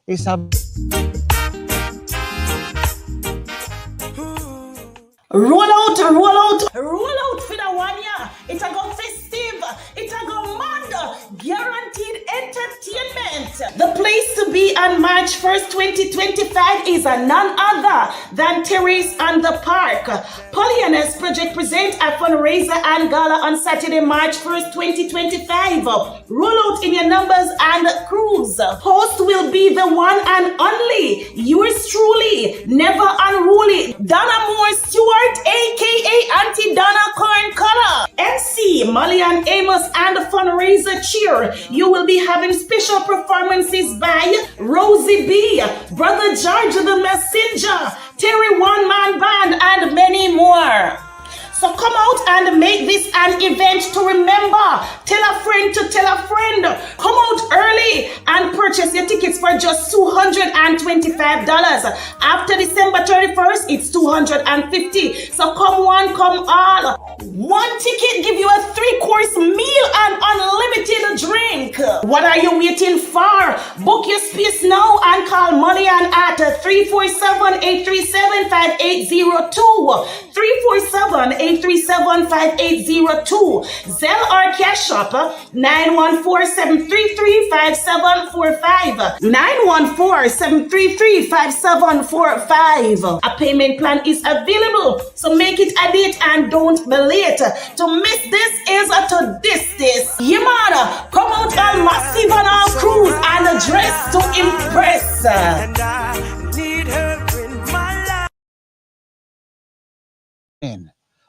It's a roll out for the 1 year. It's a go festive. It's a go mad. Guaranteed entertainment. The place to be on March 1st, 2025 is a none other than Terrace and the Park. Pollyanna's Project present a fundraiser and gala on Saturday, March 1st, 2025. Roll out in your numbers and cruise. Host will be the one and only, yours truly, never unruly, Donna Moore Stewart, aka Aunty Donna Corn Color. MC Molly and Amos and the fundraiser cheer. You will be having special performances by Rosey B, Brother George the Messenger, Terry One Man Band, and many more. So come out and make this an event to remember. Tell a friend to tell a friend. Come out early and purchase your tickets for just $225. After December 31st, it's $250. So come one, come all. One ticket give you a 3-course meal and unlimited drink. What are you waiting for? Book your space now and call Molly and at 347-837-5802. 347-837-5802. Zelle or Cash App 914-733-5745. 914-733-5745. A payment plan is available, so make it a date and don't be late. To miss this is to diss this. Yeah, man, come out all massive on our cruise and dress to impress. And I need her in my life.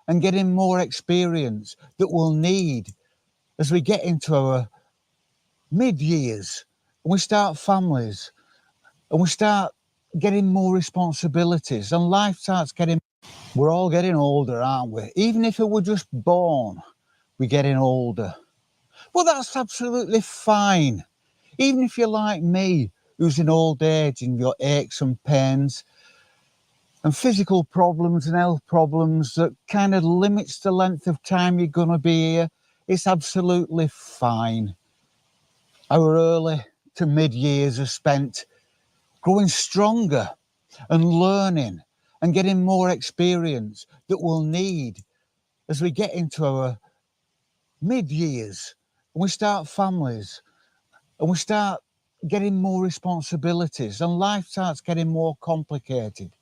and getting more experience that we'll need as we get into our mid-years and we start families and we start getting more responsibilities and life starts getting... We're all getting older, aren't we? Even if we were just born, we're getting older. Well, that's absolutely fine. Even if you're like me, who's in old age and you've got aches and pains and physical problems and health problems that kind of limits the length of time you're going to be here, it's absolutely fine. Our early to mid-years are spent growing stronger and learning and getting more experience that we'll need as we get into our mid-years and we start families and we start getting more responsibilities and life starts getting more complicated.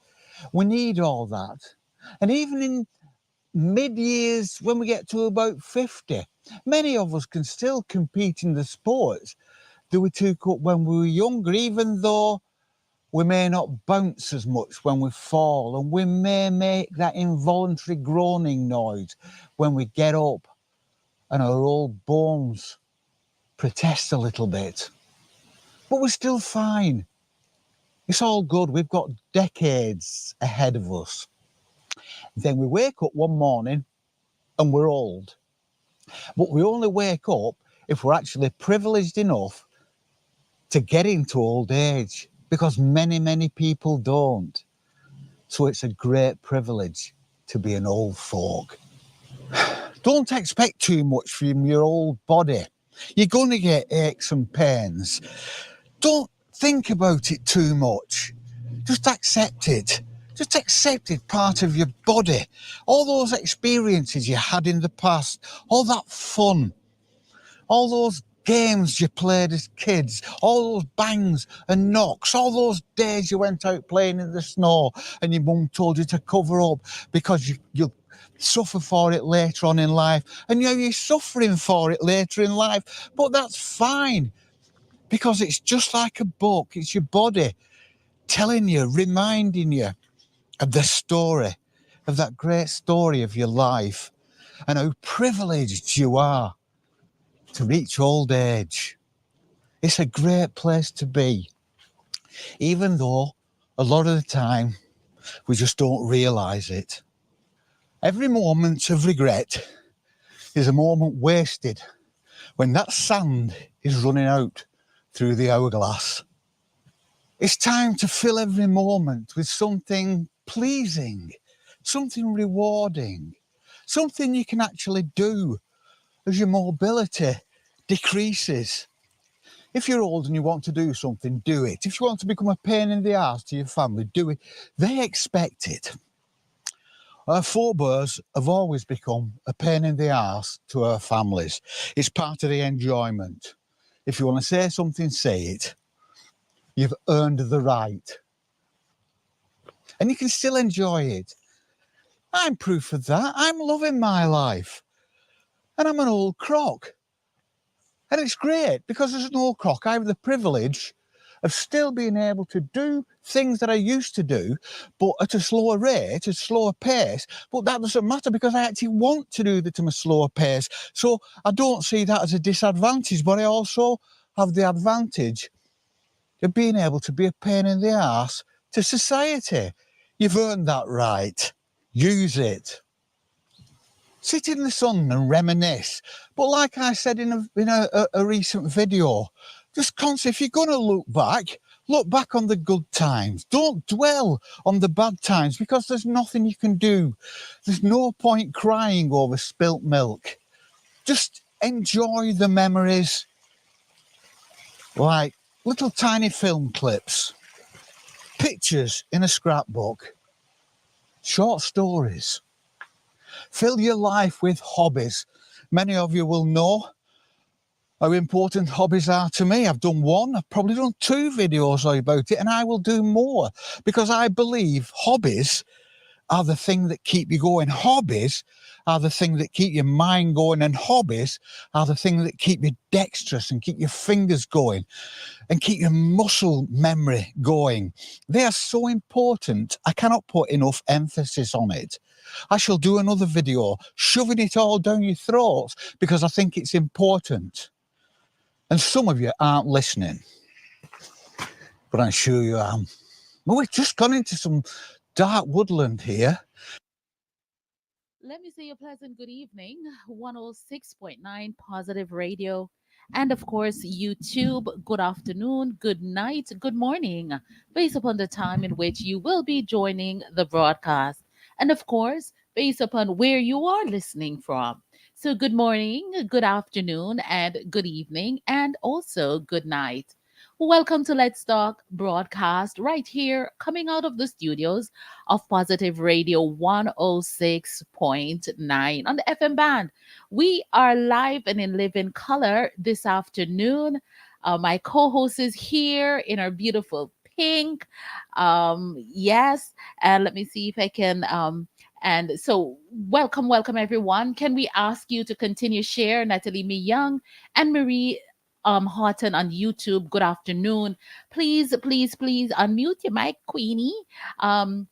We need all that. And even in mid-years, when we get to about 50, many of us can still compete in the sports that we took up when we were younger, even though we may not bounce as much when we fall, and we may make that involuntary groaning noise when we get up and our old bones protest a little bit. But we're still fine. It's all good. We've got decades ahead of us. Then we wake up one morning and we're old. But we only wake up if we're actually privileged enough to get into old age, because many, many people don't. So it's a great privilege to be an old folk. Don't expect too much from your old body. You're going to get aches and pains. Don't think about it too much. Just accept it. Just accept it, part of your body. All those experiences you had in the past, all that fun, all those games you played as kids, all those bangs and knocks, all those days you went out playing in the snow and your mum told you to cover up because you'll suffer for it later on in life. And now you're suffering for it later in life. But that's fine, because it's just like a book. It's your body telling you, reminding you of the story, of that great story of your life and how privileged you are to reach old age. It's a great place to be, even though a lot of the time we just don't realise it. Every moment of regret is a moment wasted when that sand is running out through the hourglass. It's time to fill every moment with something pleasing, something rewarding, something you can actually do as your mobility decreases. If you're old and you want to do something, do it. If you want to become a pain in the arse to your family, do it. They expect it. Our forebears have always become a pain in the arse to our families. It's part of the enjoyment. If you want to say something, say it. You've earned the right. And you can still enjoy it. I'm proof of that. I'm loving my life. And I'm an old croc. And it's great because as an old croc, I have the privilege of still being able to do things that I used to do, but at a slower rate, a slower pace. But that doesn't matter because I actually want to do that at a slower pace. So I don't see that as a disadvantage, but I also have the advantage of being able to be a pain in the arse to society. You've earned that right. Use it. Sit in the sun and reminisce. But like I said in a recent video, just constantly, if you're going to look back on the good times. Don't dwell on the bad times because there's nothing you can do. There's no point crying over spilt milk. Just enjoy the memories, like little tiny film clips, pictures in a scrapbook, short stories. Fill your life with hobbies. Many of you will know how important hobbies are to me. I've done one, I've probably done 2 videos about it, and I will do more because I believe hobbies are the thing that keep you going. Hobbies are the thing that keep your mind going, and hobbies are the thing that keep you dexterous and keep your fingers going and keep your muscle memory going. They are so important. I cannot put enough emphasis on it. I shall do another video shoving it all down your throats because I think it's important. And some of you aren't listening, but I'm sure you are. Well, we've just gone into some dark woodland here. Let me say a pleasant good evening, 106.9 Positive Radio. And of course, YouTube, good afternoon, good night, good morning, based upon the time in which you will be joining the broadcast. And of course, based upon where you are listening from. So, good morning, good afternoon, and good evening, and also good night. Welcome to Let's Talk broadcast right here, coming out of the studios of Positive Radio 106.9 on the FM band. We are live and in living color this afternoon. My co host is here in our beautiful pink. Yes, and let me see if I can. And so, welcome everyone. Can we ask you to continue share Natalie Me Young and Marie Horton on YouTube? Good afternoon. Please unmute your mic, Queenie. Um,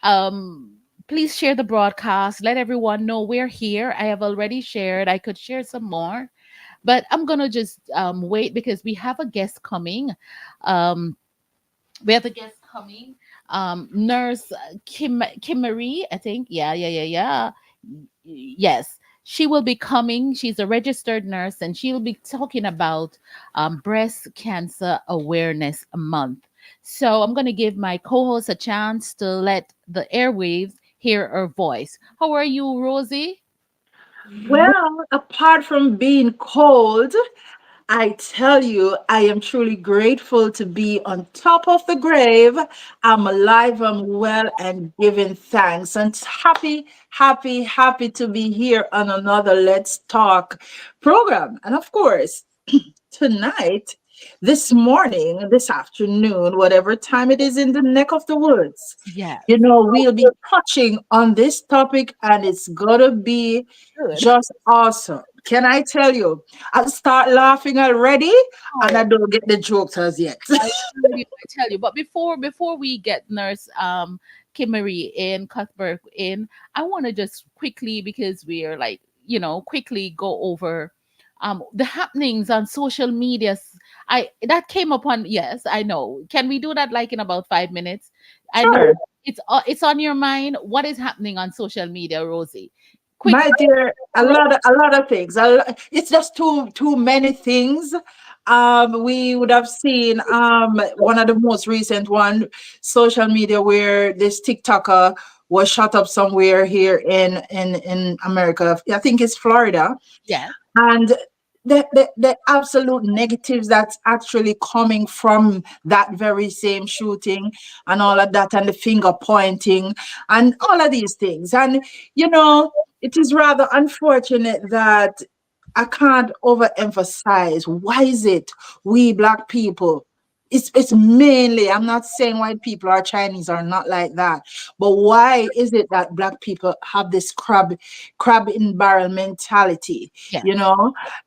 um, please share the broadcast. Let everyone know we're here. I have already shared. I could share some more, but I'm gonna just wait because we have a guest coming. Um, we have a guest coming. Nurse Kim Marie, I think. Yeah. Yes, she will be coming. She's a registered nurse, and she'll be talking about Breast Cancer Awareness Month. So I'm going to give my co-host a chance to let the airwaves hear her voice. How are you, Rosie? Well, apart from being cold, I tell you, I am truly grateful to be on top of the grave. I'm alive, I'm well, and giving thanks. And happy to be here on another Let's Talk program. And of course, tonight, this morning, this afternoon, whatever time it is in the neck of the woods, Yes. we'll be touching on this topic, and it's gonna be Good. just awesome. Can I tell you? I start laughing already, and I Oh, don't get the jokes as yet. I tell you. But before we get Nurse Kimmery in Cuthbert in, I want to just quickly, because we are like, quickly go over the happenings on social media. I that came upon, yes, I know. Can we do that like in about 5 minutes? I know Sure. it's on your mind. What is happening on social media, Rosie? Quick. My dear, a lot of things. It's just too many things. We would have seen one of the most recent one, social media, where this TikToker was shot up somewhere here in America. I think it's Florida, Yes. and the absolute negatives that's actually coming from that very same shooting and all of that, and the finger pointing and all of these things. And it is rather unfortunate that I can't overemphasize why is it we black people, it's mainly, I'm not saying white people or Chinese are not like that, but why is it that black people have this crab in barrel mentality? Yes.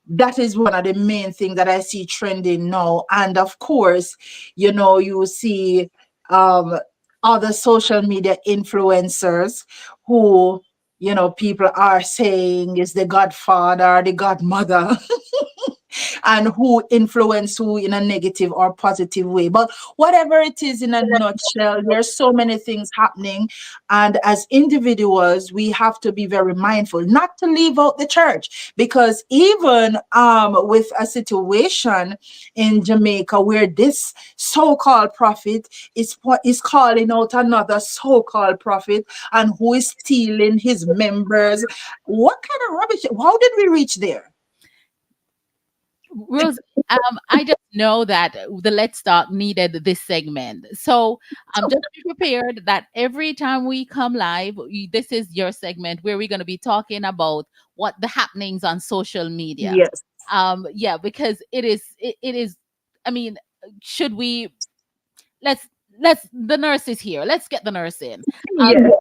That is one of the main things that I see trending now. And of course, you see um other social media influencers who people are saying is the godfather, the godmother, and who influence who in a negative or positive way. But whatever it is, in a nutshell, there's so many things happening. And as individuals, we have to be very mindful not to leave out the church, because even with a situation in Jamaica where this so-called prophet is calling out another so-called prophet and who is stealing his members. What kind of rubbish? How did we reach there? Rose, I just know that the Let's Talk needed this segment. So just be prepared that every time we come live, this is your segment where we're going to be talking about what the happenings on social media. Yes. Yeah, because it is, I mean, should we, let's the nurse is here. Let's get the nurse in. Yes.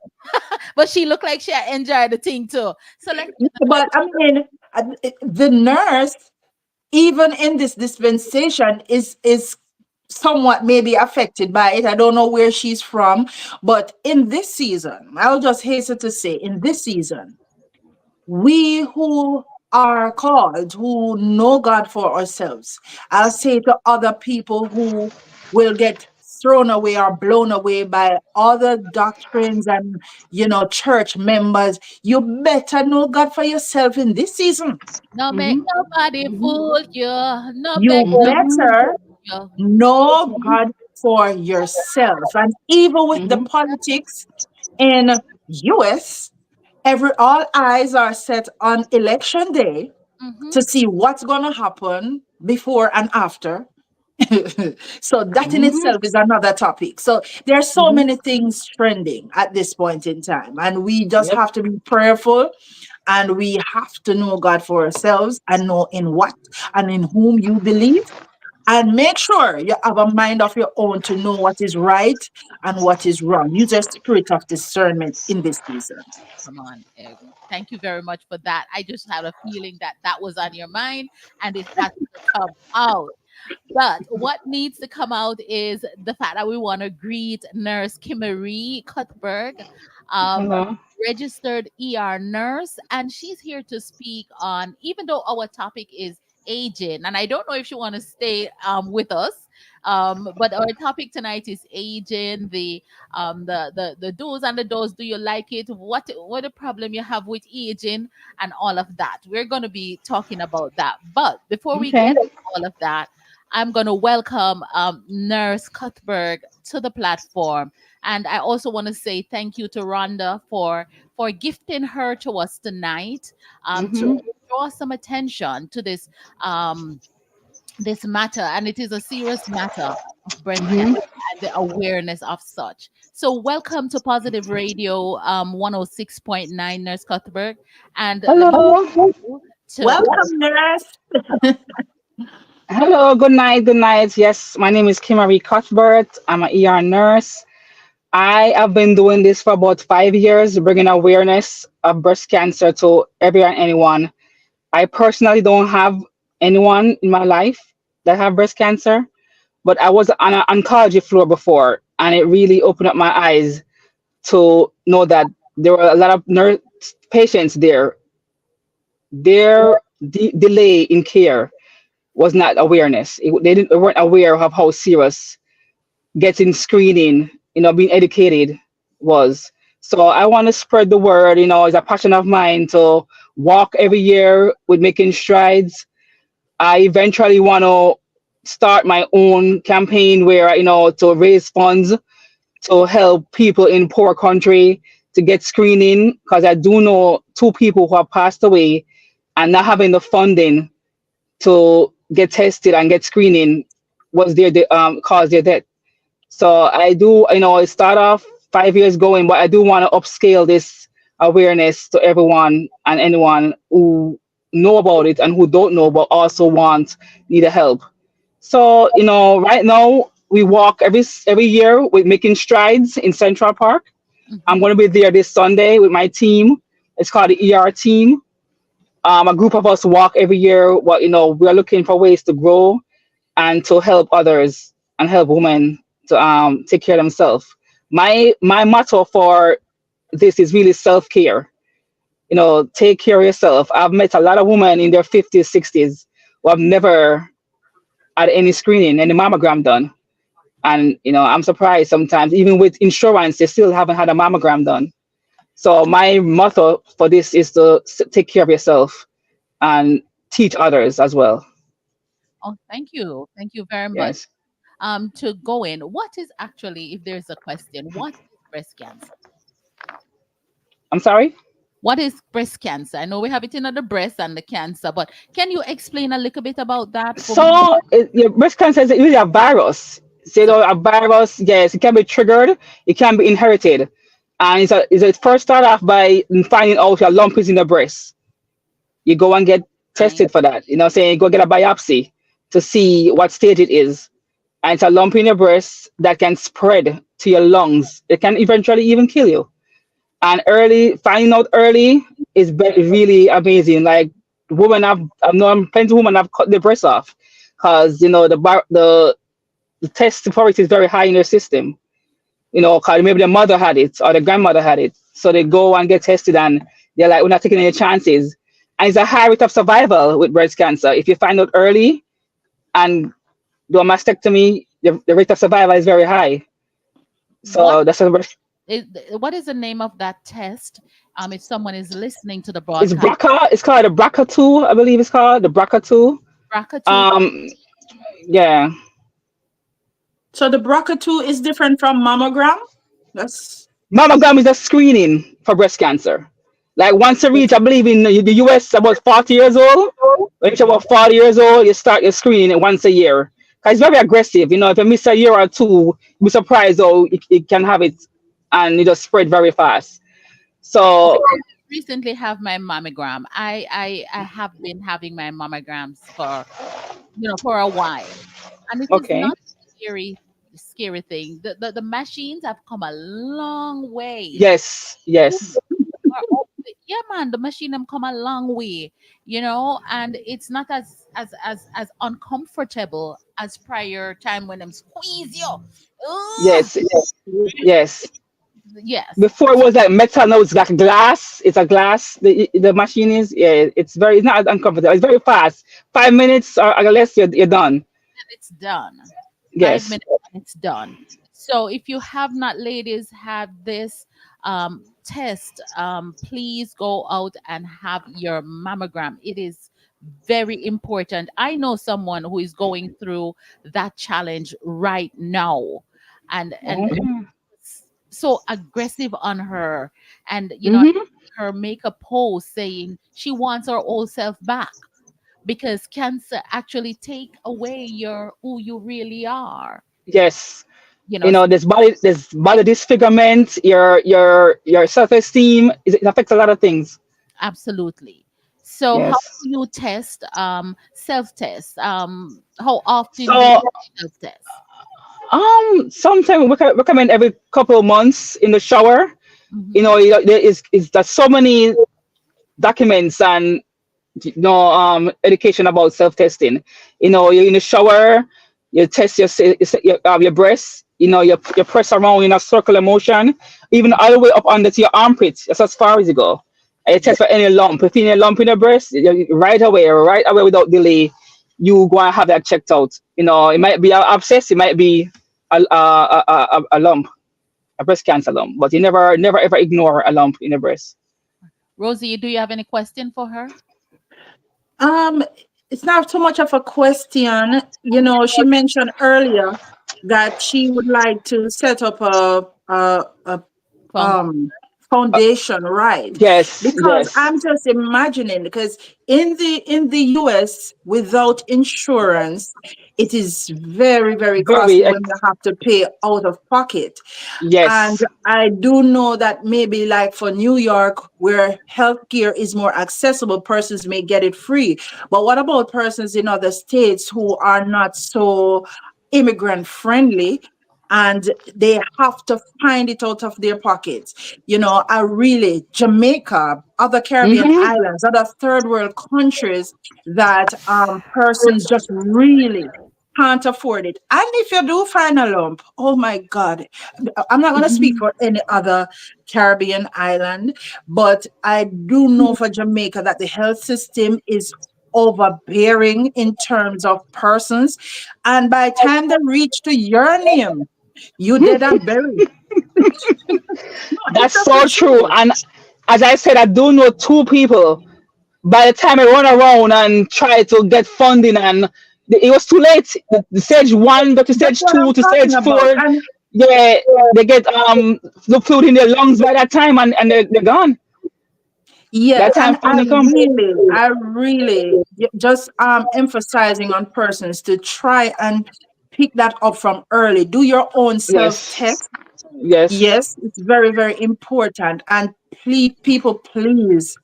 But she looked like she enjoyed the thing too. So let's get the But I mean, the nurse, even in this dispensation, is somewhat maybe affected by it. I don't know where she's from, but in this season, I'll just hasten to say, in this season, we who are called, who know God for ourselves, I'll say to other people who will get thrown away or blown away by other doctrines and church members, you better know God for yourself in this season. no make nobody fool you. No You make no better you. know God for yourself. And even with the politics in US, all eyes are set on election day Mhm. to see what's going to happen before and after. So that in itself is another topic. So there are so many things trending at this point in time, and we just have to be prayerful, and we have to know God for ourselves and know in what and in whom you believe, and make sure you have a mind of your own to know what is right and what is wrong. Use a spirit of discernment in this season. Come on. Thank you very much for that. I just had a feeling that that was on your mind and it has to come out. But what needs to come out is the fact that we want to greet Nurse Kimmery Cuthbert, um, Hello. registered ER nurse, and she's here to speak on, even though our topic is aging, and I don't know if she want to stay with us, but our topic tonight is aging, the do's and the don'ts. Do you like it? What the problem you have with aging and all of that? We're going to be talking about that. But before we Okay. get into all of that, I'm going to welcome Nurse Cuthbert to the platform. And I also want to say thank you to Rhonda for gifting her to us tonight, to draw some attention to this matter. And it is a serious matter of breast cancer and the awareness of such. So welcome to Positive Radio 106.9, Nurse Cuthbert. And let me Hello. to Welcome, nurse. Hello. Good night. Good night. Yes, my name is Kimmery Cuthbert. I'm an ER nurse. I have been doing this for about 5 years, bringing awareness of breast cancer to everyone, anyone. I personally don't have anyone in my life that have breast cancer, but I was on an oncology floor before, and it really opened up my eyes to know that there were a lot of patients there. Their delay in care was not awareness. They weren't aware of how serious getting screening, being educated was. So I want to spread the word. It's a passion of mine to walk every year with making strides. I eventually want to start my own campaign where, to raise funds to help people in poor country to get screening, because I do know two people who have passed away and not having the funding to get tested and get screening was cause their death. So I do, I start off 5 years going, but I do want to upscale this awareness to everyone and anyone who know about it and who don't know, but also need a help. So, right now we walk every year with Making Strides in Central Park. I'm Mhm. going to be there this Sunday with my team. It's called the ER team. A group of us walk every year. What we are looking for ways to grow and to help others and help women to take care of themselves. My motto for this is really self-care. Take care of yourself. I've met a lot of women in their 50s, 60s who have never had any screening, any mammogram done. And I'm surprised sometimes, even with insurance, they still haven't had a mammogram done. So my motto for this is to take care of yourself and teach others as well. Oh, thank you. Thank you very much. Yes. To go in, what is actually, if there's a question, what is breast cancer? I'm sorry. What is breast cancer? I know we have it in the breast and the cancer, but can you explain a little bit about that for me? So breast cancer is really a virus. So a virus, yes, it can be triggered. It can be inherited, and it's first start off by finding out your lump is in the breast. You go and get Right. tested for that. Saying go get a biopsy to see what stage it is. And it's a lump in your breast that can spread to your lungs. It can eventually even kill you. And finding out early is really amazing. Like women, I've known plenty of women have cut their breasts off because the test authority is very high in their system. Because maybe their mother had it or their grandmother had it, so they go and get tested, and they're like, we're not taking any chances. And it's a high rate of survival with breast cancer. If you find out early and do a mastectomy, the rate of survival is very high. What So that's is what is the name of that test? If someone is listening to the it's broadcast, BRCA. It's called the BRCA2, I believe it's called the BRCA2. BRCA2. Um, yeah. So the BRCA2 is different from mammogram. That's Mammogram is a screening for breast cancer. Like once you reach, I believe in the US, about 40 years old. When you're about 40 years old, you start your screening once a year. 'Cause it's very aggressive. If you miss a year or two, you'll be surprised how it can have it and it just spread very fast. So, Recently have my mammogram. I have been having my mammograms for for a while, and it is okay. not a scary thing. The machines have come a long way. Yes, yes, Yeah, man, the machine have come a long way, and it's not as uncomfortable as prior time when them squeeze you. Ugh, yes, yes. yes. Before it was like metal, now it's like glass. It's a glass. The machine is, yeah, it's not uncomfortable. It's very fast. 5 minutes or less, you're done. It's done. Five Yes. minutes and it's done. So if you have not, ladies, had this test, please go out and have your mammogram. It is very important. I know someone who is going through that challenge right now, and Mhm. so aggressive on her, and Mhm. her make a post saying she wants her old self back because cancer actually take away your who you really are. Yes. You know, s- There's body disfigurement, your self-esteem. It affects a lot of things. absolutely. So how Yes. do you test self test? How often do you So self test? sometimes we can recommend every couple of months in the shower. Hmm. There's so many documents and education about self-testing. You're in the shower, you test your breasts. You press around in a circular motion, even all the way up under to your armpits. That's as far as you go. And you test for any lump. If you need a lump in your breast, right away without delay, you go and have that checked out. It might be an abscess, it might be a lump, a breast cancer lump, but you never ever ignore a lump in your breast. Rosie, do you have any question for her? um it's not too much of a question. She mentioned earlier that she would like to set up a Found um foundation, right? Yes, Because yes. I'm just imagining, because in the US, without insurance, it is very, very Very, costly when you have to pay out of pocket. And yes. I do know that maybe like for New York, where healthcare is more accessible, persons may get it free. But what about persons in other states who are not so immigrant friendly, and they have to find it out of their pockets? I really, Jamaica, other Caribbean Mm-hmm. islands, other third world countries, that persons just really can't afford it. And if you do find a lump, oh my God, I'm not going to speak for any other Caribbean island, but I do know for Jamaica that the health system is overbearing in terms of persons. And by the time they reach to your name, you dead and buried. No, it's That's just the so true. truth. And as I said, I do know two people. By the time I run around and try to get funding, and it was too late. The stage one got to That's stage what two I'm to talking stage about. four. And Yeah, they get the fluid in their lungs by that time, and they're gone. By yeah, the time and funding come. I really just emphasizing on persons to try and pick that up from early. Do your own self Yes, test. yes, Yes, it's very, very important. And please, people, please,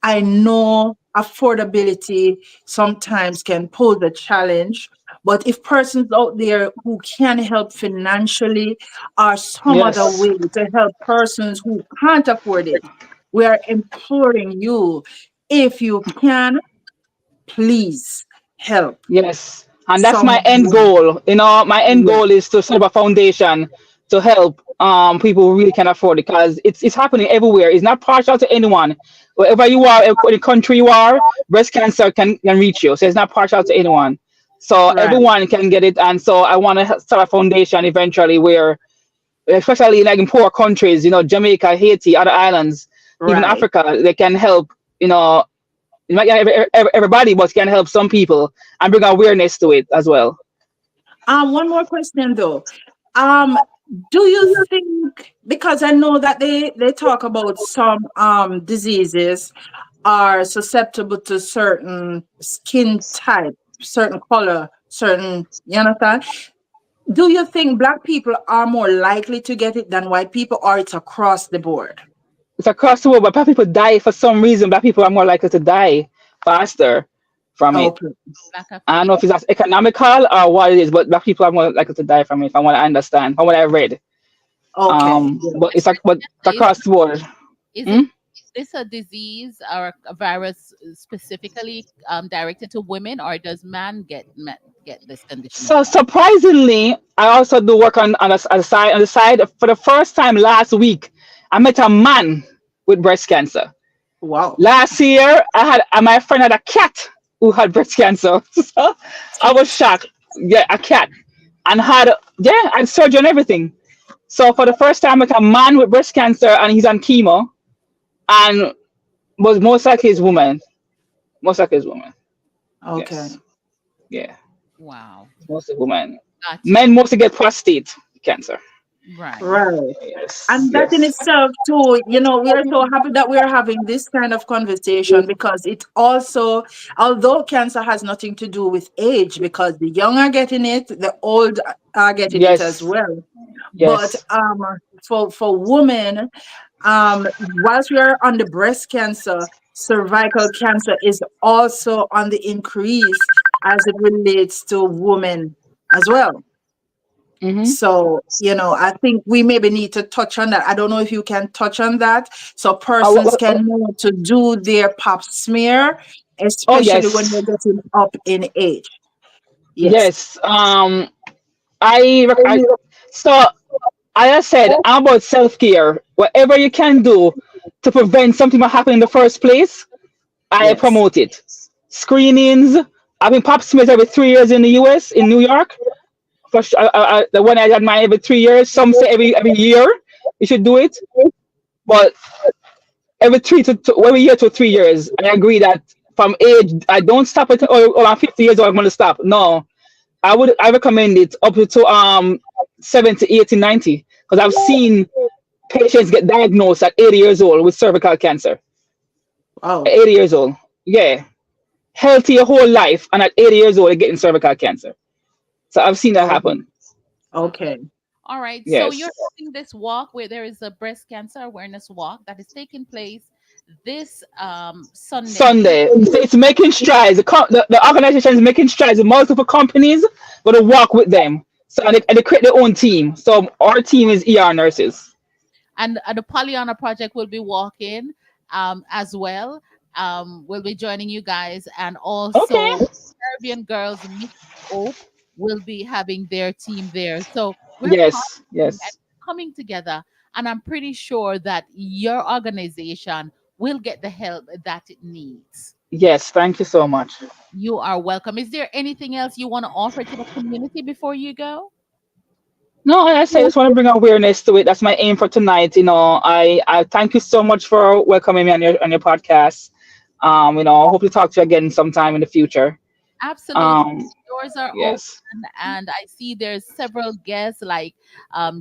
I know affordability sometimes can pose a challenge, but if persons out there who can help financially or some other yes. way to help persons who can't afford it, we are imploring you, if you can, please help Yes, and that's my end someone. goal. My end Yeah, goal is to set up a foundation to help people who really can afford it, because it's happening everywhere. It's not partial to anyone. Wherever you are, in the country you are, breast cancer can reach you. So it's not partial to anyone. So right, everyone can get it, and so I want to start a foundation eventually where, especially like in poor countries, Jamaica, Haiti, other islands, even right. Africa, they can help. You know, it might not everybody, but can help some people and bring awareness to it as well. One more question though. Um, do you think, because I know that they talk about some diseases are susceptible to certain skin type, certain color, certain, you understand? Do you think black people are more likely to get it than white people, or it's across the board? It's across the world, but black people die for some reason. Black people are more likely to die faster from it. Okay, Black I don't know if African. it's as economical or what it is, but black people are more likely to die from it. If I want to understand, from what I read. okay, yeah. But Miss but it's Christina, across the board. is Hmm? it is this a disease or a virus specifically directed to women, or does get this condition as So well? surprisingly, I also do work on the side. For the first time last week, I met a man with breast cancer. Wow. Last year, I had my friend had a cat who had breast cancer. So I was shocked. Yeah, a cat, and had surgery and everything. So for the first time, like a man with breast cancer, and he's on chemo, and was most likely his woman. Most likely his woman. Okay. Yes. Yeah. Wow. Mostly woman. Got Men you. mostly get prostate cancer. Right. Right. Yes. And that in Yes. itself, too, we are so happy that we are having this kind of conversation, because it also, although cancer has nothing to do with age, because the young are getting it, the old are getting it as Yes. well. But Yes. for women, whilst we are on the breast cancer, cervical cancer is also on the increase as it relates to women as well. Mm-hmm. So, I think we maybe need to touch on that. I don't know if you can touch on that, so Oh, persons can know to do their pap smear, oh especially when yes. they're getting up in age. Yes. Yes. I so I said I'm about self care. Whatever you can do to prevent something from happening in the first place, I Yes. promote it. Screenings. I've been pap smears every 3 years in the US, in New York. The one I had mine every 3 years. Some say every year you should do it, but every year to 3 years. I agree that from age, I don't stop it. Oh, I'm 50 years old. I'm gonna stop. No, I recommend it up to 70, 80, 90, because I've seen patients get diagnosed at 80 years old with cervical cancer. At Oh, 80 years old. Yeah. Healthy your whole life, and at 80 years old, they're getting cervical cancer. So I've seen that oh, happen. okay. All right. So you're Yes. having this walk where there is a breast cancer awareness walk that is taking place this Sunday. Sunday. So it's making strides. The organization is making strides. Multiple companies going to work with them. So and they create their own team. So our team is ER nurses. And the Pollyanna Project will be walking as well. We'll be joining you guys, and Okay. also Caribbean Girls Mix Hope will be having their team there. So we're Yes. partnering and Yes. coming together, and I'm pretty sure that your organization will get the help that it needs. Yes. Thank you so much. You are welcome. Is there anything else you want to offer to the community before you go? No, I say I just want to bring awareness to it. That's my aim for tonight. I thank you so much for welcoming me on your podcast. I hope to talk to you again sometime in the future. Absolutely. Um, Doors are open, yes. and I see there's several guests like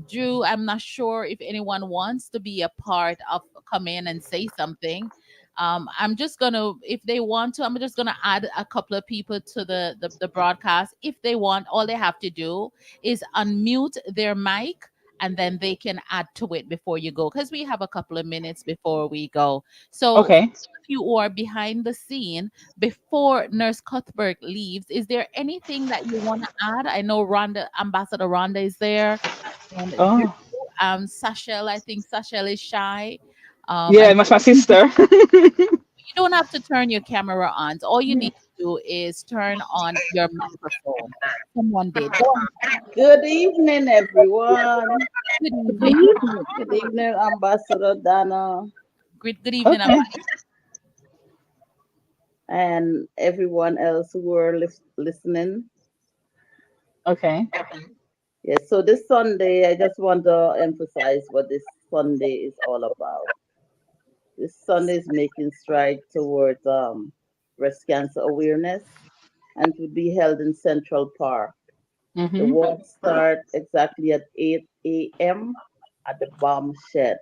Drew. I'm not sure if anyone wants to be a part of come in and say something. I'm just gonna, if they want to, I'm just gonna add a couple of people to the broadcast. If they want, all they have to do is unmute their mic, and then they can add to it before you go, because we have a couple of minutes before we go. So Okay. if you are behind the scene, before Nurse Cuthbert leaves, is there anything that you want to add? I know Rhonda, Ambassador Rhonda is there, and Drew, Oh, Sashel, I think Sashel is shy. yeah, And that's my sister. you don't have to turn your camera on. All you need to do is turn on your microphone. Someone did. Go ahead. Good evening, everyone. Good evening. Good evening, Ambassador Donna, Good evening. Okay. and everyone else who are listening. Okay. Yes, so this Sunday, I just want to emphasize what this Sunday is all about. This Sunday is making stride towards breast cancer awareness, and it will be held in Central Park. The Mm-hmm. walk starts exactly at 8 a.m. at the bomb shed.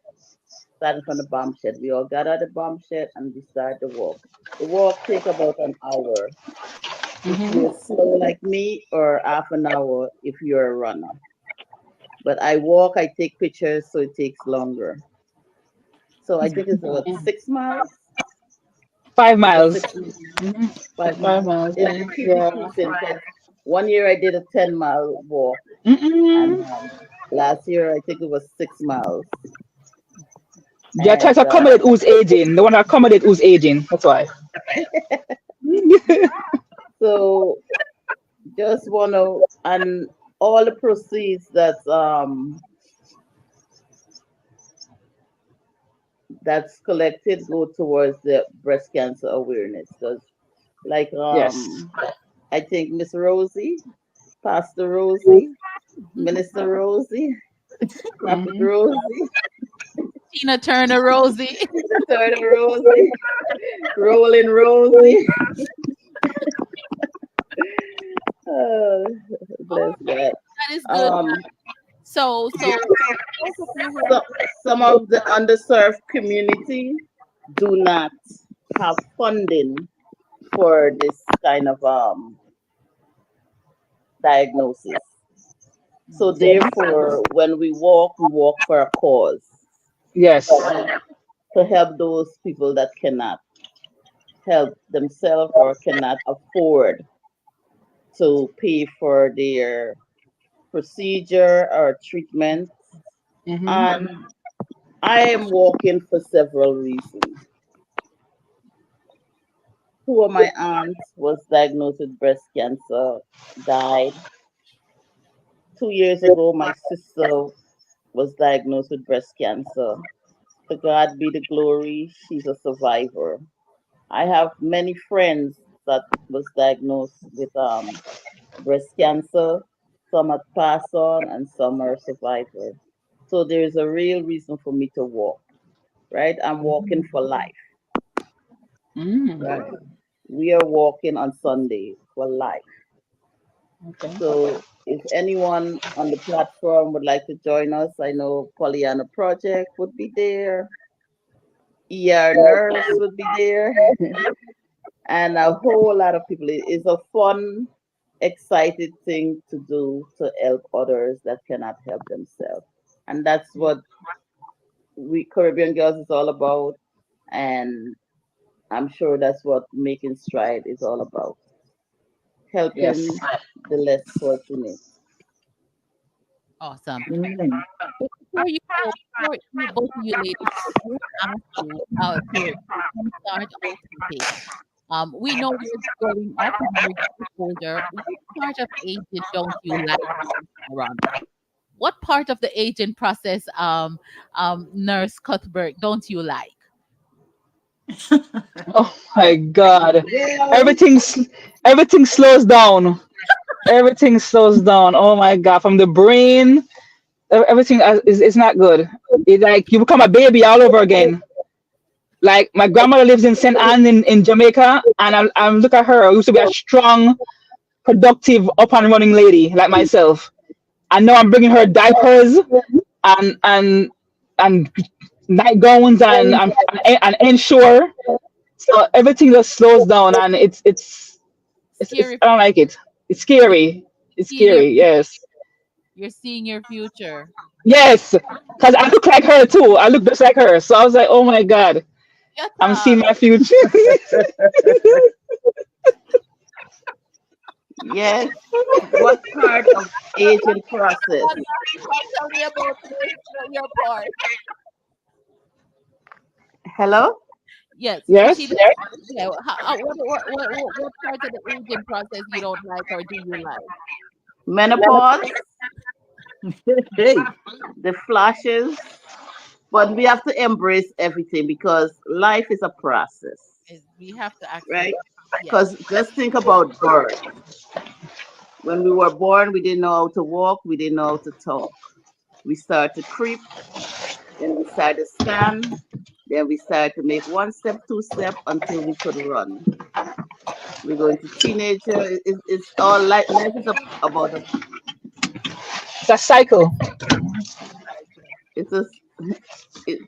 Starting from the bomb shed. We all gather at the bomb shed and we start the walk. The walk take about an hour if you're Mm-hmm. slow like me, or half an hour if you're a runner. But I walk, I take pictures, so it takes longer. So I think it's what, 6 miles? Five It's a miles. 6 Mm-hmm. 5 miles. 5 miles. It keep Yeah. decreasing. 'Cause one year I did a 10-mile walk, and Mm-mm. last year I think it was 6 miles. Yeah, try And to accommodate who's aging. The one to accommodate who's aging. That's why. so just want to, and all the proceeds that's collected go towards the breast cancer awareness. Because like Yes. I think Miss Rosie, Pastor Rosie, Mhm. Minister Rosie, Prophet Mm-hmm. Rosie, Tina Turner, Rosie. Turner Rosie, Rolling Rosie. Oh, Oh, bless God. that is good. Um, So those of you who so, some of the underserved community do not have funding for this kind of diagnosis. So therefore, when we walk for a cause, Yes. right? To help those people that cannot help themselves or cannot afford to pay for their procedure or treatment. Mm-hmm. And I am walking for several reasons. Two of my aunts was diagnosed with breast cancer, died. 2 years ago, my sister was diagnosed with breast cancer. To God be the glory, she's a survivor. I have many friends that was diagnosed with breast cancer. Some have passed on and some are survivors. So there's a real reason for me to walk, right? I'm walking for life, Mm. right? We are walking on Sunday for life. Okay. So if anyone on the platform would like to join us, I know Pollyanna Project would be there, ER Nurse would be there, and a whole lot of people. It's a fun, excited thing to do to help others that cannot help themselves. And that's what we Caribbean Girls is all about. And I'm sure that's what Making Stride is all about. Yes. Helping the less fortunate. Awesome. Amen. Before you both of you ladies, I want to ask you to start our topic. We know you're growing up and you're getting older. What part of aging don't you like, Ron? What part of the aging process, Nurse Cuthbert, don't you like? Oh my God. Well, Everything slows down. Everything slows down. Oh my God. From the brain, everything is not good. It's like you become a baby all over again. Like my grandmother lives in St. Anne in Jamaica, and I look at her. I used to be a strong, productive, up and running lady like myself. And now I'm bringing her diapers and and and nightgowns and ensure. So everything just slows down, and it's Scary. I don't like it. It's scary. It's Seeing your scary. Yes. you're seeing your future. Yes. Because I look like her too. I look just like her. So I was like, oh my God, I'm Yata. seeing my future. yes. What part of aging process? Tell me about your part. Hello? Yes, Yes. she. Yeah. What part of the aging process you don't like or do you like? Menopause, Hey. the flashes, but we have to embrace everything because life is a process, We have to accept. right? Yes. Because just think about birth. When we were born, we didn't know how to walk, we didn't know how to talk. We start to creep, then we start to stand, then we start to make one step, two step until we could run. We go into teenager. It's all life is about a It's a cycle. it's a it,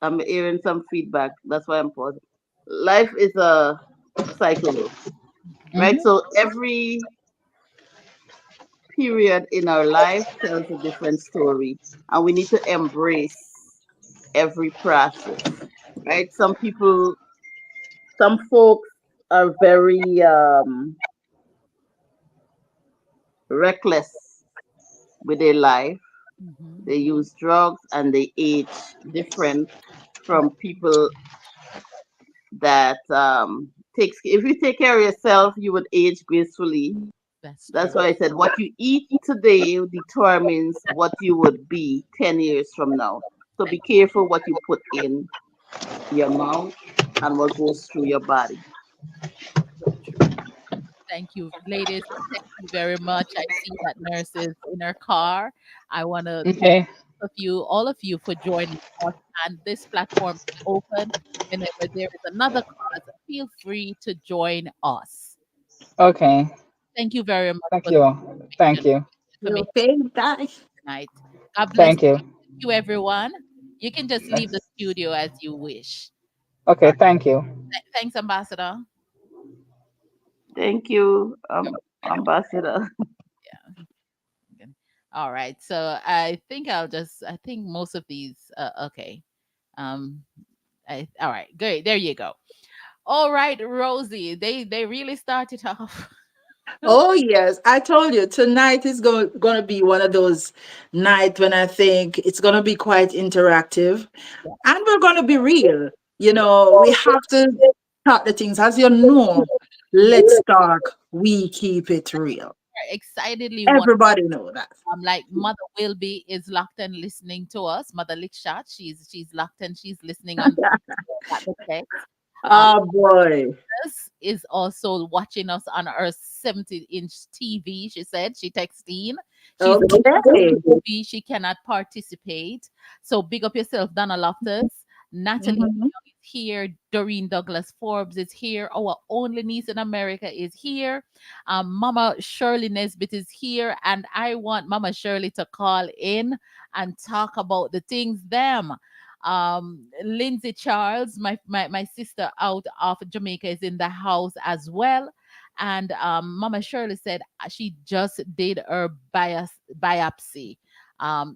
I'm hearing some feedback. That's why I'm pausing. Life is a cycle, right? Hmm. So every period in our life tells a different story, and we need to embrace every process, right? Some folks are very reckless with their life. Hmm. They use drugs and they age different from people that takes. If you take care of yourself, you would age gracefully. That's That's true. why I said what you eat today determines what you would be 10 years from now. So be careful what you put in your mouth and what goes through your body. Thank you, ladies. Thank you very much. I see that nurse is in her car. I want to thank Okay. all of you, for joining us. And this platform is open. Whenever there is another cause, feel free to join us. Okay. Thank you very much Thank for the you. Thank you. information Okay, bye. tonight. God bless Thank you. you, everyone. You can just leave the studio as you wish. Okay. Thank you. Thanks, Ambassador. Thank you, You're Ambassador. welcome. All right. So I think most of these, okay. Um, all right, great. There you go. All right, Rosie. They really started off. Oh yes, I told you tonight is going to be one of those nights when I think it's going to be quite interactive, and we're going to be real. We have to talk the things as you know. Yeah, Let's talk. We keep it real. excitedly one. Everybody know that. Like Mother Wilby is locked and listening to us. Mother Lickshot, she's locked and she's listening on the text. Oh boy. Agnes is also watching us on her 70-inch TV. She said she texting. She's Okay. TV. She cannot participate. So big up yourself, Donna Loftus. Natalie Mhm. is here. Doreen Douglas Forbes is here. Our only niece in America is here. Mama Shirley Nesbitt is here. And I want Mama Shirley to call in and talk about the things them. Lindsay Charles, my sister out of Jamaica, is in the house as well. And Mama Shirley said she just did her biopsy.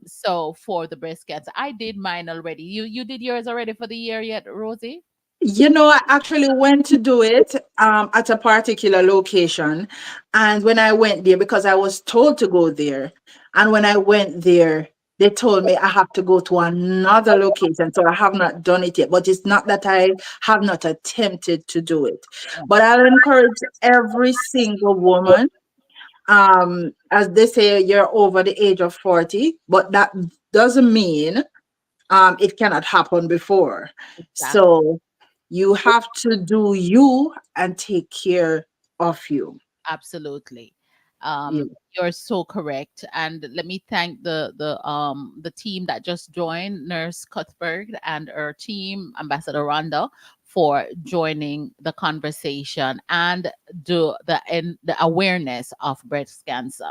So for the breast cancer, I did mine already. You did yours already for the year yet, Rosie? I actually went to do it at a particular location. And when I went there, because I was told to go there, and when I went there, they told me I have to go to another location. So I have not done it yet. But it's not that I have not attempted to do it. But I'll encourage every single woman, as they say, you're over the age of 40, but that doesn't mean it cannot happen before. Exactly. So you have to do you and take care of you. Absolutely. Yeah. You're so correct. And let me thank the team that just joined, Nurse Cuthbert and her team, Ambassador Rhonda, for joining the conversation and the awareness of breast cancer.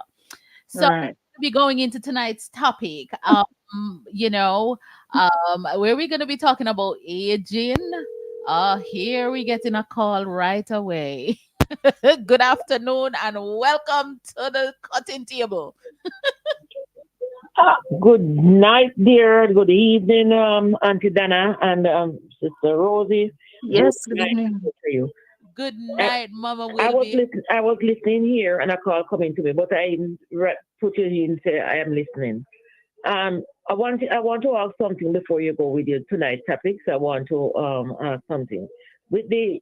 So Right. we'll be going into tonight's topic. You know, where we're gonna be talking about aging. Here we get in a call right away. Good afternoon and welcome to the cutting table. Good night, dear. Good evening, Auntie Donna and Sister Rosie. Good Yes, good night evening. to you. Good I, night, Mama I was Wilby. listen, I was listening here, and a call coming to me, but I didn't put it in. Say I am listening. I want to ask something before you go with your tonight's topics. I want to ask something with the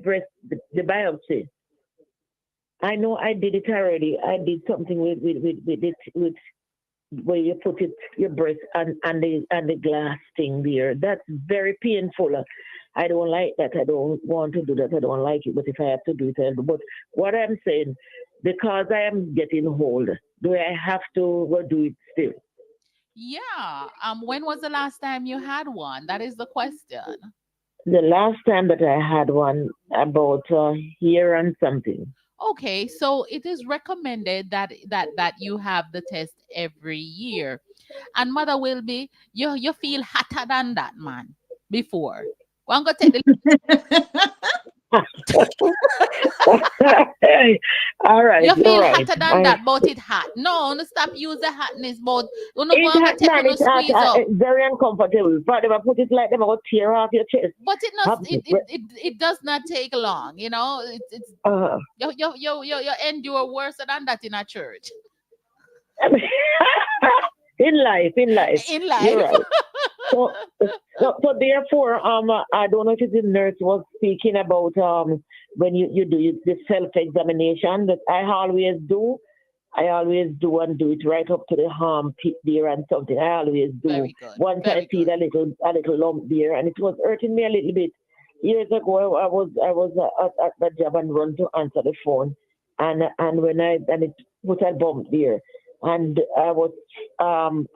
breast the biopsy. I know I did it already. I did something with it with where you put it your breast and the glass thing there. That's very painful. I don't like that. I don't want to do that. I don't like it. But if I have to do it, I'll do. But what I'm saying, because I am getting old, do I have to go do it still? Yeah. When was the last time you had one? That is the question. The last time that I had one about year and something. Okay, so it is recommended that you have the test every year. And Mother will be you feel hotter than that man before. One go take the All right, you you're feel right. hotter than that, but it hot. No, no stop use the hotness, but you no go It and go hot, take man. no It hot. squeeze up. It's very uncomfortable. But if I put it like them, I will tear off your chest. But it not Have- it does not take long, you know. It's Uh, you endure worse than that in a church. in life, In you're life. right. So, so therefore, I don't know if the nurse was speaking about when you do the self examination that I always do. I always do and do it right up to the armpit there and something. I always do. Very good. Once I Very feel good. a little lump there, and it was hurting me a little bit. Years ago, I was at that job and run to answer the phone, and when it put a bump there, and I was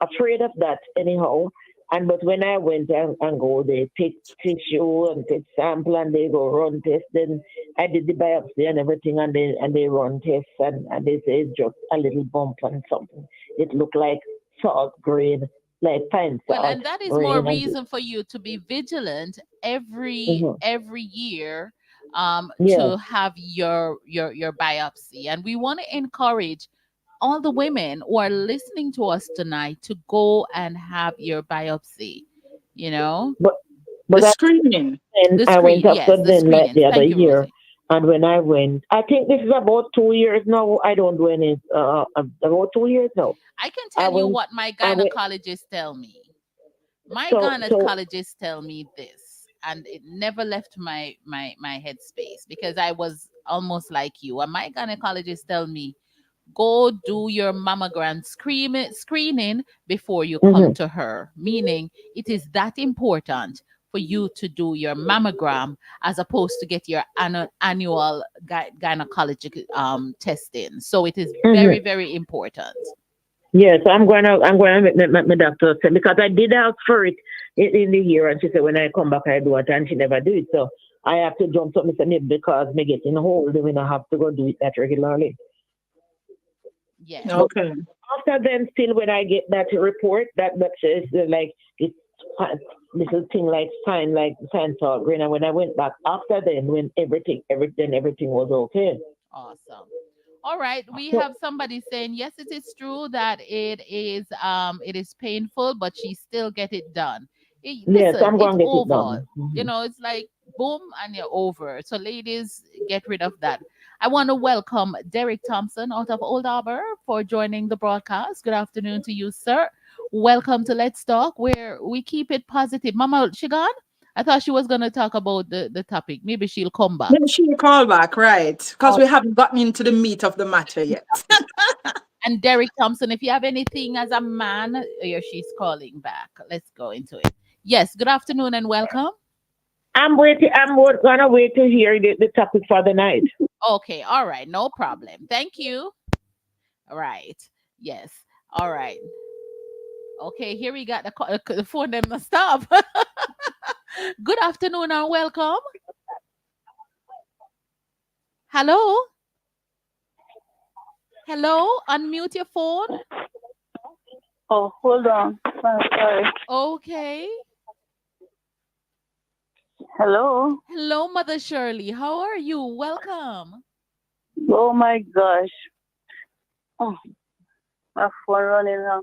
afraid of that anyhow. And but when I went and go, they take tissue and take sample and they go run test. Then I did the biopsy and everything, and they run tests and they say it's just a little bump and something. It looked like salt grain, like pine Well, salt and that is more grain, and reason for you to be vigilant mhm. every year Yeah. to have your biopsy. And we want to encourage all the women who are listening to us tonight to go and have your biopsy, you know? But The but screening. then The I went screen, yes, after the then like screenings. the other Thank you, year, Rosie. and when I went, I think this is about 2 years now. I don't do any about 2 years now. I can I tell you went what my I went gynecologist tell me. My so gynecologist tell me this, and it never left my headspace because I was almost like you. And my gynecologist tell me, go do your mammogram screening before you come mhm. to her. Meaning, it is that important for you to do your mammogram as opposed to get your annual gynecologic testing. So it is very Mhm. very important. Yeah, so I'm gonna make my doctor say, because I did ask for it in the year, and she said when I come back I do it, and she never do it. So I have to jump to Mr. Nib because me getting old, we don't have to go do it that regularly. Yes. But Okay. after then, still when I get that report that says like it's little thing like sign salt green, and when I went back after then, when everything was okay. Awesome. All right, we So have somebody saying yes, it is true that it is painful, but she still get it done. yes, Listen, I'm it's gonna get it over. done. It's like boom and you're over. So ladies, get rid of that. I want to welcome Derek Thompson out of Old Harbor for joining the broadcast. Good afternoon to you, sir. Welcome to Let's Talk, where we keep it positive. Mama, she gone? I thought she was gonna talk about the topic. Maybe she'll come back. Then she call back, right? Because we haven't gotten into the meat of the matter yet. And Derek Thompson, if you have anything as a man, here she's calling back. Let's go into it. Yes, good afternoon and welcome. I'm waiting. Gonna wait to hear the topic for the night. Okay, all right, no problem. Thank you. All right. Yes. All right. Okay, here we got the phone them to stop. Good afternoon and welcome. Hello? Hello? Unmute your phone. Oh, hold on. Sorry. Okay. Hello. Hello, Mother Shirley. How are you? Welcome. Oh my gosh. Oh, my phone running now.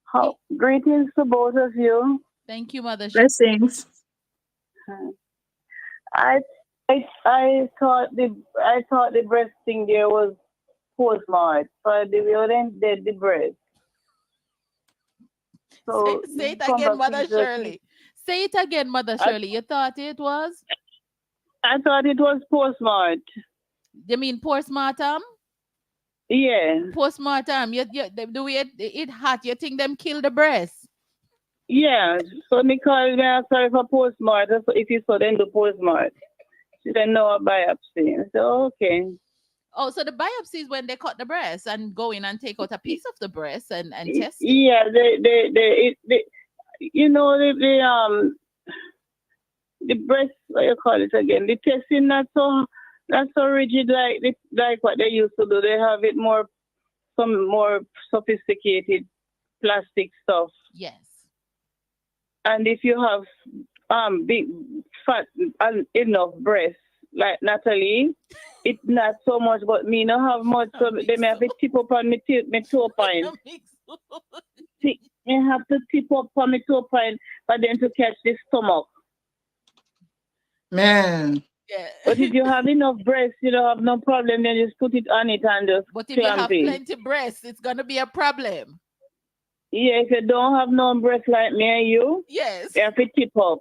How greetings to both of you. Thank you, Mother Shirley. Blessings. I I thought the breast thing there was postmarked, but the wouldn't did the breast. So Say it come again, back Mother things just Shirley. Say it again, Mother I, Shirley. You thought it was? I thought it was postmarked. You mean postmortem? Yeah. Postmortem. The way it hot, you think them kill the breast? Yeah. So because me asked her for postmarked, so if you saw then the postmarked. She said no a biopsy. I said, okay. Oh, so the biopsy is when they cut the breast and go in and take out a piece of the breast and test it. Yeah, they you know the breast, what you call it again, the testing not so rigid like what they used to do. They have it some more sophisticated plastic stuff. Yes. And if you have big fat and enough breasts like Natalie, it's not so much, but me not have much, so they may have to tip up on me toe point. Me have to tip up on me toe point for them to catch the stomach. Man. Yeah. But if you have enough breasts, you don't have no problem. Then just put it on it and just But if you have clamp it. plenty breasts, it's gonna be a problem. Yeah, if you don't have no breasts like me and you, Yes. you have to tip up.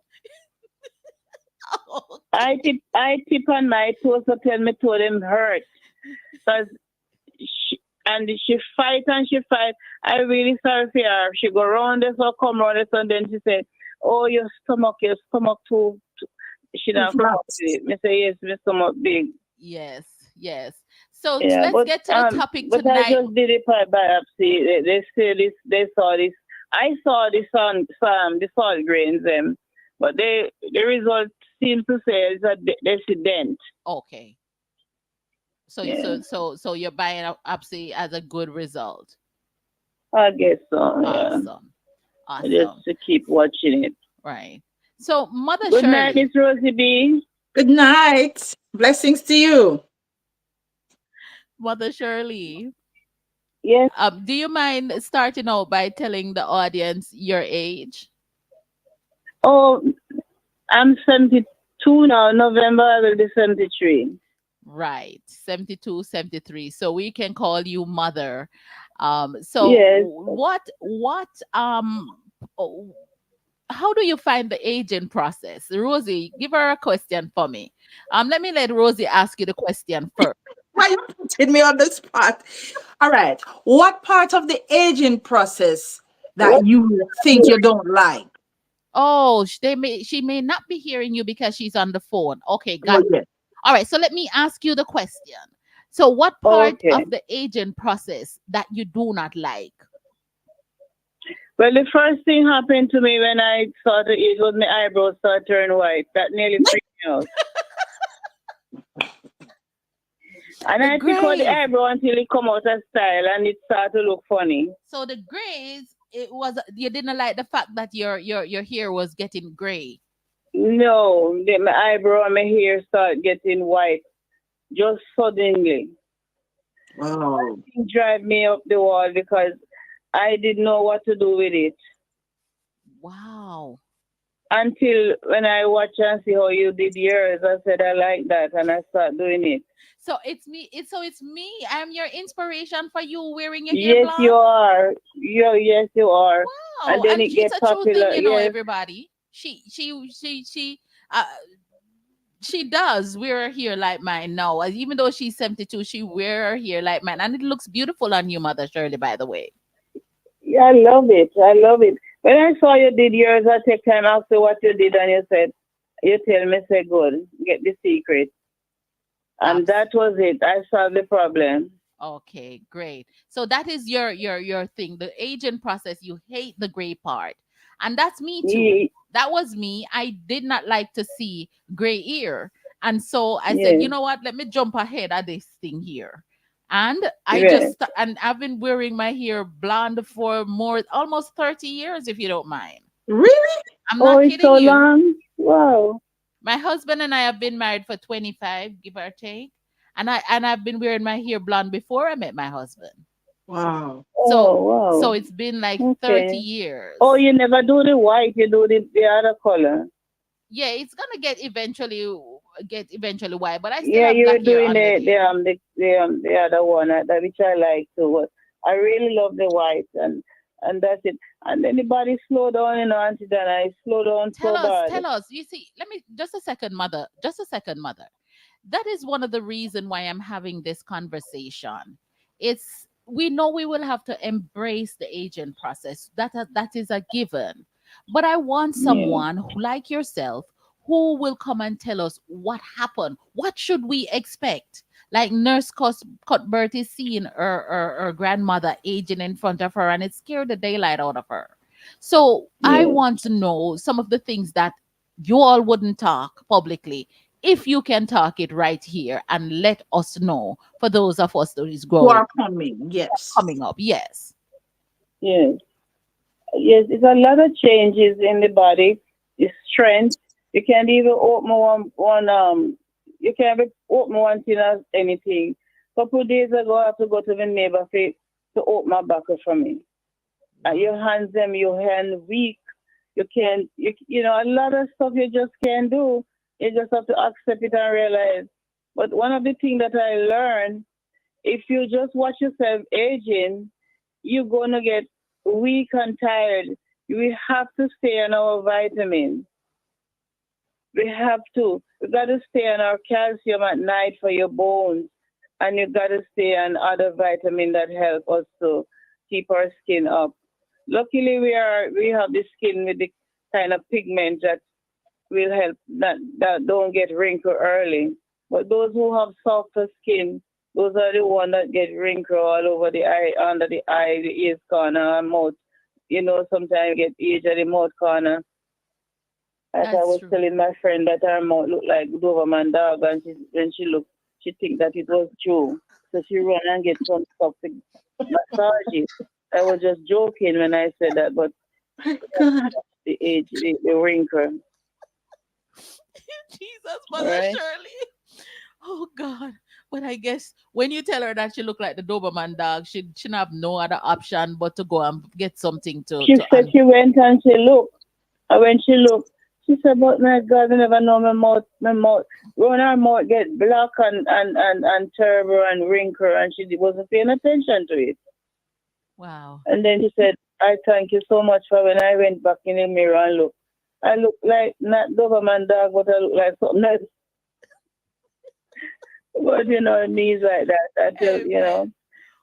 Okay. I tip on my toes so tell me toe them hurt. Cause she fight and she fight. I really sorry for her. She go round this or come round this and then she said, oh, your stomach too. She don't flat. Me say yes, my stomach big. Yes. Yes. So Yeah, let's get to the topic but I tonight. just did it by biopsy. They say this. They saw this. I saw the salt grains but the result seems to say is that there's a dent. Okay. So Yeah. so your biopsy as a good result. I guess so. Yeah. Awesome. Awesome. Just to keep watching it. Right. So Mother Good Shirley. night, Miss Rosey B. Good night. Blessings to you. Mother Shirley. Yes. Do you mind starting out by telling the audience your age? Oh, I'm 72 now. November I will be 73. Right. 72, 73. So we can call you mother. So Yes. how do you find the aging process? Rosey, give her a question for me. Let me let Rosey ask you the question first. Why you putting me on the spot? All right. What part of the aging process that you think you don't like? Oh, she may not be hearing you because she's on the phone. Okay, Oh, got it. yeah. All right, so let me ask you the question. So, what part Okay. of the aging process that you do not like? Well, the first thing happened to me when I started, it was my eyebrows started turning white. That nearly freaked me out. And The I pick out the grays. eyebrow until it come out of style and it started to look funny. So the grays, it was you didn't like the fact that your hair was getting gray. No, my eyebrow and my hair start getting white just suddenly. Wow. It drive me up the wall because I didn't know what to do with it Wow. until when I watch and see how you did yours. I said I like that, and I start doing it. So it's me. It's me. I'm your inspiration for you wearing your hair Yes, you blonde. are. Yes, you are. And Wow. then And it it's get a true thing, popular. Yes, everybody. Uh, she does wear her hair like mine now. Even though she's 72, she wear her hair like mine, and it looks beautiful on you, Mother Shirley. By the way. yeah, I love it. I love it. When I saw you did yours, I take time after what you did, and you said, you tell me, say good, get the secret, and Abs- that was it. I solved the problem. Okay, great. So that is your thing. The aging process, you hate the gray part. And that's me too. Ye- That was me. I did not like to see gray ear. And so I said, you Yes, know what? Let me jump ahead of this thing here. And yes. and I've been wearing my hair blonde for more almost 30 years, if you don't mind. Really? I'm Oh, not it's kidding so you. long. Wow. My husband and I have been married for 25, give or take. And I've been wearing my hair blonde before I met my husband. Wow. So Oh, so wow. it's been like 30 Okay. Oh, years. you never do the white. You do the other color. Yeah, it's gonna get eventually white, but I still Yeah, have you're black hair doing under there. the other one that which I like too. But I really love the white and that's it. And anybody slow down, Auntie Donna, I slow down Tell so us, bad. tell us. You see, let me just a second, mother. Just a second, mother. That is one of the reason why I'm having this conversation. It's we know we will have to embrace the aging process. That is a given. But I want Yeah, someone like yourself who will come and tell us what happened. What should we expect? Like Nurse Cuthbert is seeing her grandmother aging in front of her, and it scared the daylight out of her. So I yeah. want to know some of the things that you all wouldn't talk publicly. If you can talk it right here and let us know for those of us that is Who growing are coming? Yes. coming up. Yes. Yes. Yes, it's a lot of changes in the body. The strength. You can't even open one you can't even open one thing as anything. Couple days ago I have to go to the neighbor to open my bucket for me. Your hands them, your hand weak. You can't a lot of stuff you just can't do. You just have to accept it and realize. But one of the things that I learned, if you just watch yourself aging, you're gonna get weak and tired. We have to stay on our vitamins. We have to. We got to stay on our calcium at night for your bones, and you got to stay on other vitamins that help us to keep our skin up. Luckily, we have the skin with the kind of pigment that will help that don't get wrinkled early. But those who have softer skin, those are the ones that get wrinkled all over the eye, under the eye, the ears corner, and mouth. Sometimes you get itch at the mouth corner. As I That's was true. telling my friend that her mouth looked like Doberman dog, and when she looked, she think that it was true. So she run and get some stuff to massage it. I was just joking when I said that, but God. the age, the wrinkle, Jesus, all Mother right? Shirley. Oh God. But I guess when you tell her that she look like the Doberman dog, she have no other option but to go and get something She to said and she went and she looked. And when she looked, she said, but my God, I never know my mouth. When her mouth get black and terrible and wrinkle, and she wasn't paying attention to it. wow. And then she said, I thank you so much for when I went back in the mirror and looked. I look like not Doberman dog, but I look like something else. But knees like that. I tell Amen.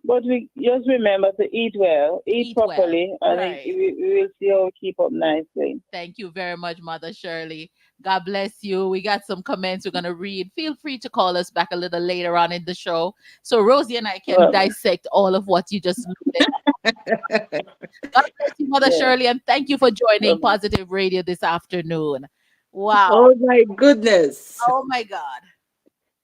But we just remember to eat well, eat Eat well. properly, and Right. we will see how we keep up nicely. Thank you very much, Mother Shirley. God bless you. We got some comments we're going to read. Feel free to call us back a little later on in the show so Rosie and I can dissect all of what you just looked at. God bless you, Mother Shirley, and thank you for joining Positive Radio this afternoon. Wow. Oh my goodness. Oh my God.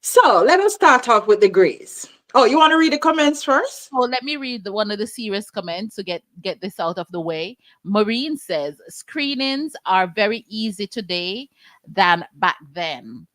So let us start off with the grace. Oh, you want to read the comments first? Oh, let me read one of the serious comments to get this out of the way. Maureen says screenings are very easy today than back then.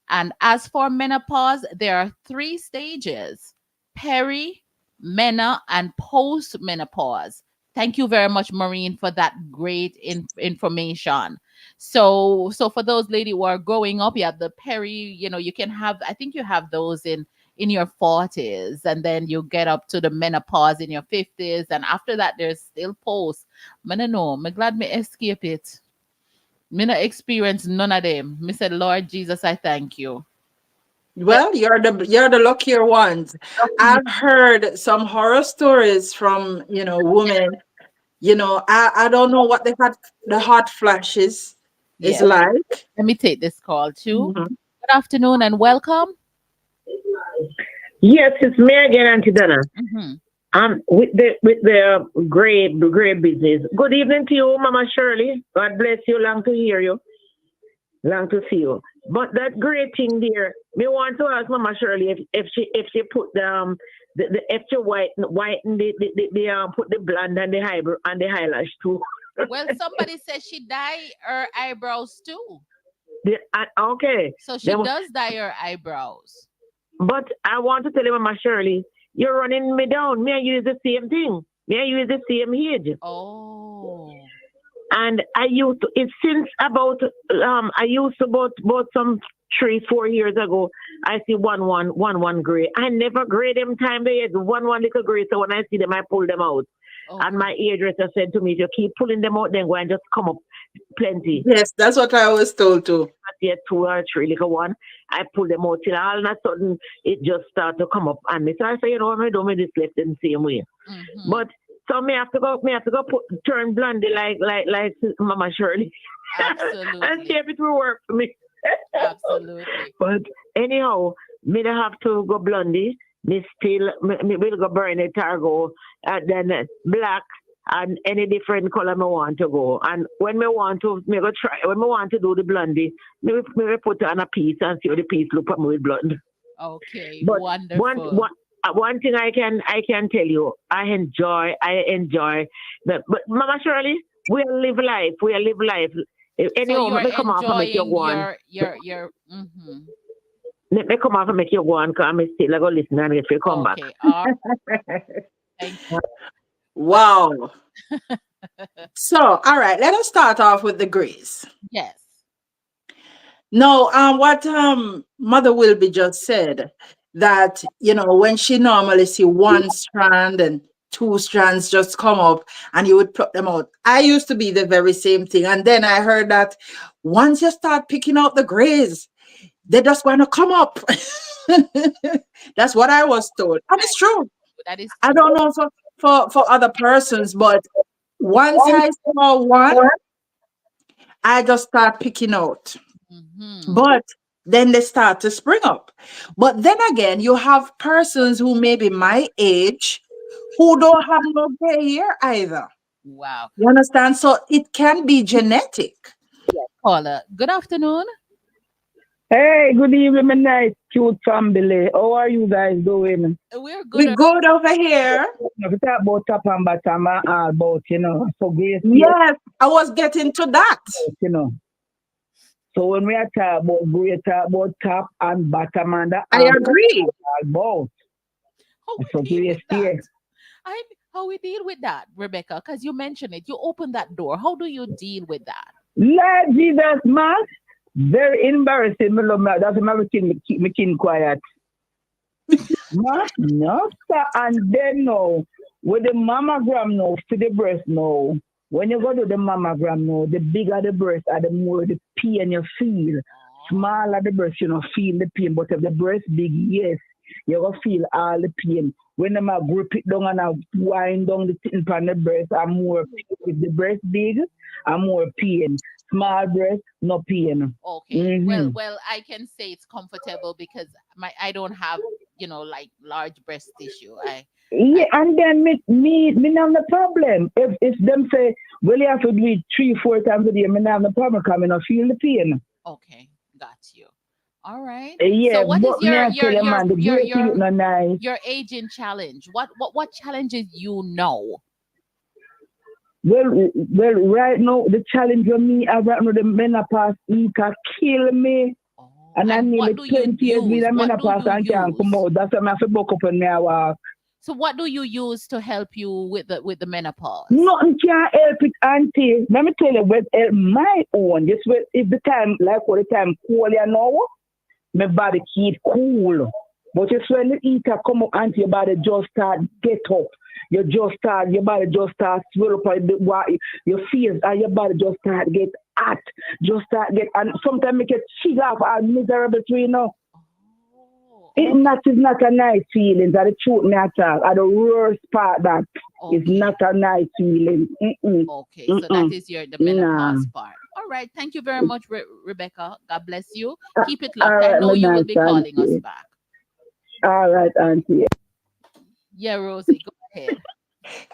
And as for menopause, there are 3 stages: peri, mena, and post-menopause. Thank you very much, Maureen, for that great information. So for those ladies who are growing up, you have the peri, you can have, I think you have those in your 40s, and then you get up to the menopause in your 50s, and after that there's still post. I don't know, I'm glad me escape it. Me not experience none of them. Me said, Lord Jesus, I thank you. Well, you're the luckier ones. I've heard some horror stories from women. I don't know what the hot flashes is like. Let me take this call too. Mhm. Good afternoon and welcome. Yes, it's me again, Aunty Donna. With the great business. Good evening to you, Mama Shirley. God bless you. Long to hear you. Long to see you. But that great thing there, me want to ask Mama Shirley if she put the if she whiten the put the blonde and the eyebrow and the eyelash too. Well, somebody says she dye her eyebrows too. Okay. So she does dye her eyebrows. But I want to tell you, Mama Shirley, you're running me down. Me and you is the same thing. Me and you is the same age. Oh. And I used to, it since about about some 3-4 years ago, I see one gray. I never gray them time they had one little gray. So when I see them, I pull them out. Okay. And my hairdresser said to me, if you keep pulling them out, then go and just come up plenty. Yes, that's what I was told too. Yet 2 or 3 little one. I pull them out till all of a sudden it just start to come up. And so I say, I don't make this left in the same way. But so me have to go turn blondie like Mama Shirley. Absolutely. And see if it will work for me. Absolutely. But anyhow, me don't have to go blondie. Me will go burn it or go then black and any different color I want to go. And when I want to do the blondie, me put it on a piece and see how the piece look at me with blonde. Okay, but wonderful. One thing I can tell you, I enjoy that. But Mama Shirley, we live life. Anyhow, so let me come off and make you go on. Let me come off and make you go on because I'm still going to listen and if you come back. Thank you. Wow. So, all right, let us start off with the grace. Yes. No, what Mother Wilby just said, that when she normally see one strand and 2 strands just come up and you would pluck them out. I used to be the very same thing. And then I heard that once you start picking out the grays, they're just going to come up. That's what I was told. And it's true. That is true. I don't know for other persons, but once I saw one, I just start picking out. But then they start to spring up. But then again, you have persons who may be my age who don't have no gray hair either. Wow. You understand? So it can be genetic. Yes. Paula, good afternoon. Hey, good evening, my nice cute family. How are you guys doing? We're good. We're good over here. We talk about top and bottom and all about, so great. Yes, I was getting to that. So when we are talking about great, talk about top and bottom and the I agree. About. How we deal with that, Rebecca? Because you mentioned it. You opened that door. How do you deal with that? Lord Jesus, man. Very embarrassing. That's everything me keep me kin quiet. No, sir. And then now, with the mammogram now, to the breast now, when you go to the mammogram now, the bigger the breast and the more the pain you feel. Smaller the breast, feel the pain. But if the breast big, yes, you're going to feel all the pain. When I grip it down and I wind down the thing from the breast, I'm more if the breast big and more pain. Small breast, no pain. Okay. Well, I can say it's comfortable because I don't have, like large breast tissue. Yeah, and then me have no problem. If them say, well, you have to do it 3, 4 times a day, me have no problem coming I feel the pain. Okay, got you. All right. Yeah, So what is but me I tell you, man, the breaking is not nice. your aging challenge? What challenges you know? Well, right now the challenge for me, I right now the menopause it can kill me. Oh, And I and nearly what do you 20 years with use? a What do menopause you and can't come use? out. That's why I have to buck up and me I walk. So what do you use to help you with the menopause? Nothing can help it, auntie. Let me tell you what help my own. Just when if the time like what the time cool you know, my body keep cool. But just when the heater come up, auntie, your body just start get up. Your body just start swell up your face and your body just start get hot. Just start get and sometimes make it chill off and miserable too, you know. Is not a nice feeling. That the truth me attack. At the worst part that is not a nice feeling. Okay, so that is the menopause part. All right, thank you very much, Rebecca. God bless you. Keep it locked. I know you will be calling us back. All right, auntie. Yeah, Rosie, go ahead.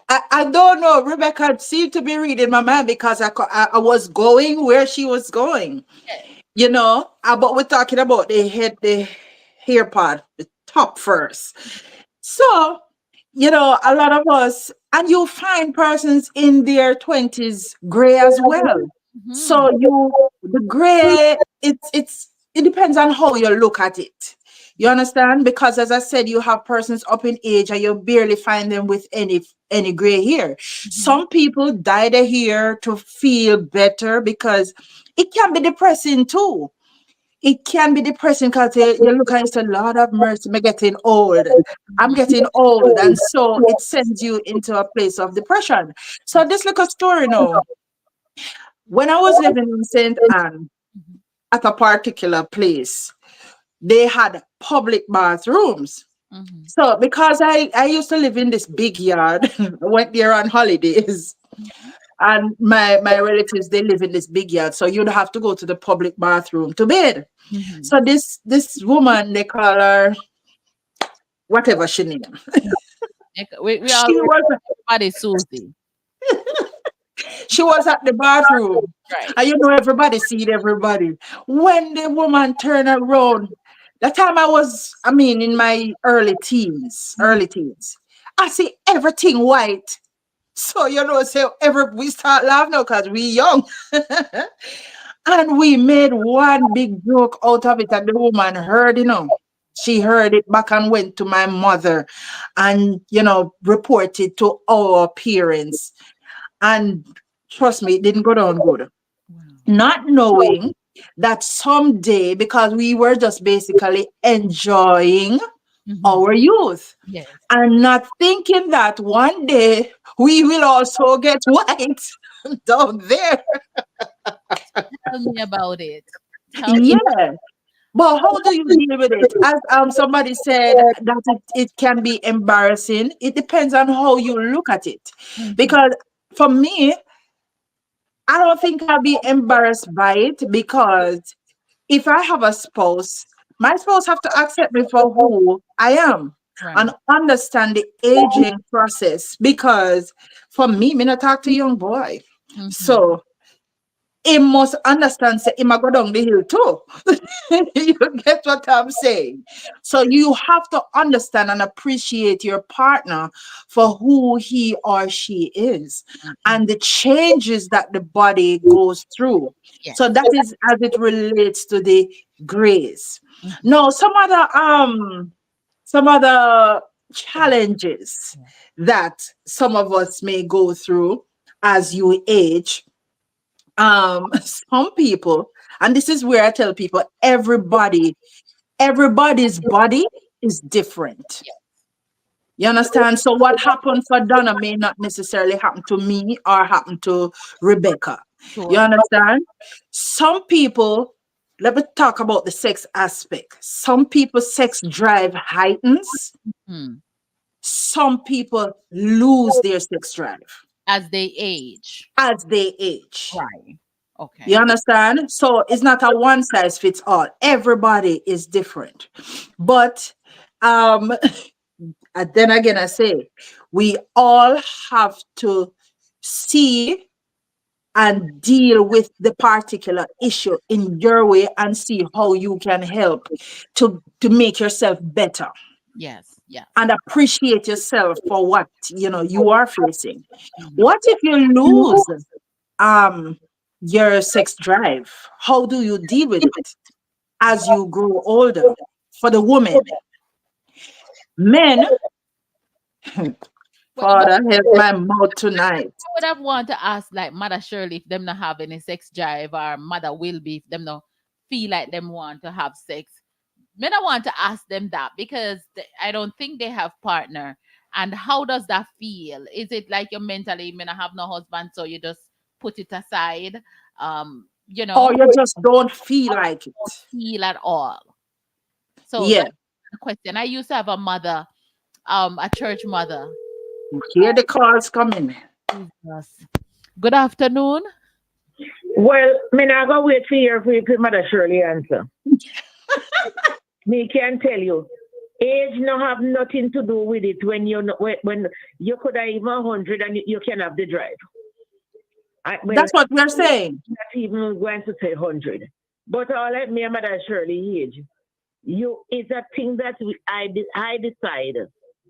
I don't know. Rebecca seemed to be reading my mind because I was going where she was going. But we're talking about the hair part, the top first. So, a lot of us, and you find persons in their 20s gray as well. So the gray, it depends on how you look at it. You understand? Because as I said, you have persons up in age and you barely find them with any gray hair. Some people dye their hair to feel better because it can be depressing too. It can be depressing because you look and it's a lot of mercy. I'm getting old. I'm getting old. And so it sends you into a place of depression. So this little story now. When I was living in St. Anne at a particular place, they had public bathrooms. So because I used to live in this big yard, I went there on holidays. And my relatives, they live in this big yard. So you'd have to go to the public bathroom to bed. So this woman, they call her whatever she name. We all everybody Susie. She was at the bathroom. Right. And everybody see everybody. When the woman turned around, that time in my early teens, I see everything white. So, we start laughing now because we young. And we made one big joke out of it. And the woman heard, she heard it back and went to my mother and, reported to our parents. And trust me, it didn't go down good. Not knowing that someday, because we were just basically enjoying our youth. Yes. And not thinking that one day we will also get white down there. Tell me about it. Yeah. But how do you deal with it? As somebody said that it can be embarrassing. It depends on how you look at it. Because for me, I don't think I'll be embarrassed by it because if I have a spouse, my spouse have to accept me for who I am and understand the aging process. Because for me not talk to young boy. So he must understand say he might go down the hill too. You get what I'm saying? So you have to understand and appreciate your partner for who he or she is and the changes that the body goes through. Yes. So that is as it relates to the grays. Now, some other challenges that some of us may go through as you age. Some people, and this is where I tell people, everybody's body is different. You understand? So what happened for Donna may not necessarily happen to me or happen to Rebecca. You understand? Some people, let me talk about the sex aspect. Some people sex drive heightens. Some people lose their sex drive. As they age. as they age. Right. You Okay. understand? So it's not a one size fits all. Everybody is different. But um and then again I say we all have to see and deal with the particular issue in your way and see how you can help to make yourself better Yes. Yes. and appreciate yourself for what you are facing. Mhm. What if you lose um your sex drive? How do you deal with it as you grow older? For the woman, men, But Father help my mouth tonight. I would have want to ask like Mother Shirley if them not have any sex drive, or Mother will be if them not feel like them want to have sex. Men, I want to ask them that because I don't think they have partner. And how does that feel? Is it like you mentally, I have no husband, so you just put it aside? You Or know, you just don't feel like don't it. feel at all. So Yeah. that's the question. I used to have a mother, a church mother. Hear the calls coming. Jesus. Good afternoon. Well, me not go wait for your Mother Shirley answer. Me can tell you, age no have nothing to do with it when when you could have even 100 and you can have the drive. Well, That's what we're saying. not even going to say 100. But all let me and Mother Shirley age. You is a thing that I decide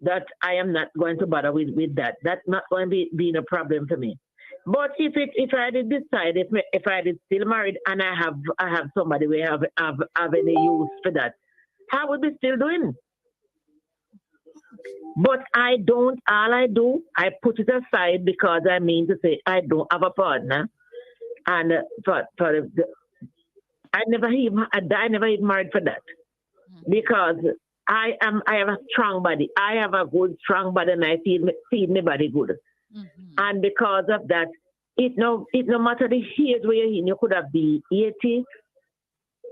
that I am not going to bother with that. That's not going to be being a problem for me. But if I did decide if I did still married and I have somebody we have any use for that, I would be still doing. But I don't. All I do, I put it aside because I mean to say I don't have a partner, and for I never even married for that because I have a strong body. I have a good strong body, and I feed my body good. Mhm. And because of that, it no matter the age where you're in, you could have be 80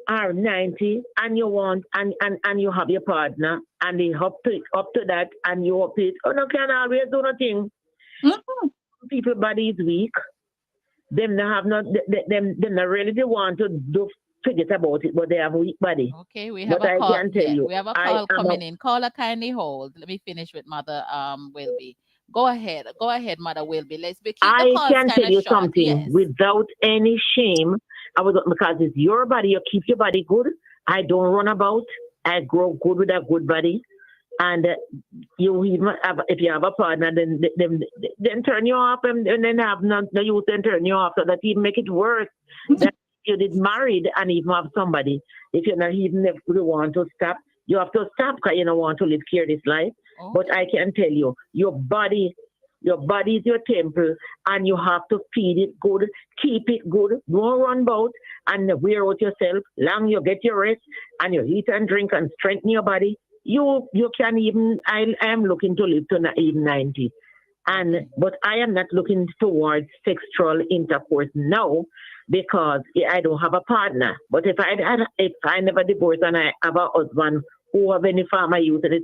or 90, and you want and you have your partner, and they up to that, and you up it. Oh, no, can always do nothing. Mhm. People body is weak. Them not have not them not really they want to do forget about it, but they have weak body. Okay, we have But a I call. can tell Yeah, you, we have a I call am a coming in. Caller, kindly hold. Let me finish with Mother Wilby. Go ahead. Go ahead, Mother Wilby. Keep the I calls can kind tell of you short. something Yes. without any shame. Because it's your body, you keep your body good. I don't run about. I grow good with a good body. And you even have, if you have a partner, then turn you off and then have no use then turn you off so that even make it worse. That you did married and even have somebody. If you're not even if you want to stop, you have to stop because you don't want to live careless life. But Okay. I can tell you, your body is your temple, and you have to feed it good, keep it good, don't run about and wear out yourself. Long you get your rest and you eat and drink and strengthen your body. You can even I am looking to live to even 90. And Okay. but I am not looking towards sexual intercourse now because I don't have a partner. But if I never divorce and I have a husband who have any farmer use it,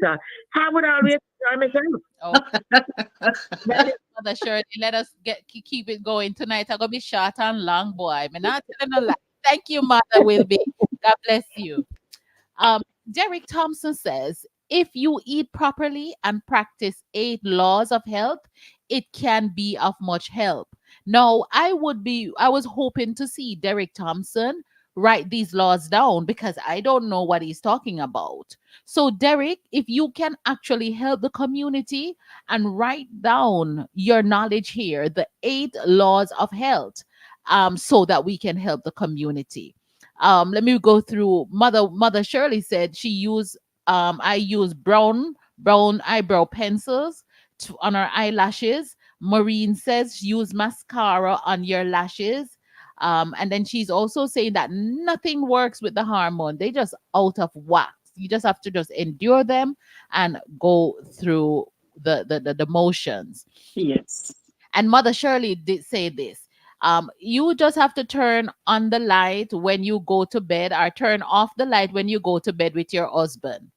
I would always enjoy myself. Okay. Mother Shirley, let us keep it going tonight. I'm gonna be short and long, boy. I'm not telling no lie. Thank you, Mother Wilby. God bless you. Um, Derek Thompson says, if you eat properly and practice 8 laws of health, it can be of much help. Now, I was hoping to see Derek Thompson write these laws down because I don't know what he's talking about. So, Derek, if you can actually help the community and write down your knowledge here, the 8 laws of health, so that we can help the community. Let me go through. Mother Shirley said she used I use brown eyebrow pencils on her eyelashes. Maureen says use mascara on your lashes. And then she's also saying that nothing works with the hormone. They just out of whack. You just have to just endure them and go through the motions. Yes. And Mother Shirley did say this. You just have to turn on the light when you go to bed, or turn off the light when you go to bed with your husband.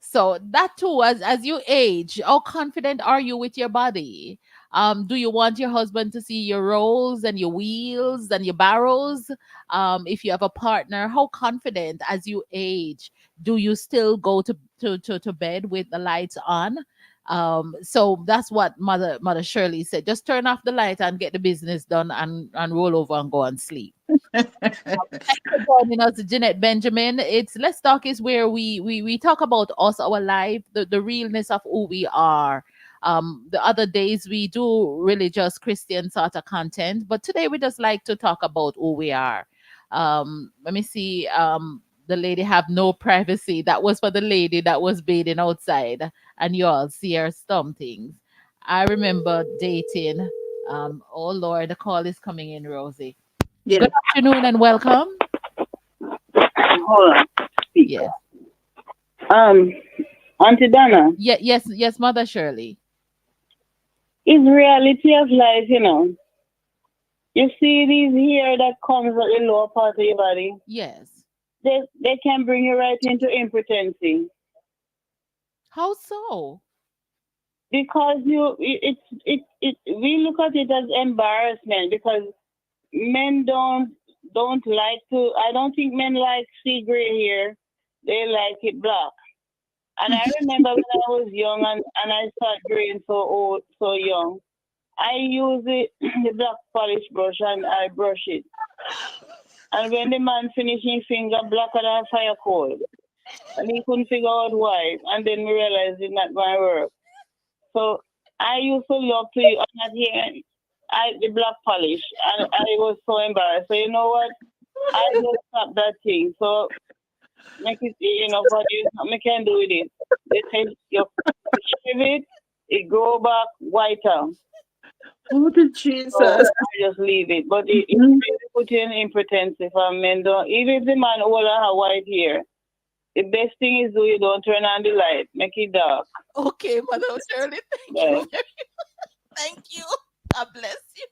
So that too, as you age, how confident are you with your body? Do you want your husband to see your rolls and your wheels and your barrels? If you have a partner, how confident as you age do you still go to bed with the lights on? So that's what Mother Shirley said. Just turn off the light and get the business done and roll over and go and sleep. Thanks for joining us, Jeanette Benjamin. It's Let's Talk is where we talk about us, our life, the realness of who we are. The other days we do religious Christian sort of content, but today we just like to talk about who we are. Let me see. The lady have no privacy. That was for the lady that was bathing outside, and you all see her stump things. I remember dating. Oh Lord, the call is coming in, Rosie. Yeah. Good afternoon and welcome. Hold on. Yes. Um, Auntie Donna, Yes, Mother Shirley. is reality of life, you know. You see these hair that comes at the lower part of your body, Yes. they can bring you right into impotency How so? because we look at it as embarrassment because men don't like to. I don't think men like see gray hair. They like it black. And I remember when I was young and I started growing so old, so young. I use the black polish brush and I brush it. And when the man finished his finger blacker than fire coal, and he couldn't figure out why, and then we realized it's not going to work. So I used to love to use not here, the black polish, and I was so embarrassed. So you know what? I just stopped that thing. So make it, but you nothing can do with it. They say you shave it, it grow back whiter. Oh, the So Jesus. I just leave it. But it Mhm. really put you in impotency for men. Don't, even if the man old and have white hair, the best thing is do you don't turn on the light, make it dark. Okay, Mother Shirley. Thank Yeah. you. Thank you. God bless you.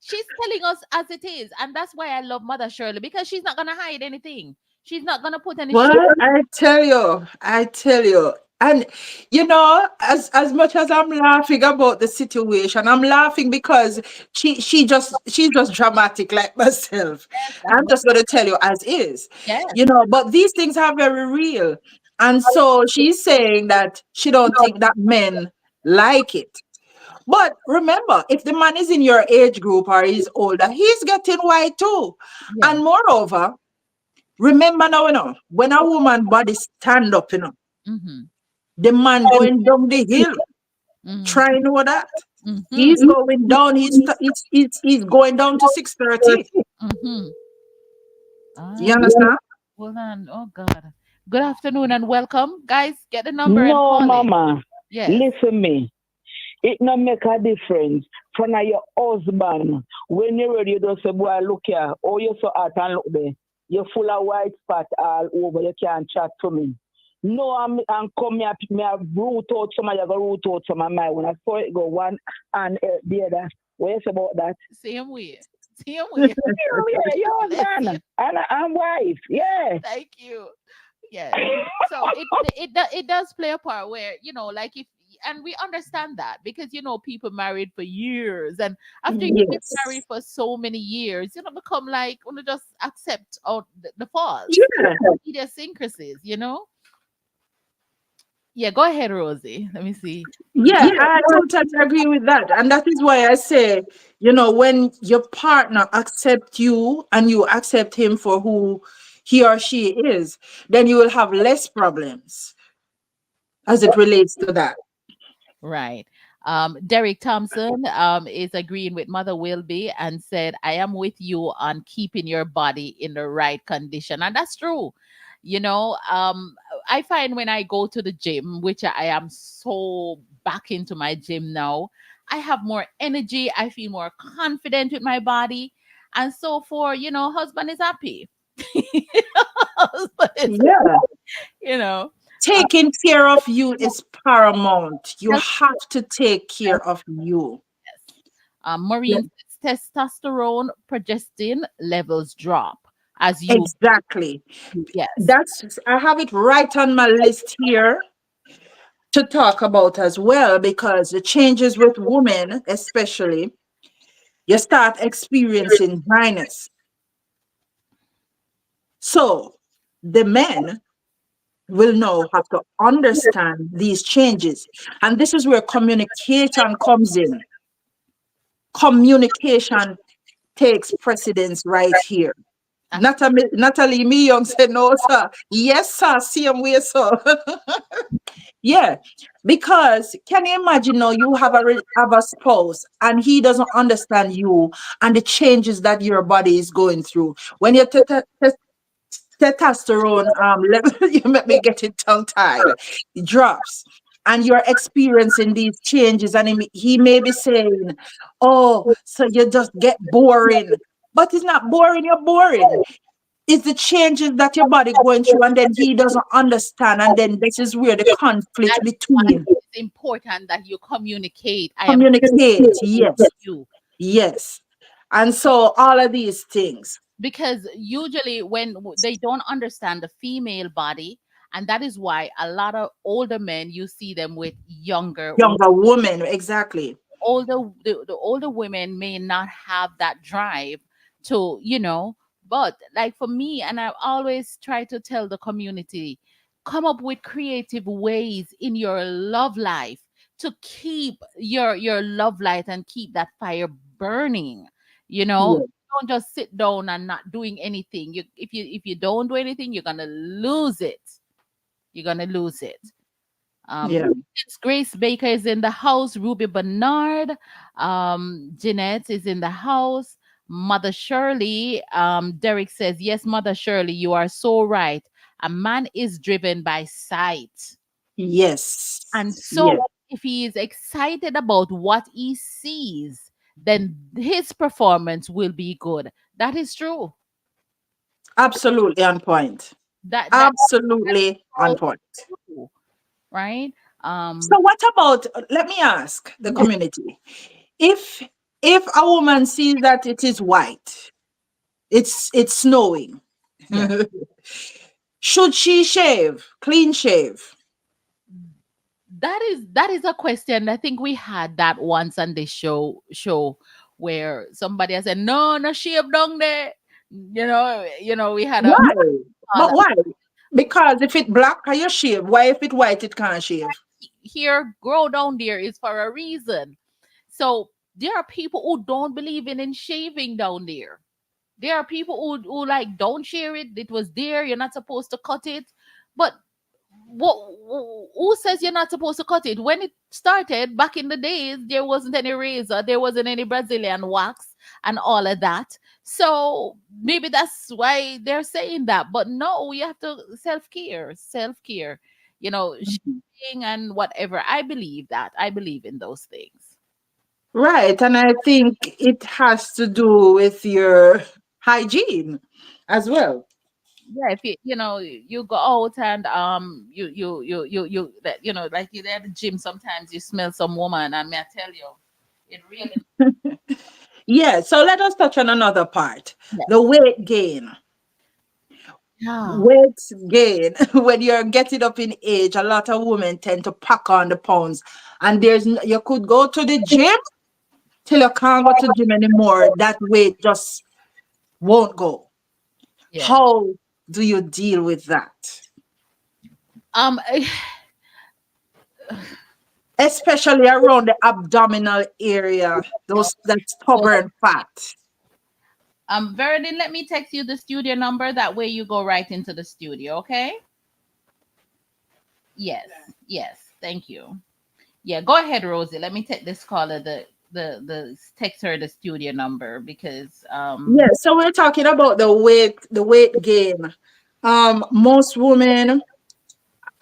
She's telling us as it is, and that's why I love Mother Shirley because she's not gonna hide anything. She's not gonna put any Well, shit. I tell you, and as much as I'm laughing about the situation, I'm laughing because she's just dramatic like myself. That's I'm just gonna tell you as is, yes. but these things are very real, and so she's saying that she don't think that men like it. But remember, if the man is in your age group or he's older, he's getting white too, Yeah. and moreover. Remember now, when a woman body stand up, Mm-hmm. the man going down the hill. Mm-hmm. Try know that. Mm-hmm. He's going down. He's going down to 6:30. Mm-hmm. You Ah, understand? hold on. Oh God. Good afternoon and welcome. Guys, get the number and No, call in. mama. Yes. Listen me. It not make a difference for now your husband. When you're ready, you just say, boy, look here. Oh, you're so hot and look there. You're full of white spot all over. You can't chat to me. No, I'm come here, me have root out some of you go root out some of mine. When I saw it go one and the other. What you say about that? Same way. Same way. Oh, yeah, your Bless you. husband. And I'm wife. Yeah. Thank you. Yes. So it does play a part where like if and we understand that because people married for years and after you've been married Yes. for so many years become like want to just accept all the faults, Yeah. idiosyncrasies. Yeah, go ahead, Rosie. Let me see. Yeah, I totally agree with that. And that is why I say, when your partner accept you and you accept him for who he or she is, then you will have less problems as it relates to that. Right. Derek Thompson is agreeing with Mother Wilby and said, I am with you on keeping your body in the right condition. And that's true. I find when I go to the gym, which I am so back into my gym now, I have more energy. I feel more confident with my body. And so husband is happy. Husband is, Yeah. you know, uh, Taking care of you is paramount. You that's have to take care of you. yes. Yeah, Maureen says testosterone, progestin levels drop as you. exactly. Yes. I have it right on my list here. to talk about as well, because the changes with women, especially, you start experiencing dryness. So the men will now have to understand these changes. And this is where communication comes in. Communication takes precedence right here. Natalie Me Young said, no, sir. Yes, sir. Same way, sir. Yeah, because can you imagine now you have have a spouse and he doesn't understand you and the changes that your body is going through when your testosterone level you make me get it tongue tied drops and you're experiencing these changes and he may be saying, oh, so you just get boring, but it's not boring, you're boring. It's the changes that your body going through, and then he doesn't understand, and then this is where the conflict That is why between it's important that you communicate. I am communicate. Yes, with you. yes, and so all of these things. Because usually when they don't understand the female body, and that is why a lot of older men, you see them with younger Younger women, exactly. the older women may not have that drive to, but like for me, and I always try to tell the community, come up with creative ways in your love life to keep your love light and keep that fire burning. Yeah, Don't just sit down and not doing anything. If you don't do anything, you're gonna lose it. You're gonna lose it. yeah, It's Grace Baker is in the house. Ruby Bernard, Jeanette is in the house. Mother Shirley, Derek says, yes, Mother Shirley, you are so right. A man is driven by sight. And yes, so yes, if he is excited about what he sees, then his performance will be good. That is true. absolutely on point. That Absolutely on so point. true, right? So what about, let me ask the Yeah, community, if a woman sees that it is white, it's snowing, yeah. should she shave, clean shave? That is a question. I think we had that once on the show where somebody has said, no, no shave down there. We had a Why? But caller why? Because if it black, can you shave? Why if it white, it can't shave? here, grow down there is for a reason. So there are people who don't believe in shaving down there. There are people who like don't share it. It was there. You're not supposed to cut it. But what who says you're not supposed to cut it? When it started back in the days, there wasn't any razor, there wasn't any Brazilian wax and all of that. So maybe that's why they're saying that. But no, we have to self-care, shaving and whatever. I believe that. I believe in those things. Right. And I think it has to do with your hygiene as well. Yeah, if you go out and that like you're at the gym, sometimes you smell some woman, and may I tell you, it really. Yeah. So let us touch on another part, the Yes. weight gain. Yeah. Weight gain. When you're getting up in age, a lot of women tend to pack on the pounds. And you could go to the gym till you can't go to the gym anymore. That weight just won't go. Yeah. How do you deal with that? Um. Especially around the abdominal area, those that stubborn fat. Veridin, let me text you the studio number. That way you go right into the studio. Okay. Yes. Yes. Thank you. Yeah. Go ahead, Rosie. Let me take this caller. The text her the studio number because Yeah, so we're talking about the weight gain. Most women,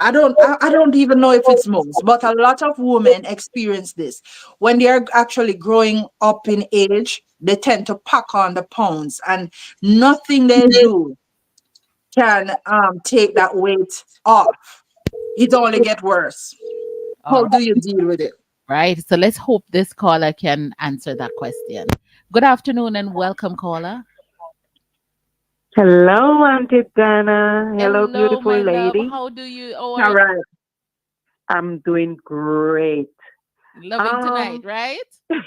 I don't even know if it's most, but a lot of women experience this when they are actually growing up in age. They tend to pack on the pounds, and nothing they do can take that weight off. It only get worse. all How right. do you deal with it? Right. So let's hope this caller can answer that question. Good afternoon and welcome, caller. Hello, Aunty Donna. Hello, Hello, beautiful my love. lady. How do you? How are All you? right. I'm doing great. Loving tonight, Um, right?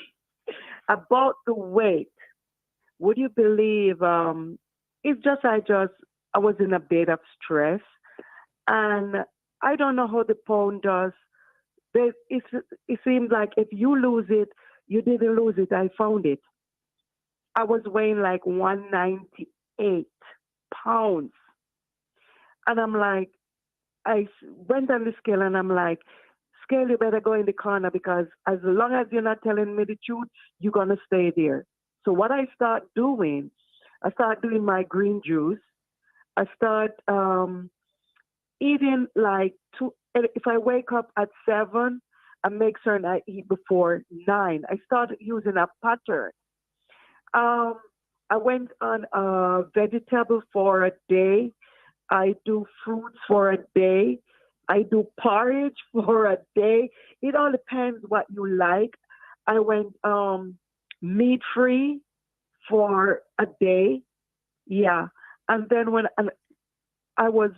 about the weight, would you believe? It's just I was in a bit of stress, and I don't know how the pound does. It seems like if you lose it, you didn't lose it. I found it. I was weighing like 198 pounds, and I'm like, went on the scale, and I'm like, scale, you better go in the corner because as long as you're not telling me the truth, you're gonna stay there. So what I start doing my green juice. I start eating like two. If I wake up at 7, I make certain I eat before 9. I started using a pattern. Um, I went on a vegetable for a day. I do fruits for a day. I do porridge for a day. It all depends what you like. I went meat free for a day. Yeah. And then when I was,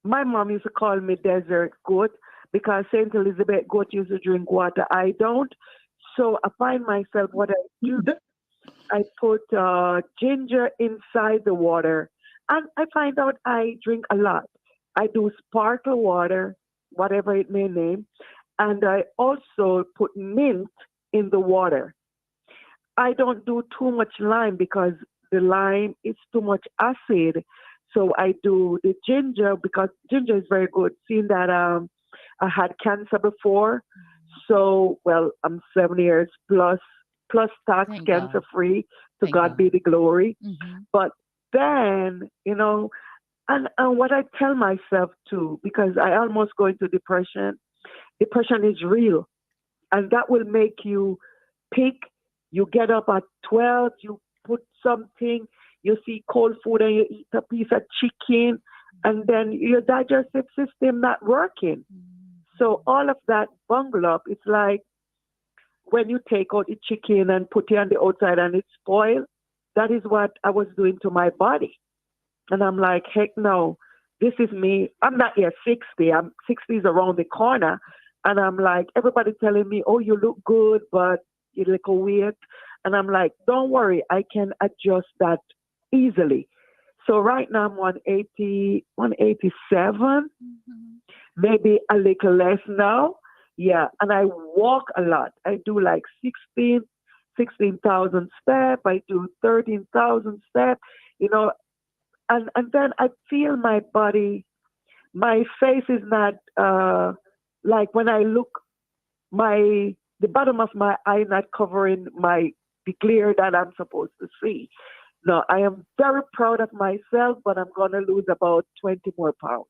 my mom used to call me desert goat because St. Elizabeth goat used to drink water. I don't. So I find myself what I do. I put ginger inside the water, and I find out I drink a lot. I do sparkle water, whatever it may name, and I also put mint in the water. I don't do too much lime because the lime is too much acid. So I do the ginger because ginger is very good. Seeing that I had cancer before, so well I'm 7 years plus tax Thank cancer God. free. To Thank God God. be the glory. Hmm. But then and what I tell myself too because I almost go into depression. Depression is real, and that will make you pick. You get up at 12, you put something, you see cold food and you eat a piece of chicken, and then your digestive system not working. So all of that bungle up, it's like when you take out the chicken and put it on the outside and it spoils, that is what I was doing to my body. And I'm like, heck no, this is me. I'm not yet 60. I'm 60 is around the corner. And I'm like, everybody telling me, oh, you look good, but you look weird. And I'm like, don't worry, I can adjust that easily. So right now I'm 180, 187, maybe a little less now. Yeah. And I walk a lot. I do like 16,000 steps. I do 13,000 steps, you know, and then I feel my body, my face is not like when I look, my the bottom of my eye not covering my the glare that I'm supposed to see. No, I am very proud of myself, but I'm gonna lose about 20 more pounds.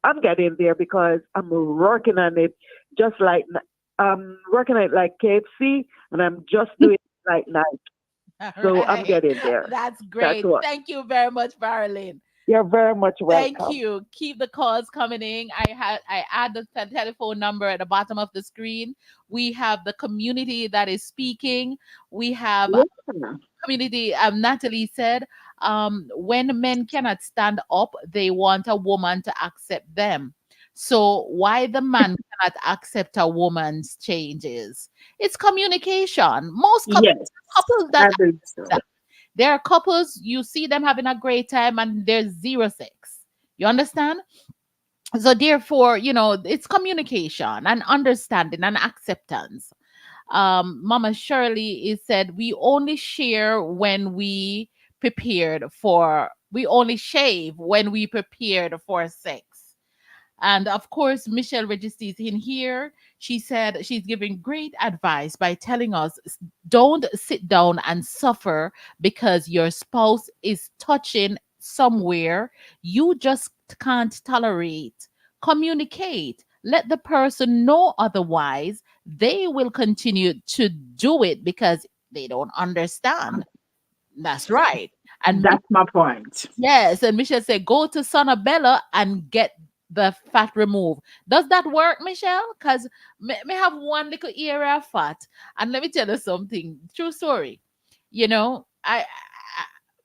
I'm getting there because I'm working on it, just like I'm working on it like KFC, and I'm just doing it like Nike. All So I'm right. getting there. That's That's great. what. Thank you very much, Marilyn. You're very much Thank welcome. you. Keep the calls coming in. I add the telephone number at the bottom of the screen. We have the community that is speaking. We have Yeah. community. Natalie said, when men cannot stand up, they want a woman to accept them. So why the man cannot accept a woman's changes? It's communication. Most Yes, couples I that believe so. there are couples you see them having a great time and there's zero sex. You understand? So therefore, it's communication and understanding and acceptance. Mama Shirley is said we only share when we only shave when we prepared for sex. And of course, Michelle Regis is in here. She said she's giving great advice by telling us don't sit down and suffer because your spouse is touching somewhere you just can't tolerate. Communicate. Let the person know otherwise. They will continue to do it because they don't understand. That's right. And That's my point. yes, and Michelle said, go to Sonabella and get the fat removed. Does that work, Michelle? Because may have one little area of fat. And let me tell you something. True story.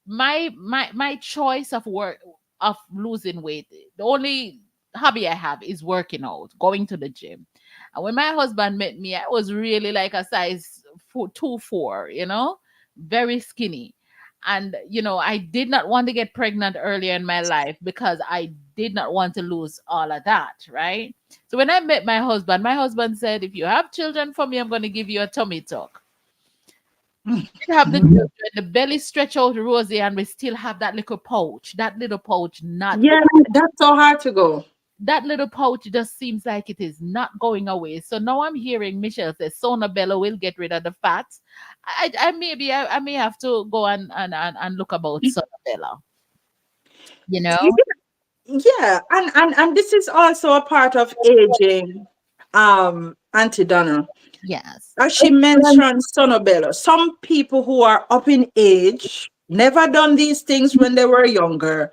My choice of work of losing weight, the only hobby I have is working out, going to the gym. And when my husband met me, I was really like a size 4, 2, 4, very skinny. And, I did not want to get pregnant earlier in my life because I did not want to lose all of that, right? So when I met my husband said, if you have children for me, I'm going to give you a tummy tuck. We have the children, the belly stretch out, Rosie, and we still have that little pouch. That little pouch, not Yeah, that's so hard to go. that little pouch just seems like it is not going away. So now I'm hearing Michelle say Sona Bella will get rid of the fats. I may have to go and look about Sona Bella. You know? Yeah, and this is also a part of aging, Auntie Donna. Yes. As she mentioned Sonobello, some people who are up in age, never done these things when they were younger,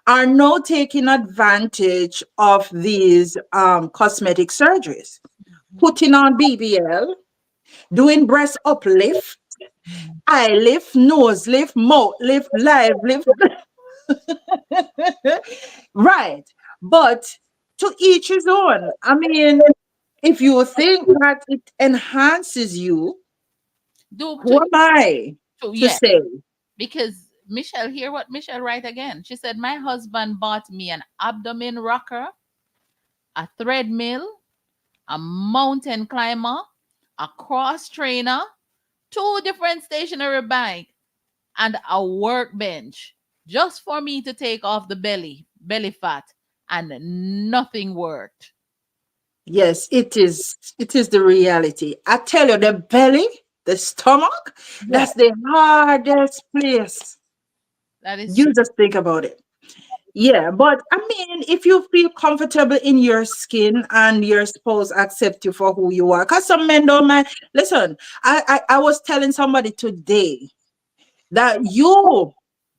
are now taking advantage of these cosmetic surgeries, putting on BBL, doing breast uplift, eye lift, nose lift, mouth lift, live lift. Right. But to each his own. I mean, if you think that it enhances you, Do who am I to yeah, say? because Michelle, hear what Michelle write again. She said, my husband bought me an abdomen rocker, a treadmill, a mountain climber, a cross trainer, 2 different stationary bike, and a workbench just for me to take off the belly fat, and nothing worked. Yes, it is. It is the reality. I tell you, the belly, the stomach, Yeah, that's the hardest place. that is true. You just think about it. Yeah, but I mean, if you feel comfortable in your skin and your spouse accept you for who you are, because some men don't mind. Listen, I was telling somebody today that you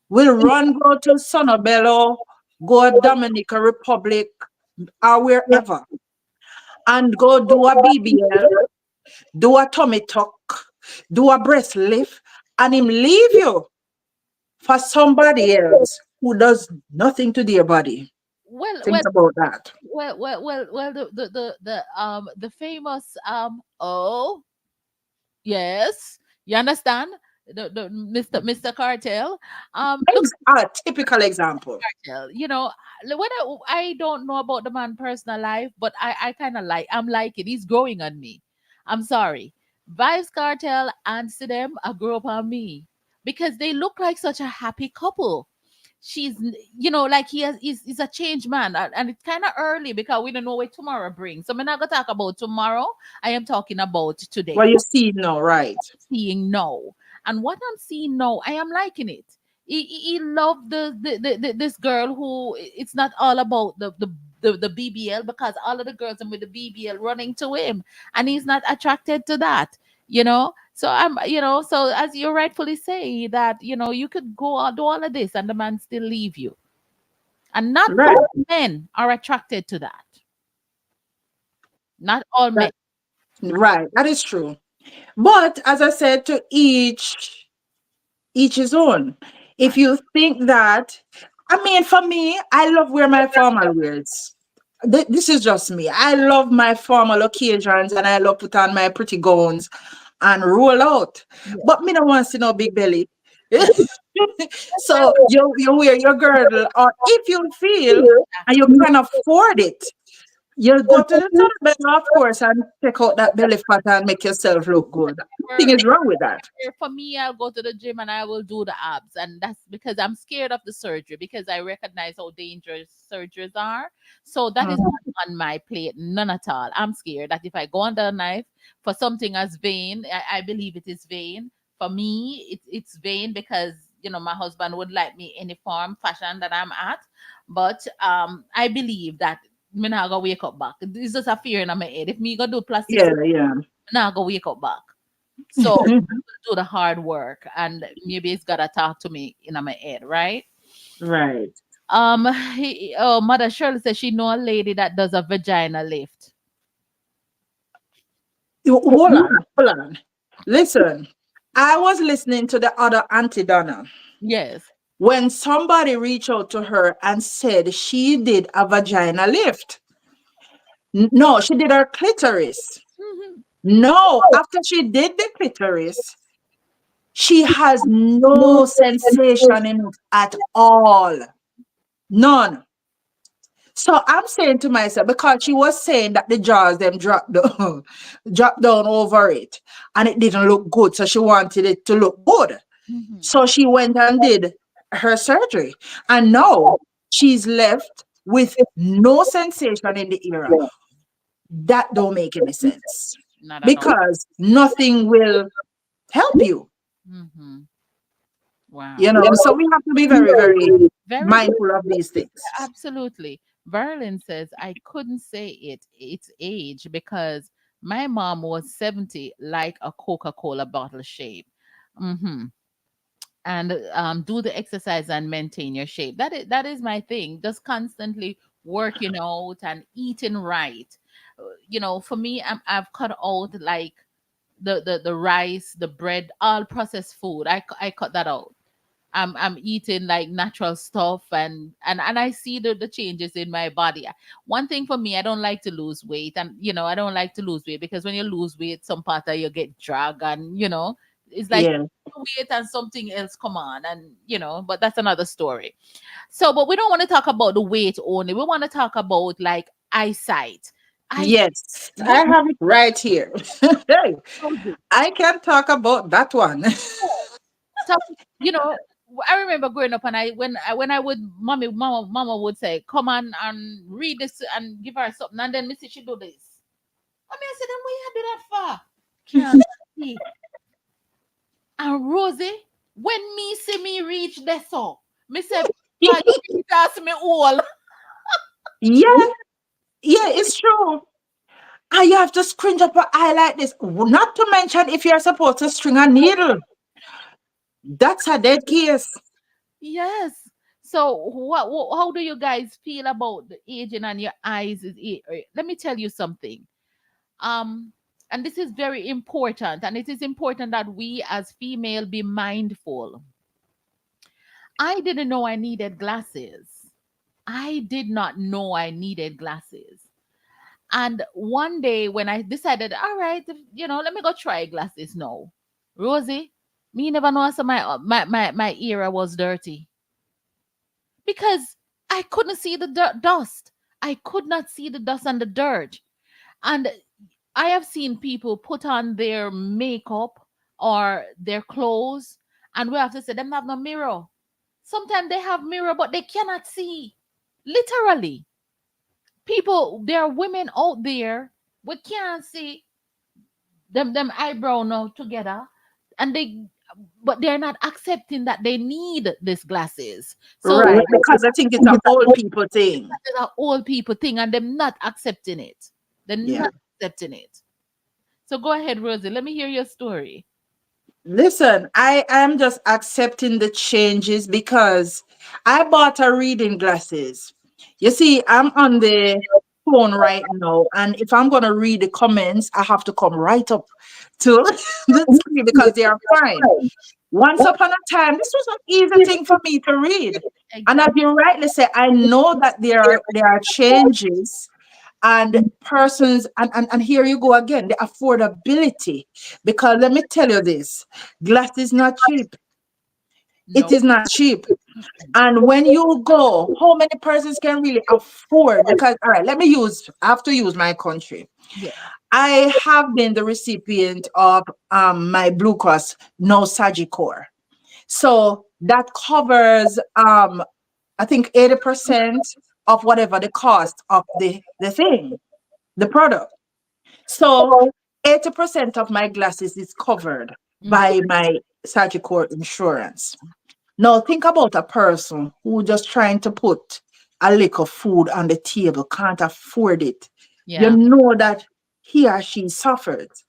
will go to Sonobello, go to Dominica Republic, or wherever, and go do a BBL, do a tummy tuck, do a breast lift, and him leave you for somebody else who does nothing to their body. Well, Think well, about that. the famous yes, you understand, the Mr. Cartel, look, A typical example. Cartel, when I don't know about the man personal life, but I kind of I'm like it. He's growing on me. I'm sorry. Vibes Cartel and them I grew up on me because they look like such a happy couple. Like he's a changed man, and it's kind of early because we don't know what tomorrow brings. So I'm not gonna talk about tomorrow. I am talking about today. What you see now, right? Seeing now, and what I'm seeing now, I am liking it. He loved this girl who it's not all about the BBL, because all of the girls are with the BBL running to him, and he's not attracted to that. So so as you rightfully say that you could go out do all of this and the man still leave you, and not Right. all men are attracted to that. Not all men. That, right. That is true. But as I said, to each his own. If Right. you think that, I mean, for me, I love wear my formal wears. This is just me. I love my formal occasions and I love put on my pretty gowns and roll out. But me don't want to see no big belly. So you wear your girdle, or if you feel and you can afford it, you go to the Sunbelt, of course, and check out that belly fat and make yourself look good. Nothing is wrong with that. For me, I'll go to the gym and I will do the abs, and that's because I'm scared of the surgery, because I recognize how dangerous surgeries are. So that is Mhm. not on my plate, none at all. I'm scared that if I go under a knife for something as vain, I believe it is vain. For me, it's vain because my husband would like me any form, fashion that I'm at, but I believe that me not gonna wake up back. It's just a fear in my head. If me go do plastic Yeah, surgery, yeah. me not gonna wake up back. So do the hard work, and maybe it's gotta talk to me in my head, right? Right. Mother Shirley says she know a lady that does a vagina lift. Hold on, hold on. Listen, I was listening to the other Auntie Donna Yes. when somebody reached out to her and said she did a vagina lift. No, she did her clitoris. Mhm. No, after she did the clitoris, she has no sensation in it at all. None. So I'm saying to myself, because she was saying that the jaws them dropped down, dropped down over it, and it didn't look good. So she wanted it to look good. Mhm. So she went and did her surgery. And now she's left with no sensation in the area. That don't make any sense. Not at all. Because nothing will help you, Mhm. you Wow. know. So we have to be very, very Very mindful of these things. absolutely. Verlin says I couldn't say its age because my mom was 70 like a Coca-Cola bottle shape. Hmm. And do the exercise and maintain your shape. That is my thing. Just constantly working out and eating right. For me, I've cut out like the rice, the bread, all processed food. I cut that out. I'm eating like natural stuff, and I see the changes in my body. One thing for me, I don't like to lose weight, and I don't like to lose weight because when you lose weight, some part of you get drag, and it's like Yeah. weight and something else come on, and but that's another story. So, but we don't want to talk about the weight only. We want to talk about like eyesight. I Yes, I have it right here. I can talk about that one. So, you know, I remember growing up, and when I would mama would say, "Come on and read this and give her something," and then Missy she do this. I mean, I said, "Then what you do that for?" Can't see. And Rosie, when me see me reach this so, me say, "God, you ask me all." Yeah, yeah, it's true. And you have to scrunch up your eye like this. Not to mention if you're supposed to string a needle. That's a dead case. Yes. So, how do you guys feel about the aging and your eyes? Let me tell you something. um and this is very important, and it is important that we as female be mindful. I didn't know I needed glasses. I did not know I needed glasses. And one day when I decided, all right, let me go try glasses now. Rosie, me never know so my ear was dirty because I couldn't see the dust. I could not see the dust and the dirt. And I have seen people put on their makeup or their clothes, and we have to say them have no mirror. Sometimes they have mirror, but they cannot see. Literally, people. There are women out there we can't see them eyebrow now together, and but they're not accepting that they need these glasses. So Right, because I think it's an old people thing. that is an old people thing, and them not accepting it. They're Yeah. not accepting it. So go ahead, Rosie. Let me hear your story. Listen, I am just accepting the changes because I bought a reading glasses. You see, I'm on the phone right now, and if I'm gonna read the comments, I have to come right up to the screen because they are fine. Once upon a time, this was an easy thing for me to read. And as Exactly. you rightly say, I know that there are changes and persons and here you go again, the affordability. Because let me tell you this, glass is not cheap. It No. is not cheap. And when you go, how many persons can really afford? Because all right, I have to use my country. Yeah. I have been the recipient of my Blue Cross no Sagicor. So that covers I think 80% of whatever the cost of the thing, the product. So 80% of my glasses is covered Mhm. by my surgical insurance. Now think about a person who just trying to put a lick of food on the table, can't afford it. You Yeah. know that he or she suffers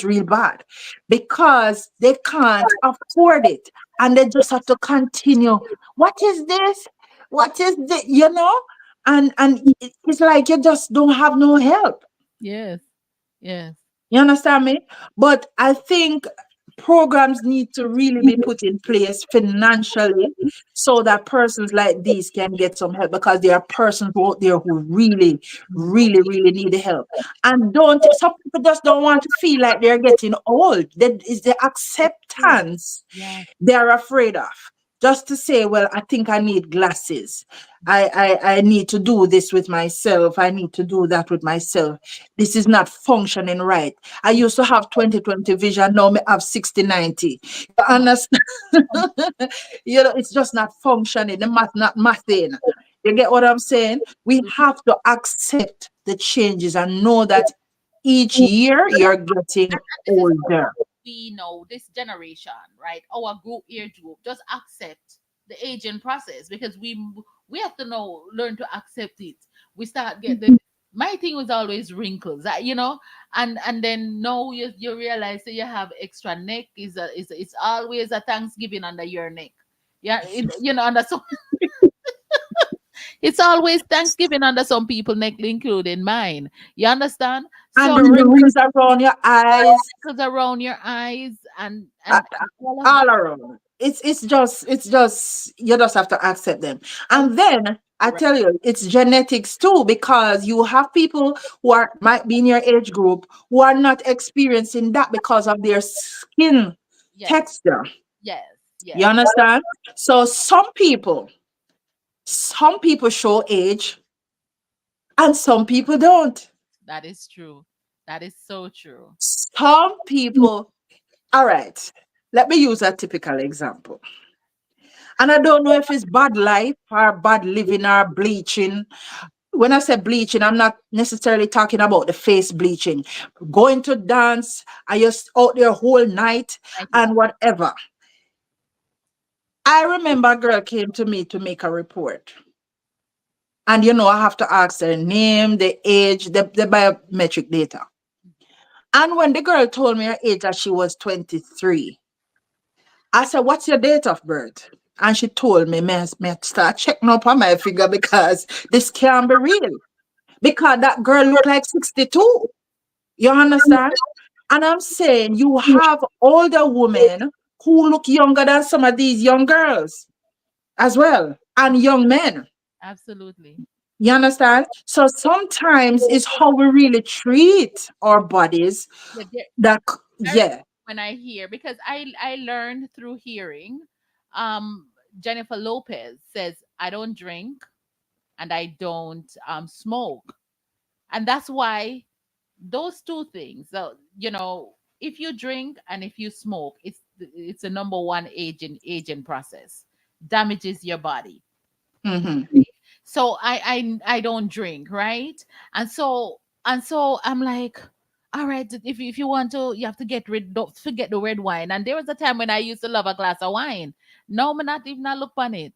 real bad because they can't afford it and they just have to continue. What is this? What is this? And it's like you just don't have no help. Yes. Yes. You understand me? But I think programs need to really be put in place financially so that persons like these can get some help, because there are persons out there who really, really, really need the help. And don't some people just don't want to feel like they're getting old. That is the acceptance Yes. they're afraid of. Just to say, well, I think I need glasses. I need to do this with myself. I need to do that with myself. This is not functioning right. I used to have 20/20 vision. Now I have 60/90. You understand? You know, it's just not functioning. The math not mathing. You get what I'm saying? We have to accept the changes and know that each year you're getting This is older. we know this generation, right? Our group age group, just accept the aging process because we have to know learn to accept it. We start get the my thing was always wrinkles, and then now you realize that you have extra neck is it's always a Thanksgiving under your neck. Yeah, under some it's always Thanksgiving under some people neck, including mine. You understand? And So the wrinkles around your eyes, wrinkles around your eyes uh, and all of that. all around. It's just you just have to accept them. And then I Right. tell you, it's genetics too, because you have people who are might be in your age group who are not experiencing that because of their skin Yes, texture. yes, You yes. understand? So some people show age and some people don't. That is true. That is so true. Some people, all right, let me use a typical example. And I don't know if it's bad life or bad living or bleaching. When I say bleaching, I'm not necessarily talking about the face bleaching. Going to dance, I just out there whole night Like it and up. whatever. I remember a girl came to me to make a report. And I have to ask her name, the age, the biometric data. And when the girl told me her age that she was 23, I said, "What's your date of birth?" And she told me, "May I start checking up on my figure because this can't be real. Because that girl looked like 62. You understand?" And I'm saying you have older women who look younger than some of these young girls as well, and young men. Absolutely. You understand? So sometimes it's how we really treat our bodies Yeah, that, I remember yeah. when I hear because I learned through hearing. Um, Jennifer Lopez says I don't drink and I don't smoke, and that's why those two things. So if you drink and if you smoke, it's a number one aging process, damages your body. Hmm. So I don't drink, right? And so I'm like, all right, if you want to, you have to don't forget the red wine. And there was a time when I used to love a glass of wine. No, me not even I look on it.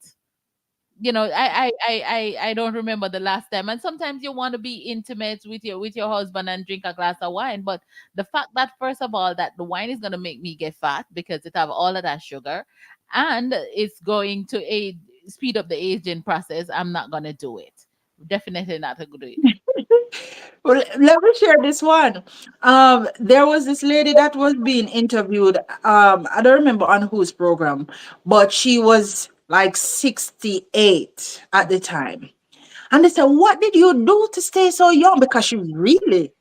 I don't remember the last time. And sometimes you want to be intimate with your husband and drink a glass of wine, but the fact that first of all that the wine is gonna make me get fat because it have all of that sugar, and it's going to speed up the aging process, I'm not gonna do it. Definitely not gonna do it. Well, let me share this one. There was this lady that was being interviewed. I don't remember on whose program, but she was like 68 at the time. And they said, "What did you do to stay so young?" Because she really,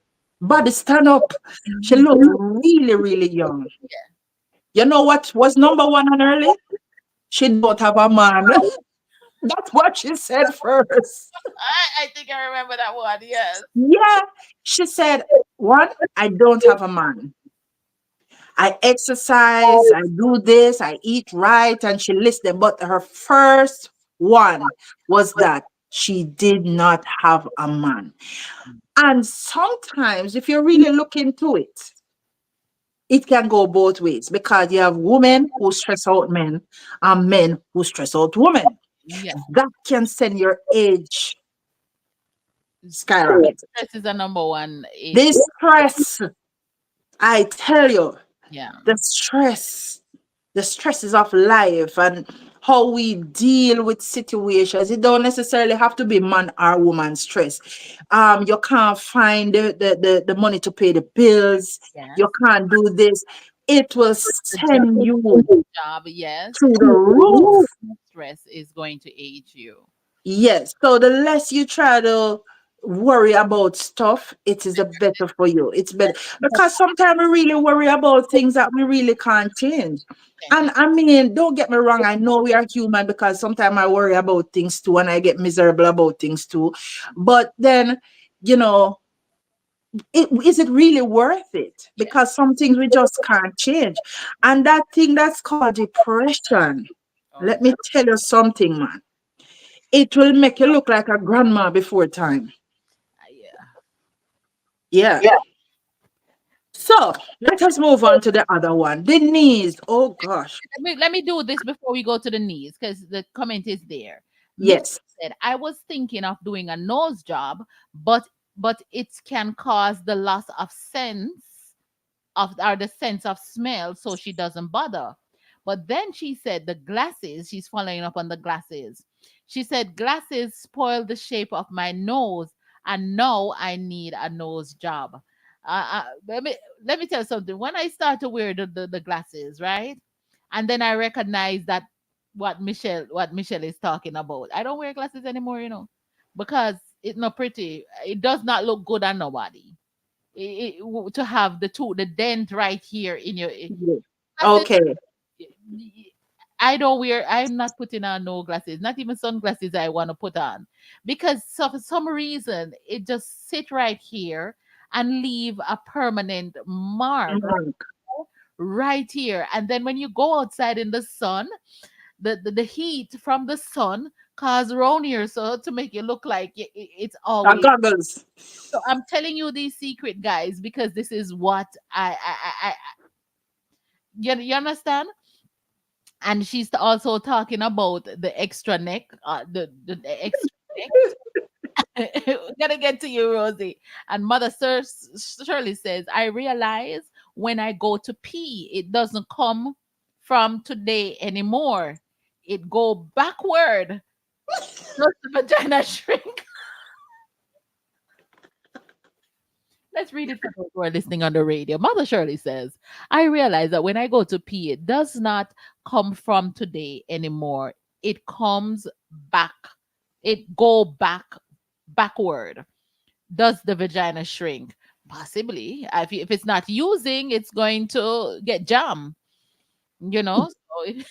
body stand up. She looked really, really young. You know what was number one on her list? She don't have a man. That's what she said first. I think I remember that one. Yes. Yeah. She said, "One, I don't have a man. I exercise, I do this, I eat right," and she lists them. But her first one was that she did not have a man. And sometimes, if you really look into it, it can go both ways because you have women who stress out men and men who stress out women. Yeah. That can send your age Stress, skyrocket. stress is a number one age. This stress, I tell you, Yeah. the stress, the stresses of life and how we deal with situations. It don't necessarily have to be man or woman stress. You can't find the money to pay the bills. Yes. You can't do this. it will The job, send you yes, through the roof. stress is going to age you. Yes. So the less you try to worry about stuff, it is the better for you. It's better because sometimes we really worry about things that we really can't change. And I mean, don't get me wrong, I know we are human because sometimes I worry about things too and I get miserable about things too. But then, you know, is it really worth it? Because some things we just can't change. And that thing that's called depression, Oh let yeah. me tell you something, man. It will make you look like a grandma before time. Yeah. Yeah. So let us move on to the other one. The knees. Oh gosh. Let me do this before we go to the knees because the comment is there. Michelle Yes. said, I was thinking of doing a nose job, but it can cause the loss of sense of or the sense of smell, so she doesn't bother. But then she said the glasses, she's following up on the glasses. She said glasses spoil the shape of my nose, and now I need a nose job. Let me tell you something. When I start to wear the glasses, right? And then I recognize that what Michelle is talking about. I don't wear glasses anymore, because it's not pretty. It does not look good on nobody. To have the dent right here in your Yes. glasses. Okay. I don't wear. I'm not putting on no glasses, not even sunglasses. I want to put on because for some reason it just sit right here and leave a permanent mark Mark. right here. And then when you go outside in the sun, the heat from the sun cause around here so to make you look like it's always. Goggles. So I'm telling you these secret, guys, because this is what you understand. And she's also talking about the extra neck, the extra neck. Gonna get to you, Rosie. And Mother Shirley says, I realize when I go to pee, it doesn't come from today anymore. It go backward. Does the vagina shrink? Let's read it for those who are listening on the radio. Mother Shirley says, I realize that when I go to pee, it does not come from today anymore. It comes back. It go backward. Does the vagina shrink? Possibly. If it's not using, it's going to get jam. So if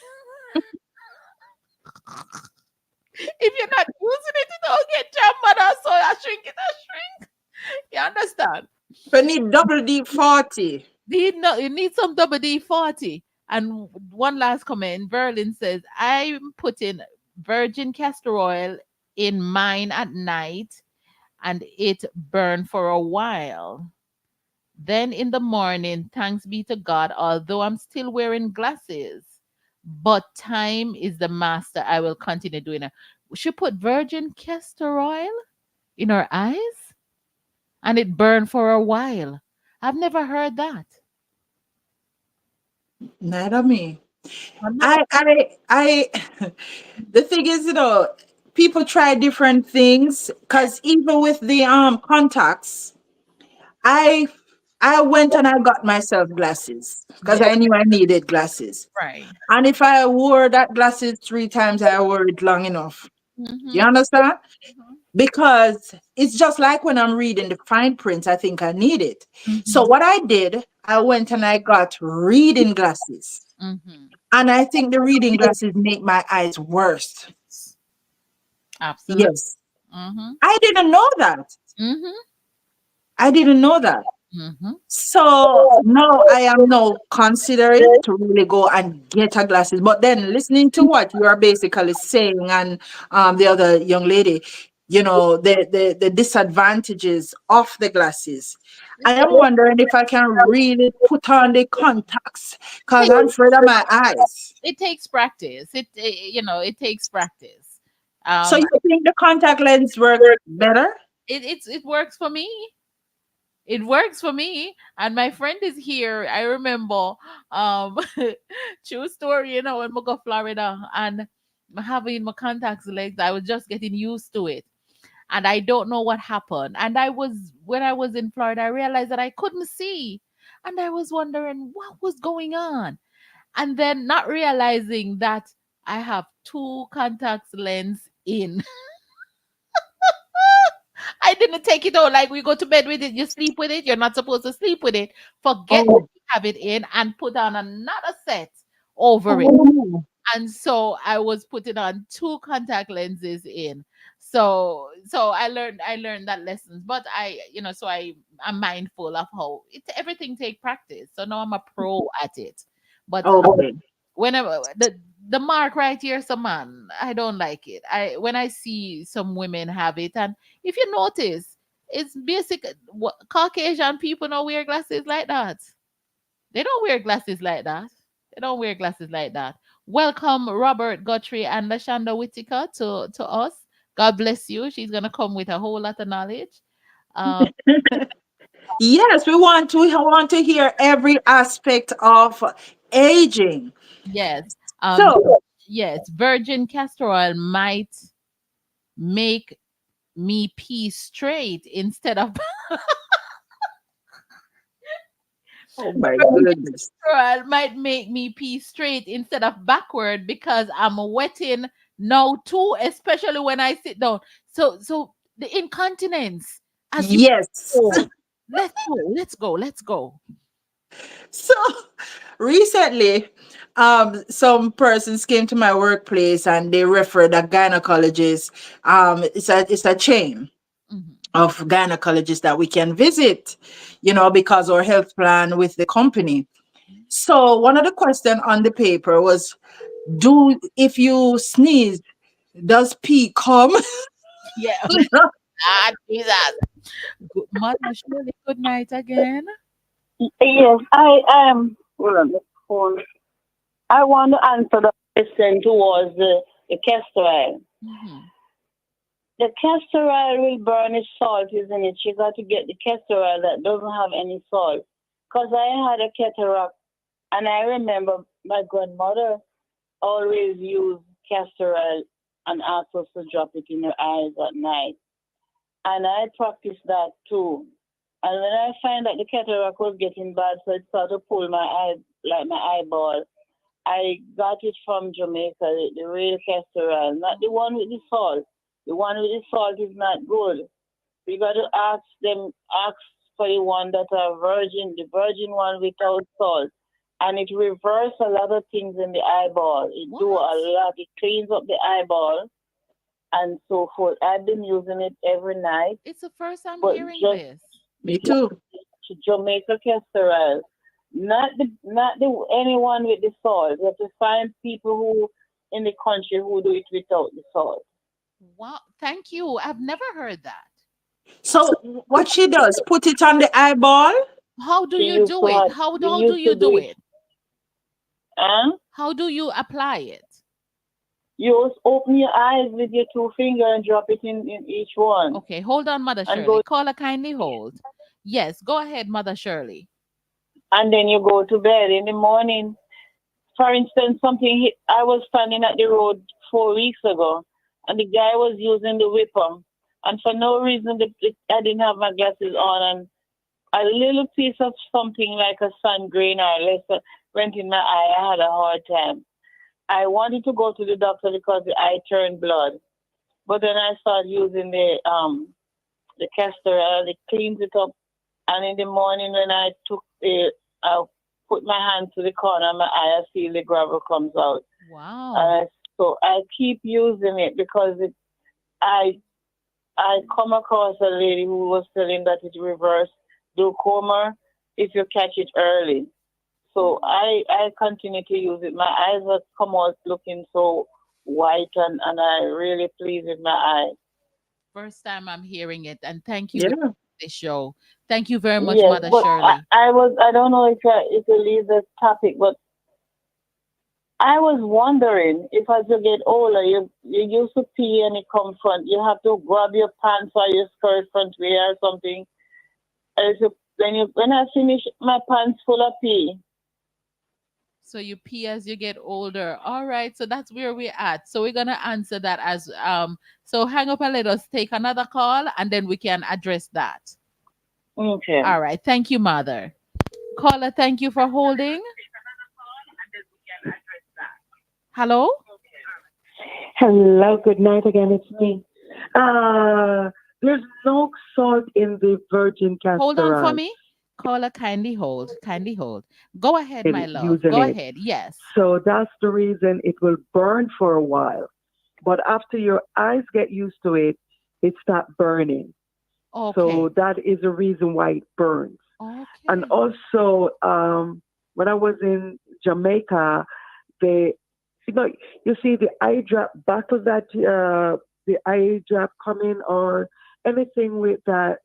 you're not using it, it don't get jam, but also I shrink it, I shrink. You understand? We need double D40. You need some WD-40. And one last comment. Berlin says, I'm putting virgin castor oil in mine at night and it burned for a while. Then in the morning, thanks be to God, although I'm still wearing glasses, but time is the master. I will continue doing it. She put virgin castor oil in her eyes and it burned for a while. I've never heard that. Neither me. I've never. I the thing is, people try different things because even with the contacts, I I went and I got myself glasses because Yeah, I knew I needed glasses. right. And if I wore that glasses 3 times, I wore it long enough. You Mm-hmm. understand? Mm-hmm. Because it's just like when I'm reading the fine print, I think I need it. So Mm-hmm. what I did, I went and I got reading glasses. Mm-hmm. And I think the reading glasses make my eyes worse. Absolutely. Yes. Mm-hmm. I didn't know that. Mm-hmm. I didn't know that. Mm-hmm. So now I am now considering to really go and get her glasses. But then listening to what you are basically saying and the other young lady, the disadvantages of the glasses. I am wondering if I can really put on the contacts because I'm afraid of my eyes. It takes practice. It takes practice. So Um, you think the contact lens work better? it works for me. It works for me. And my friend is here. I remember, um, true story. When I go Florida and having my contacts legs, I was just getting used to it. And I don't know what happened. And when I was in Florida, I realized that I couldn't see. And I was wondering what was going on. And then not realizing that I have two contacts lens in. I didn't take it out like we go to bed with it, you sleep with it. You're not supposed to sleep with it. Forget that Oh, you have it in and put on another set over it. oh, And so I was putting on two contact lenses in. So I learned that lessons, but I'm mindful of how everything take practice. So now I'm a pro at it. But okay. whenever the mark right here, some man, I don't like it. I When I see some women have it, and if you notice, it's basic. Caucasian people don't wear glasses like that. They don't wear glasses like that. They don't wear glasses like that. Welcome Robert Guthrie and Lashonda Whitaker to us. God bless you. She's gonna come with a whole lot of knowledge. Um, Yes, we want to hear every aspect of aging. yes. So, Yes. Virgin castor oil might make me pee straight instead of oh my virgin goodness. castor oil might make me pee straight instead of backward because I'm wetting now too, especially when I sit down. So the incontinence as you Yes. go. Let's go. So recently, some persons came to my workplace and they referred a gynecologist. It's a chain Mhm. of gynecologists that we can visit, because our health plan with the company. So one of the questions on the paper was, do if you sneeze, does pee come? Yeah. Ah, Jesus. Mother Shirley, good night again. Yes, I am. Hold on, the phone. I want to answer the question towards the castor oil. Mhm. The castor oil will burn its salt, isn't it? You got to get the castor oil that doesn't have any salt. Because I had a cataract, and I remember my grandmother always used castor oil and asked us to drop it in her eyes at night. And I practiced that too. And when I find that the cataract was getting bad, so it started to pull my eye, like my eyeball, I got it from Jamaica, the real castor oil, not the one with the salt. The one with the salt is not good. You got to ask for the one that are virgin, the virgin one without salt. And it reverses a lot of things in the eyeball. It do a What? lot. It cleans up the eyeball and so forth. I've been using it every night, It's the first I'm but hearing just this. Me too. to Jamaica castor oil. Not the anyone with the salt. You have to find people who in the country who do it without the salt. Wow. Thank you. I've never heard that. So what she does, put it on the eyeball. How do She you used do to it? have How we how do used to you do do it. it? Huh? How do you apply it? You just open your eyes with your two fingers and drop it in each one. Okay, hold on, Mother And Shirley. go Caller, kindly hold. Yes, go ahead, Mother Shirley. and then you go to bed in the morning. For instance, I was standing at the road 4 weeks ago, and the guy was using the whipper, and for no reason, I didn't have my glasses on, and a little piece of something like a sun grain or less went in my eye. I had a hard time. I wanted to go to the doctor because the eye turned blood, but then I started using the castor oil. It cleans it up, and in the morning when I put my hand to the corner of my eye, I feel the gravel comes out. Wow. So I keep using it because I I come across a lady who was telling that it reverse glaucoma if you catch it early. So I continue to use it. My eyes have come out looking so white and I really pleased with my eyes. First time I'm hearing it, and thank you very Yeah. much for this show. Thank you very much, Yes, Mother but Shirley. I don't know if you leave the topic, but I was wondering if as you get older, you used to pee and it come front. You have to grab your pants or your skirt front way or something. And so when I finish, my pants full of pee. So you pee as you get older. All right, so that's where we're at. So we're gonna answer that as so hang up and let us take another call and then we can address that. Okay. All right. Thank you, Mother. Caller, thank you for holding. Hello? Hello, good night again. It's me. There's no salt in the virgin Hold on castor for oil me. Caller, kindly hold. Kindly hold. Go ahead, my in love. using Go it. ahead. Yes. So that's the reason it will burn for a while. But after your eyes get used to it, it stops burning. So Okay. that is the reason why it burns. And Okay. also, when I was in Jamaica, they, you know, you see the eye drop bottles that the eye drop come in, or anything with that,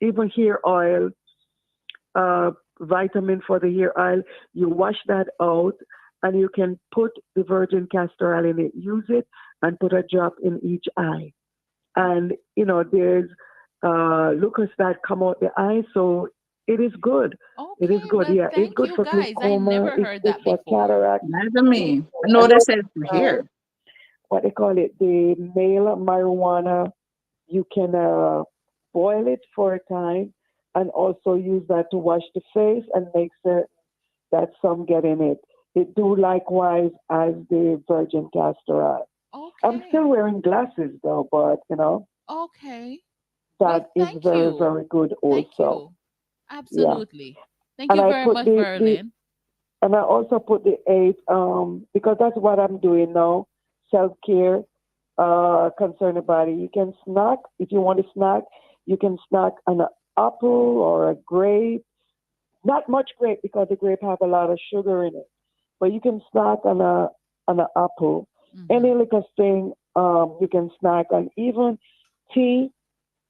even hair oil, vitamin for the hair oil. You wash that out, and you can put the virgin castor oil in it. Use it and put a drop in each eye. And there's lucas that come out the eye, so it is good. It is Okay. good. Well, Yeah, it's thank good you for guys. I glaucoma. never It's heard good that for before. cataract. Neither me. I I know know they said for here. what they call it, the male marijuana. You can boil it for a time, and also use that to wash the face and make certain that some get in it. It do likewise as the virgin castor oil. I'm still Okay. wearing glasses though, but Okay. Well, that is thank very, you. very good Thank also. you. Yeah. Absolutely. Thank And you I very put much, the Verlin. and I also put the eight because that's what I'm doing now. Self care, concern the body. You can snack if you want to snack. You can snack an apple or a grape. Not much grape because the grape have a lot of sugar in it. But you can snack on an apple. Hmm. Any liquor thing you can snack on. Even tea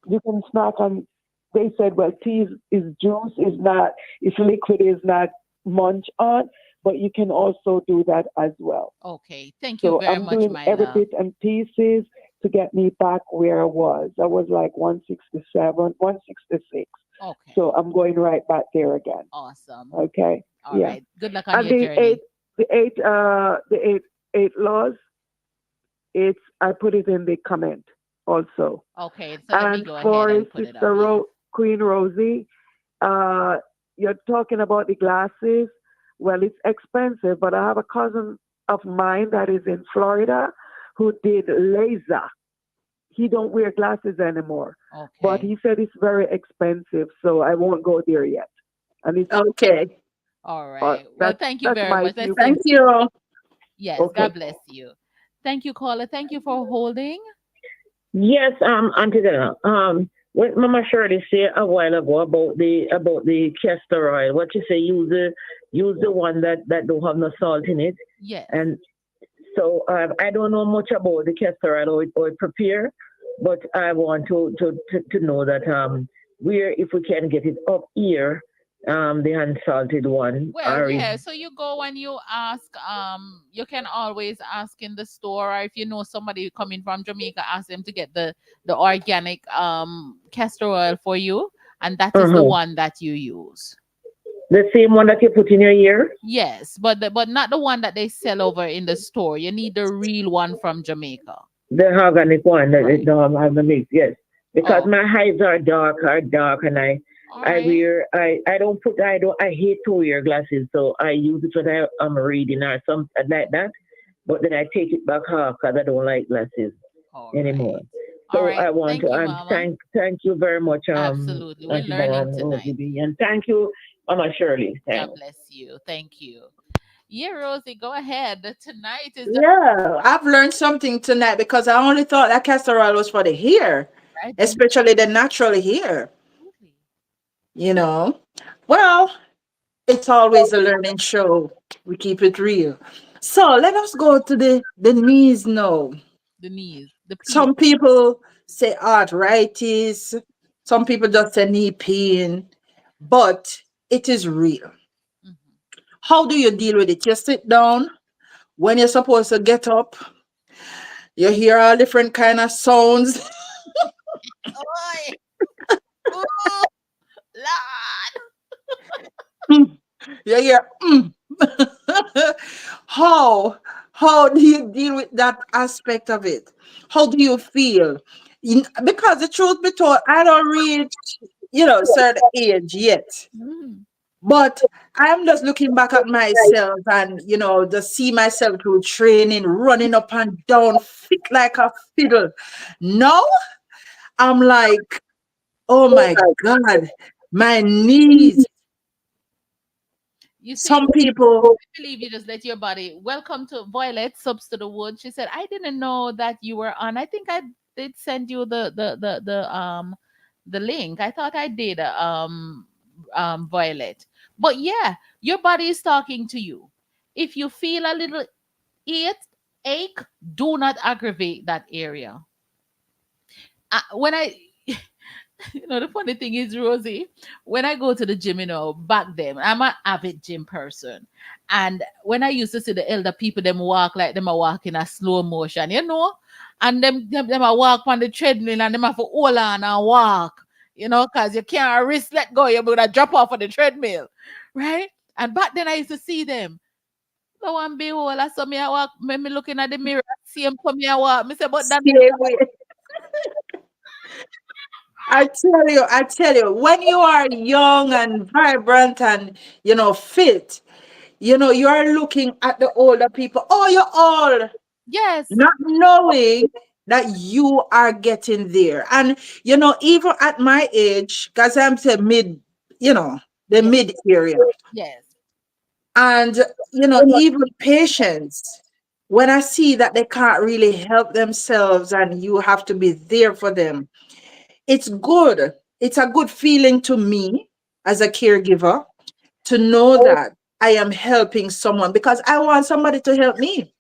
you can snack on. They said, well, tea is juice, is not, if liquid is not munch on, but you can also do that as well. Okay. Thank you So very I'm much, doing my every love. bit and pieces to get me back where I was. I was like 167, 166. Okay. So I'm going right back there again. Awesome. Okay. All Yeah. right. Good luck on And your journey. the eight, I put it in the comment also. Okay. So let me And go ahead for and put it up. Sister Yes. Queen Rosie, uh, you're talking about the glasses. Well, it's expensive, but I have a cousin of mine that is in Florida who did laser. He don't wear glasses anymore, but Okay. he said it's very expensive, so I won't go there yet. And it's Okay. All right. Well, that's thank you that's very my much. Let's few. Thank see. you. Yes. Okay. God bless you. Thank you, caller. Thank you for holding. Yes, Auntie Donna. What Mama Shirley said a while ago about the castor oil. What you say, use the one that don't have no salt in it. Yes. And so I don't know much about the castor oil or prepare, but I want to know that where if we can get it up here, the unsalted one, Well, or if yeah. So you go and you ask. You can always ask in the store, or if you know somebody coming from Jamaica, ask them to get the organic castor oil for you, and that is the uh-huh, one that you use. the same one that you put in your ear, Yes, but not the one that they sell over in the store. You need the real one from Jamaica. the organic one that it Right. don't have the mix. Yes, because Oh, my eyes are dark, and all I right. wear I hate to wear glasses, so I use it when I'm reading or something like that. But then I take it back off because I don't like glasses All anymore. right. All So right. I want to Thank you, Mama. thank you very much, Absolutely. We're Auntie Donna learning and Rosie tonight. B, and thank you, Mama Shirley. God Thanks. bless you. Thank you. Yeah, Rosie, go ahead. Tonight is the Yeah, I've learned something tonight because I only thought that castor oil was for the hair, right. especially the natural hair, Absolutely. you know. Well, it's always a learning show. We keep it real. So let us go to the knees now. The knees, the Some people. people say arthritis, some people just say knee pain, but it is real. Mhm. How do you deal with it? You sit down when you're supposed to get up, you hear all different kind of sounds. Oi! Ooh, Lord! You hear how how do you deal with that aspect of it? How do you feel? Because the truth be told, I don't read. certain age yet. Mhm. But I'm just looking back at myself and, just see myself through training, running up and down, fit like a fiddle. Now I'm like, oh my God, my knees. You see, Some people, I believe you just let your body. Welcome to Violet Subs to the Wood. She said, "I didn't know that you were on. I think I did send you the link. I thought I did, Violet. But yeah, your body is talking to you. If you feel a little ache, do not aggravate that area. When I the funny thing is, Rosie, when I go to the gym, back then, I'm an avid gym person. And when I used to see the elder people, them walk like them are walking a slow motion, and them a walk on the treadmill and them have to hold on and walk, because you can't risk let go, you're gonna drop off of the treadmill, right? And back then I used to see them. Lo and behold, I saw me I walk, me looking at the mirror, see him come here walk. Me say, but that stay away. I tell you, when you are young and vibrant and, fit, you are looking at the older people. Oh, you're old. yes, Not knowing that you are getting there. And, even at my age, because I'm the mid, the yes, mid area. yes. And, even patients, when I see that they can't really help themselves and you have to be there for them, it's good. It's a good feeling to me as a caregiver to know that I am helping someone because I want somebody to help me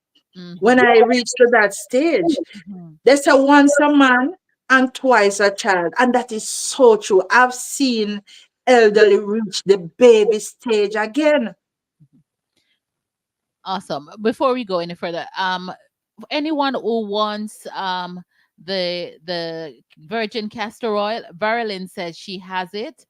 when Mhm, I reach to that stage. mhm. They say once a man and twice a child. And that is so true. I've seen elderly reach the baby stage again. Awesome. Before we go any further, anyone who wants the virgin castor oil, Verilyn says she has it.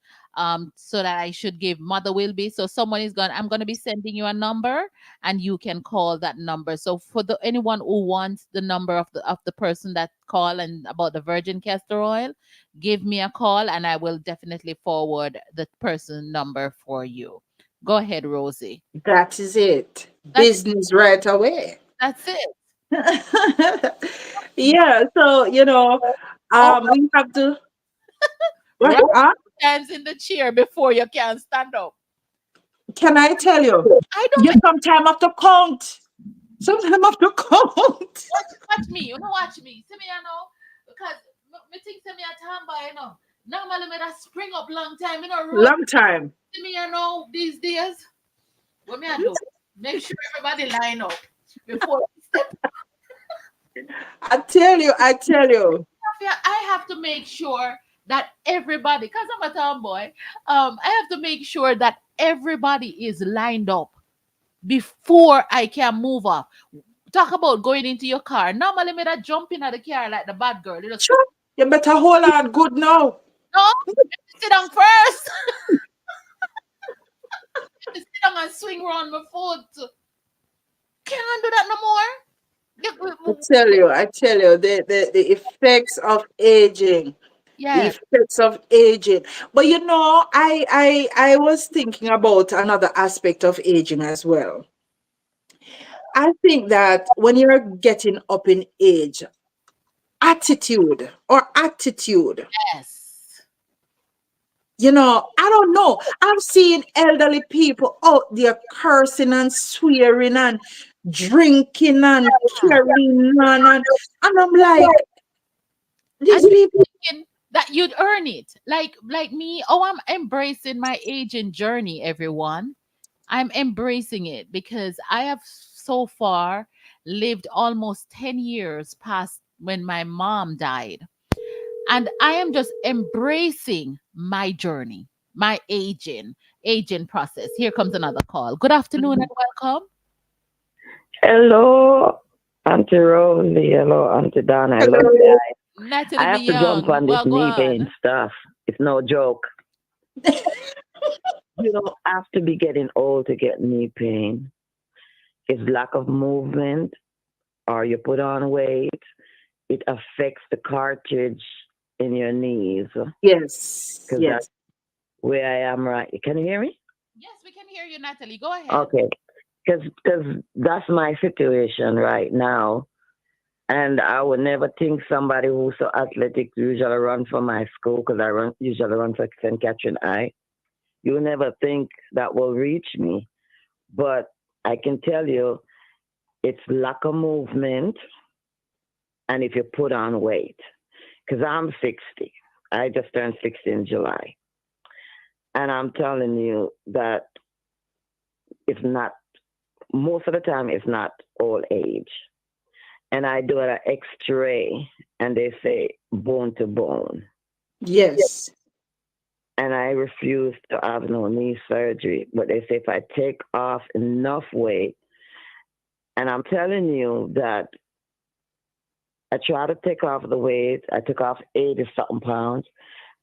So that I should give Mother Wilby. So someone is going. I'm going to be sending you a number, and you can call that number. So for the anyone who wants the number of the person that call and about the virgin castor oil, give me a call, and I will definitely forward the person number for you. Go ahead, Rosie. That is it. That's Business right away. that's it. Yeah, so Oh, we have to right huh? hands in the chair before you can stand up. Can I tell you? I don't You sometimes have to count. Sometimes have to count. watch me. You know, watch me. See me, because me think see me a tomboy. Normally me that spring up long time. Road. Long time. See me, these days. What me I do? Make sure everybody line up before we step. I tell you. I have to make sure that everybody, because I'm a tomboy, I have to make sure that everybody is lined up before I can move off. Talk about going into your car. Normally, me that jump in at the car like the bad girl. You just Sure. You better hold on good now. no, sit down first. Sit down and swing around my foot. Can't do that no more. I tell you, the effects of aging. The Yeah. effects of aging. But I was thinking about another aspect of aging as well. I think that when you're getting up in age, attitude, Yes. I don't know. I've seen elderly people out there cursing and swearing and drinking and carrying on. And I'm like, And these people, thinking that you'd earn it. Like me. Oh, I'm embracing my aging journey, everyone. I'm embracing it because I have so far lived almost 10 years past when my mom died. And I am just embracing my journey, my aging process. Here comes another call. Good afternoon and welcome. Hello, Auntie Rosey. Hello, Auntie Donna. Hello, hello, guys. Natalie I B. have to jump Young. on this Well, go knee pain on. stuff. It's no joke. You don't have to be getting old to get knee pain. It's lack of movement or you put on weight. It affects the cartilage in your knees. Yes. Because Yes. that's where I am right. Can you hear me? Yes, we can hear you, Natalie. Go ahead. Okay. Because that's my situation right now. And I would never think somebody who's so athletic usually run for my school because usually run for St. Catherine I. You would never think that will reach me. But I can tell you, it's lack of movement and if you put on weight. Because I'm 60. I just turned 60 in July. And I'm telling you that it's not, most of the time, it's not old age. And I do an X-ray, and they say bone to bone. Yes. And I refuse to have no knee surgery. But they say if I take off enough weight, and I'm telling you that I try to take off the weight. I took off 80-something pounds.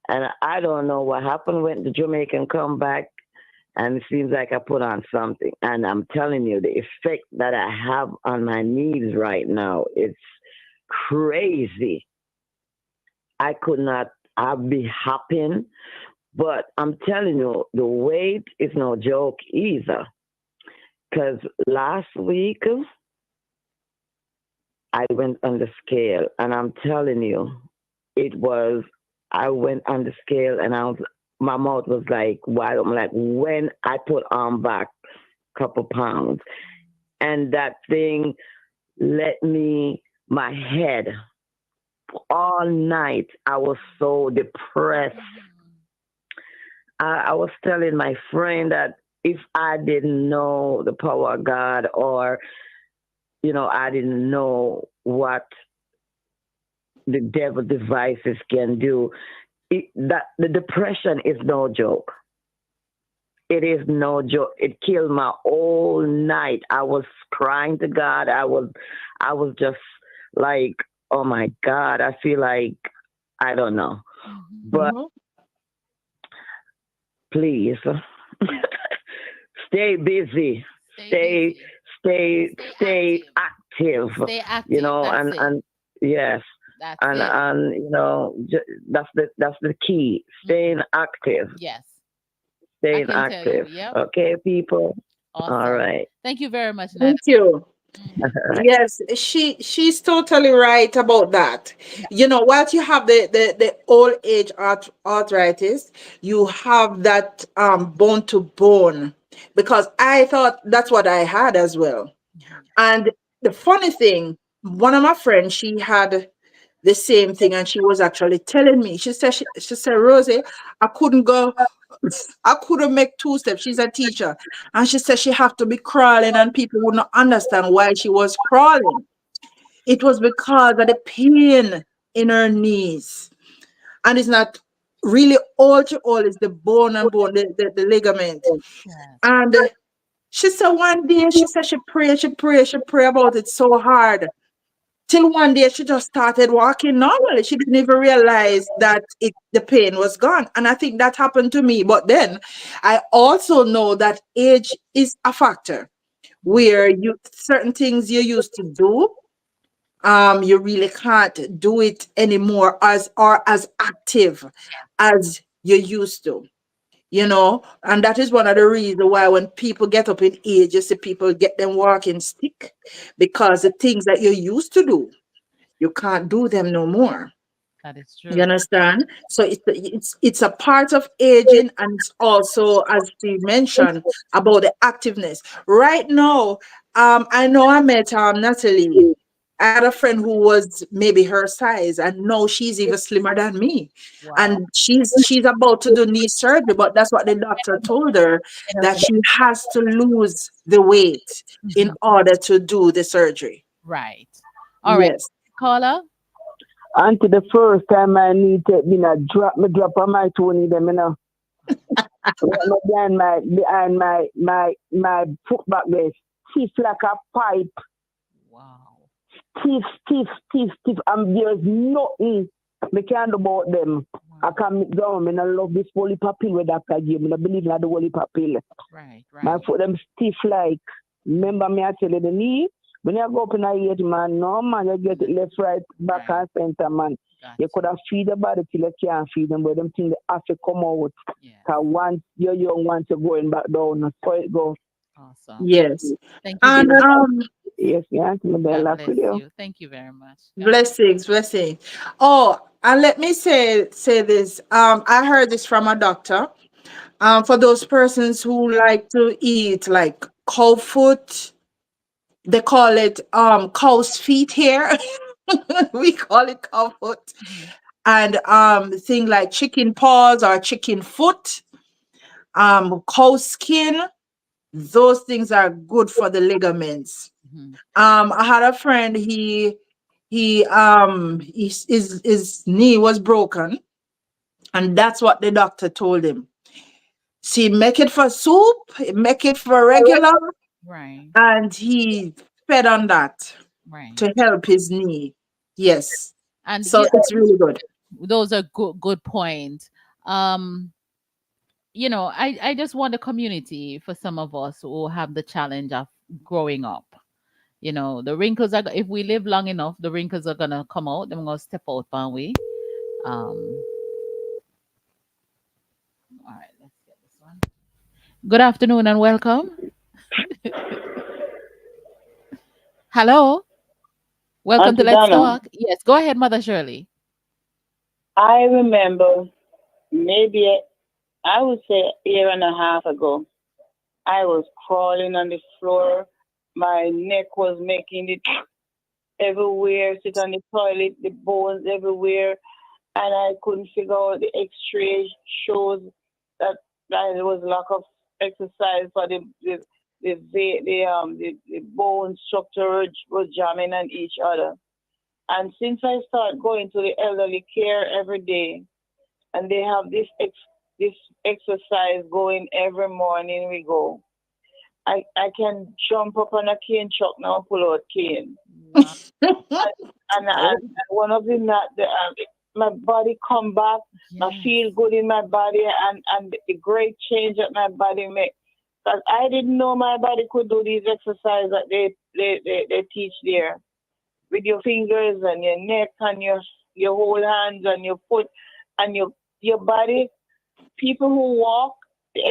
And I don't know what happened when the Jamaican come back, and it seems like I put on something. And I'm telling you, the effect that I have on my knees right now, it's crazy. I could not, I'd be hopping, but I'm telling you, the weight is no joke either. Because last week, I went on the scale, and I'm telling you, I went on the scale, and my mouth was like wide. I'm like, when I put on back a couple pounds, and that thing let me, my head, all night, I was so depressed. I was telling my friend that if I didn't know the power of God, or, I didn't know what the devil devices can do, that the depression is no joke. It is no joke. It killed my whole night. I was crying to God. I was just like, oh my God, I feel like, I don't know. But please, stay busy. Stay active. Stay active. And yes. That's it. That's the key. Staying active. Yes. Staying active. Yep. Okay, people. Awesome. All right. Thank you very much, Natalie. Thank you. Yes, she's totally right about that. While you have the old age arthritis, you have that bone to bone, because I thought that's what I had as well. And the funny thing, one of my friends, she had the same thing, and she was actually telling me. She said, Rosie, I couldn't make two steps. She's a teacher, and she said she have to be crawling, and people would not understand why she was crawling. It was because of the pain in her knees, and it's not really all to all. It's the bone and bone, the ligament. And she said one day, she said she pray about it so hard. Till one day she just started walking normally. She didn't even realize that the pain was gone. And I think that happened to me. But then I also know that age is a factor where certain things you used to do, you really can't do it anymore as active as you used to. And that is one of the reasons why when people get up in age, you see people get them walking stick, because the things that you used to do, you can't do them no more. That is true. You understand? So it's a part of aging, and it's also, as Steve mentioned, about the activeness. Right now, I know I met Natalie. I had a friend who was maybe her size, and now she's even slimmer than me. Wow. And she's about to do knee surgery, but that's what the doctor told her, that she has to lose the weight in order to do the surgery. Right. All right. Yes. Caller. Until the first time I need to, drop on my toe knee them, behind my foot back there, stiff like a pipe. Wow. Stiff, and there's nothing I can do about them. Wow. I can make down, I love this holy papil where doctor gave me. I believe in the holy papil. Right. My foot them stiff like, remember me I tell you the knee, When you go up in a age, man, no man, you get it left, right, back and center, man. You could have feed the body till you can't feed them, but them things they have to come out. Cause once you're young, once you're going back down, that's how it goes. Awesome. Yes. Thank you. And Yes, yeah, God bless you. Thank you very much. blessings, blessings. Oh, and let me say this. I heard this from a doctor. For those persons who like to eat like cow foot, they call it cow's feet here. We call it cow foot. And thing like chicken paws or chicken foot, cow skin, those things are good for the ligaments. I had a friend, his knee was broken, and that's what the doctor told him. See, make it for soup, make it for regular, Right. and he fed on that Right. to help his knee. Yes. And So it's really good. those are good points. Um, I just want a community for some of us who have the challenge of growing up. The wrinkles are if we live long enough, the wrinkles are gonna come out. They're gonna step out, aren't we? Um, all right, let's get this one. Good afternoon and welcome. Hello. Welcome Aunty to Let's Donna, Talk. Yes, go ahead, Mother Shirley. I remember maybe I would say a year and a half ago, I was crawling on the floor. My neck was making it everywhere, sit on the toilet, the bones everywhere, and I couldn't figure out the X-ray shows that there was lack of exercise for the bone structure was jamming on each other. And since I started going to the elderly care every day, and they have this exercise going every morning we go. I can jump up on a cane truck now and pull out cane. And one of the night, my body come back, I feel good in my body, and the great change that my body make. Because I didn't know my body could do these exercises that they teach there with your fingers and your neck and your whole hands and your foot and your body. People who walk, the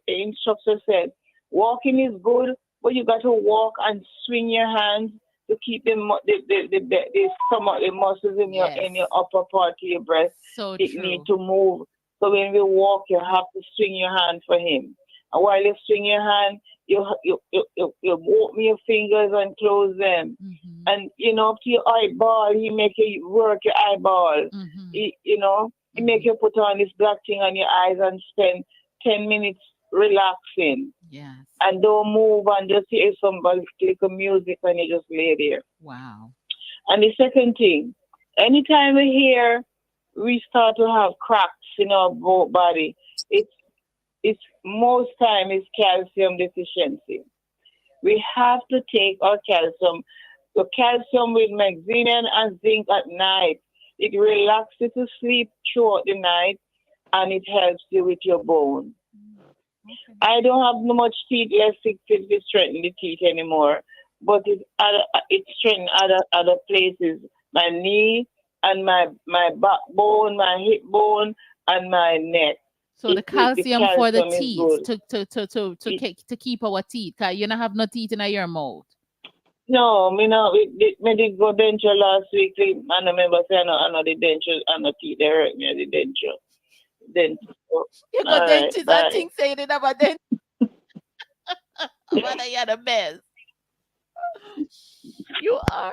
instructor said, walking is good, but you got to walk and swing your hands to keep the stomach, the muscles in your upper part of your breast. So it true. need to move. So when we walk, you have to swing your hand for him. And while you swing your hand, you open your fingers and close them. And up to your eyeball, he make you work your eyeball. He make you put on this black thing on your eyes and spend 10 minutes relaxing. Yes. And don't move and just hear somebody click a music and you just lay there. Wow. And the second thing, anytime we start to have cracks in our body, it's most time is calcium deficiency. We have to take our calcium. So calcium with magnesium and zinc at night. It relaxes you to sleep throughout the night and it helps you with your bone. I don't have no much teeth left to strengthen the teeth anymore, but it strengthens other places. My knee and my backbone, my hip bone, and my neck. So the calcium for the is teeth to keep our teeth. Cause you don't have no teeth in your mouth. No, me no. Me did go denture last week. I don't remember saying I know the denture and the teeth. They hurt me at the denture. You got dentist. I think saying it about dentist. Mother, you're the best. You are.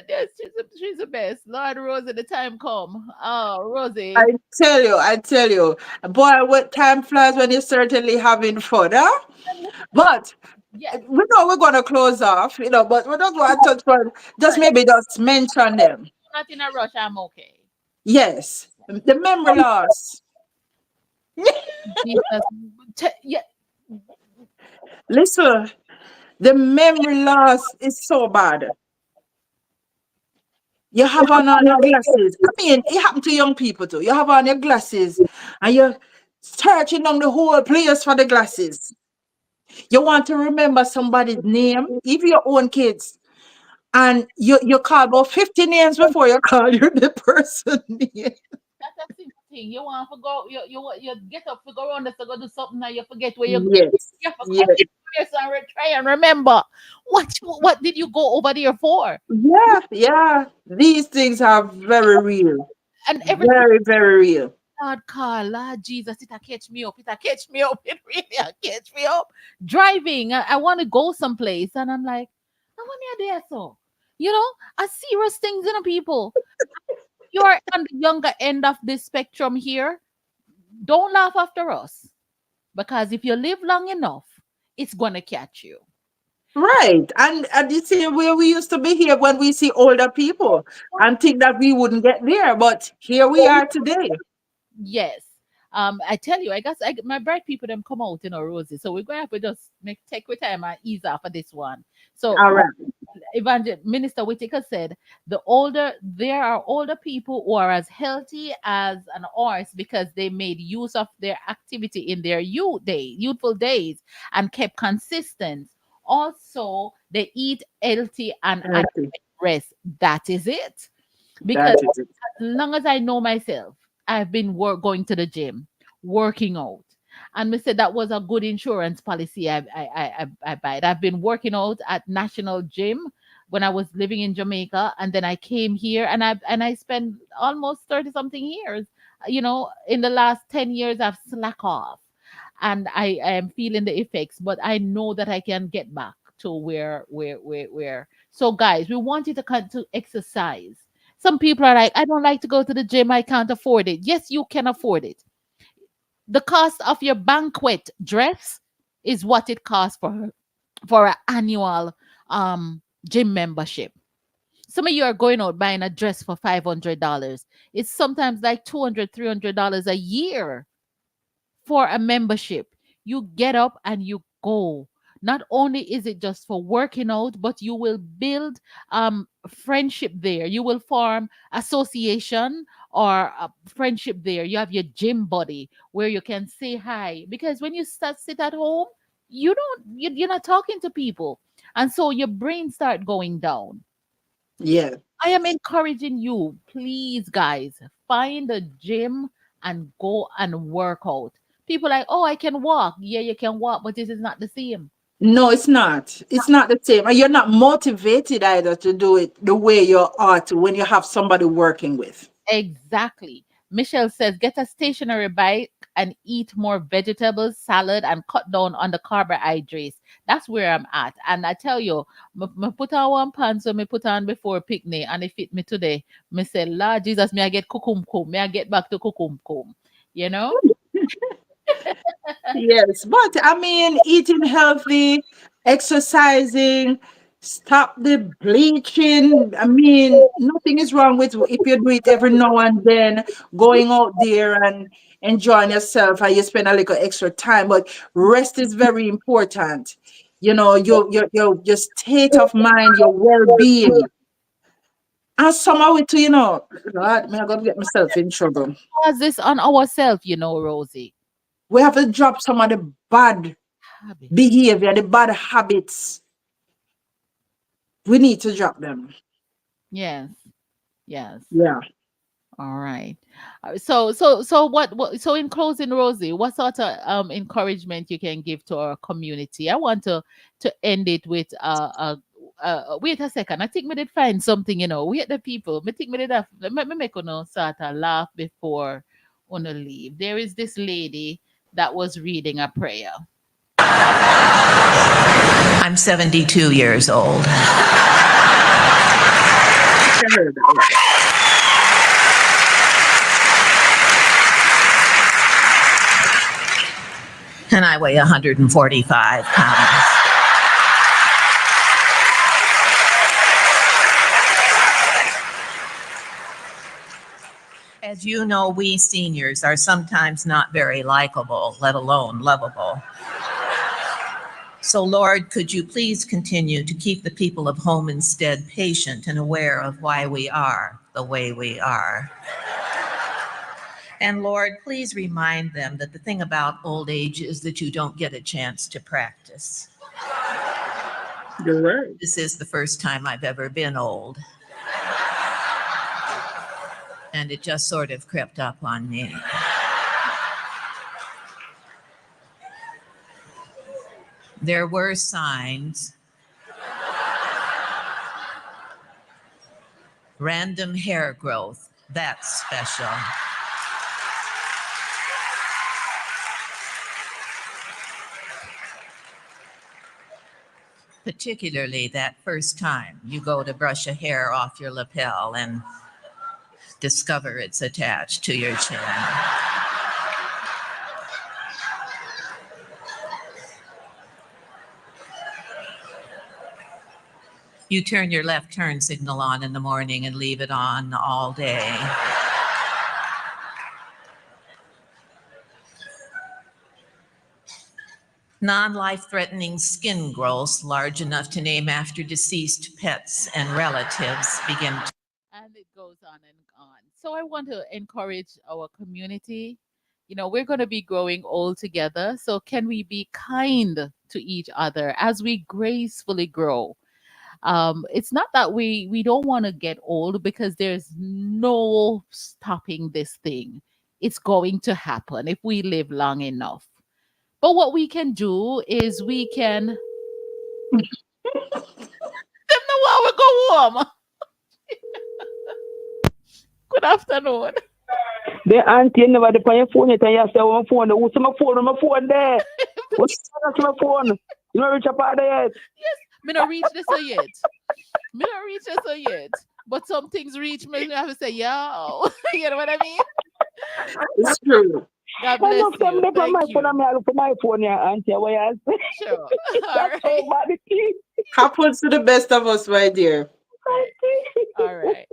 Yes, she's the best. Lord Rosey, the time come. Oh, Rosey. I tell you. Boy, what time flies when you're certainly having fun, huh? But we know we're gonna close off, but we don't want to touch on maybe just mention them. Not in a rush, I'm okay. Yes. The memory loss. Listen, the memory loss is so bad. You have on all your glasses. I mean, it happened to young people too. You have on your glasses and you're searching on the whole place for the glasses. You want to remember somebody's name, even your own kids. And you call about 50 names before you call you the person name. That's a simple thing. You want to go, you get up to go around to go do something and you forget where you're going. Yes, You have to come yes, in this and try and remember what did you go over there for? yeah, yeah. These things are very real. And everything. Very, very real. Lord call, Lord Jesus, it'll catch me up. It'll catch me up. It really catch me up. Driving, I want to go someplace, and I'm like, I want me there, so I serious things in the people. You're on the younger end of this spectrum here. Don't laugh after us, because if you live long enough, it's gonna catch you. Right. And you see where we used to be here when we see older people and think that we wouldn't get there. But here we are today. Yes. I tell you, I guess my bright people them come out, Rosie. So we're going to have to just take our time and ease off of this one. So All right. Minister Whitaker said there are older people who are as healthy as an horse because they made use of their activity in their youthful days, and kept consistent. Also, they eat healthy and Healthy. rest. That is it. Because That is it. as long as I know myself, I've been going to the gym, working out. And we said that was a good insurance policy I buy. I've been working out at National Gym when I was living in Jamaica, and then I came here and I spent almost 30 something years. In the last 10 years I've slack off, and I am feeling the effects, but I know that I can get back to where. So guys, we want you to exercise. Some people are like, I don't like to go to the gym. I can't afford it. Yes, you can afford it. The cost of your banquet dress is what it costs for an annual gym membership. Some of you are going out buying a dress for $500. It's sometimes like $200, $300 a year for a membership. You get up and you go. Not only is it just for working out, but you will build friendship there. You will form association or a friendship there. You have your gym buddy where you can say hi. Because when you sit at home, you're not talking to people. And so your brain start going down. Yeah. I am encouraging you, please, guys, find a gym and go and work out. People like, oh, I can walk. Yeah, you can walk, but this is not the same. No, it's not. It's not the same. And you're not motivated either to do it the way you ought to when you have somebody working with. Exactly. Michelle says, get a stationary bike and eat more vegetables, salad, and cut down on the carbohydrates. That's where I'm at. And I tell you, me put on one pants so me put on before picnic, and it fit me today. Me say, Lord Jesus, me I get kukum. Me I get back to kukum. You know? Yes, but I mean, eating healthy, exercising, stop the bleaching. I mean, nothing is wrong with if you do it every now and then, going out there and enjoying yourself and you spend a little extra time. But rest is very important. Your state of mind, your well-being. And somehow it, God, I'm gonna get myself in trouble. Was this on ourselves, Rosie? We have to drop some of the bad Habit. behavior, the bad habits. We need to drop them. Yes. Yes. Yeah. All right. So so in closing, Rosie, what sort of encouragement you can give to our community? I want to end it with wait a second. I think we did find something, wait the people. I think we did have let me make sort of laugh before on leave. There is this lady that was reading a prayer. I'm 72 years old. And I weigh 145 pounds. As you know, we seniors are sometimes not very likable, let alone lovable. So, Lord, could you please continue to keep the people of Home Instead patient and aware of why we are the way we are? And Lord, please remind them that the thing about old age is that you don't get a chance to practice. You're right. This is the first time I've ever been old. And it just sort of crept up on me. There were signs. Random hair growth, that's special. Particularly that first time you go to brush a hair off your lapel and discover it's attached to your chin. You turn your left turn signal on in the morning and leave it on all day. Non-life-threatening skin growths large enough to name after deceased pets and relatives begin to... And it goes on and on. So I want to encourage our community. You know, we're going to be growing old together. So can we be kind to each other as we gracefully grow? It's not that we don't want to get old, because there's no stopping this thing. It's going to happen if we live long enough. But what we can do is we can... Them know why we go home. Good afternoon. The auntie never depend on your phone yet, and you say, oh, my phone, what's my phone there? What's my phone? You don't reach a part there yet? Yes, me not reach this yet. Me not reach this yet. But some things reach me, I have to say, yo. You know what I mean? It's true. God bless you. Thank you. My phone, yeah, auntie. Sure. All right. Happens to the best of us, my dear. All right.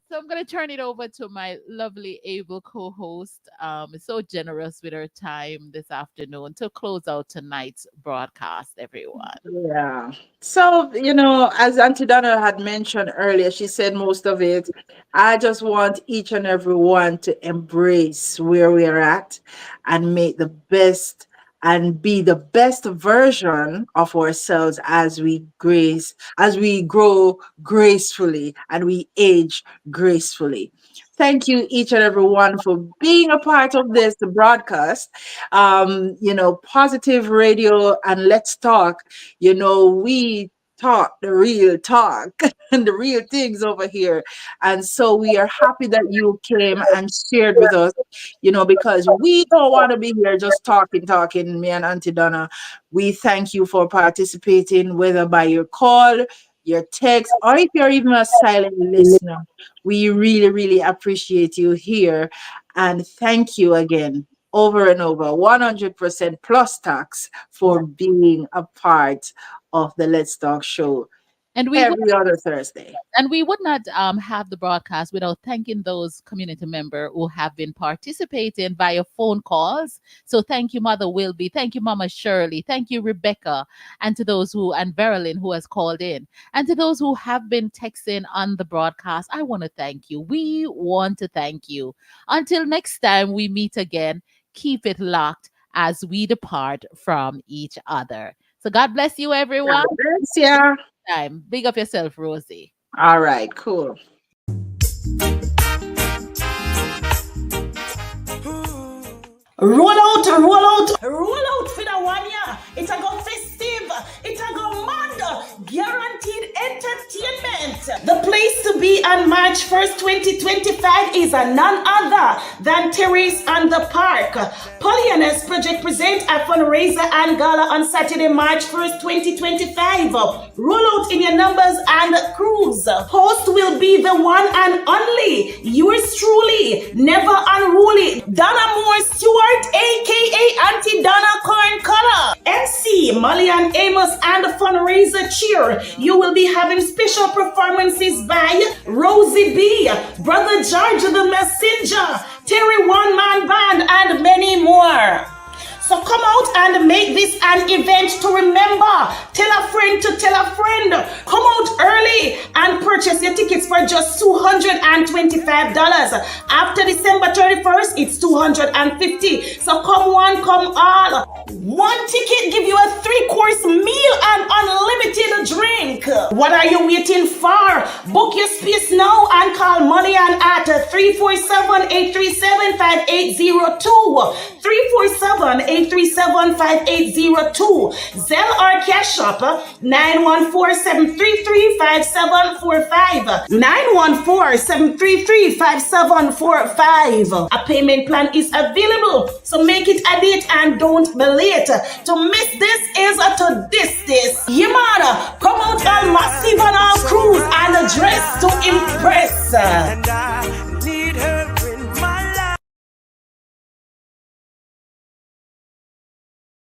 So I'm going to turn it over to my lovely, able co-host. So generous with her time this afternoon to close out tonight's broadcast, everyone. Yeah. So, you know, as Aunty Donna had mentioned earlier, she said most of it. I just want each and every one to embrace where we are at and make the best and be the best version of ourselves as we grow gracefully and we age gracefully. Thank you, each and every one, for being a part of this broadcast. You know, Positive Radio and Let's Talk. You know, we talk the real talk and the real things over here. And so we are happy that you came and shared with us, you know, because we don't want to be here just talking, me and Aunty Donna. We thank you for participating, whether by your call, your text, or if you're even a silent listener. We really, really appreciate you here. And thank you again, over and over, 100% plus tax for being a part of the Let's Talk show. And we every other Thursday. And we would not have the broadcast without thanking those community members who have been participating via phone calls. So thank you, Mother Wilby. Thank you, Mama Shirley. Thank you, Rebecca. And to those and Verilyn, who has called in. And to those who have been texting on the broadcast, I want to thank you. We want to thank you. Until next time we meet again, keep it locked as we depart from each other. So God bless you, everyone. God bless you. Time. Big up yourself, Rosey. All right, cool. Roll out for the 1 year. It's a go festive. It's a go mad. Guaranteed entertainment. The place to be on March 1st, 2025 is none other than Terrace and the Park. Pollyanna's Project present a fundraiser and gala on Saturday, March 1st, 2025. Roll out in your numbers and cruise. Host will be the one and only, yours truly, never unruly, Donna Moore Stewart, aka Aunty Donna Corn Color. MC Molly and Amos and the fundraiser cheer. You will be having special performances by Rosey B, Brother George the Messenger, Terry One Man Band, and many more. So come out and make this an event to remember. Tell a friend to tell a friend. Come out early and purchase your tickets for just $225. After December 31st, it's $250. So come one, come all. One ticket give you a 3-course meal and unlimited drink. What are you waiting for? Book your space now and call Malian at 347-837-5802. 347-837-5802. Zelle or Cash App 914-733-5745. 914-733-5745. A payment plan is available, so make it a date and don't be late. To miss this is to diss this. Yeah, man, come out all massive on our cruise and dress to impress.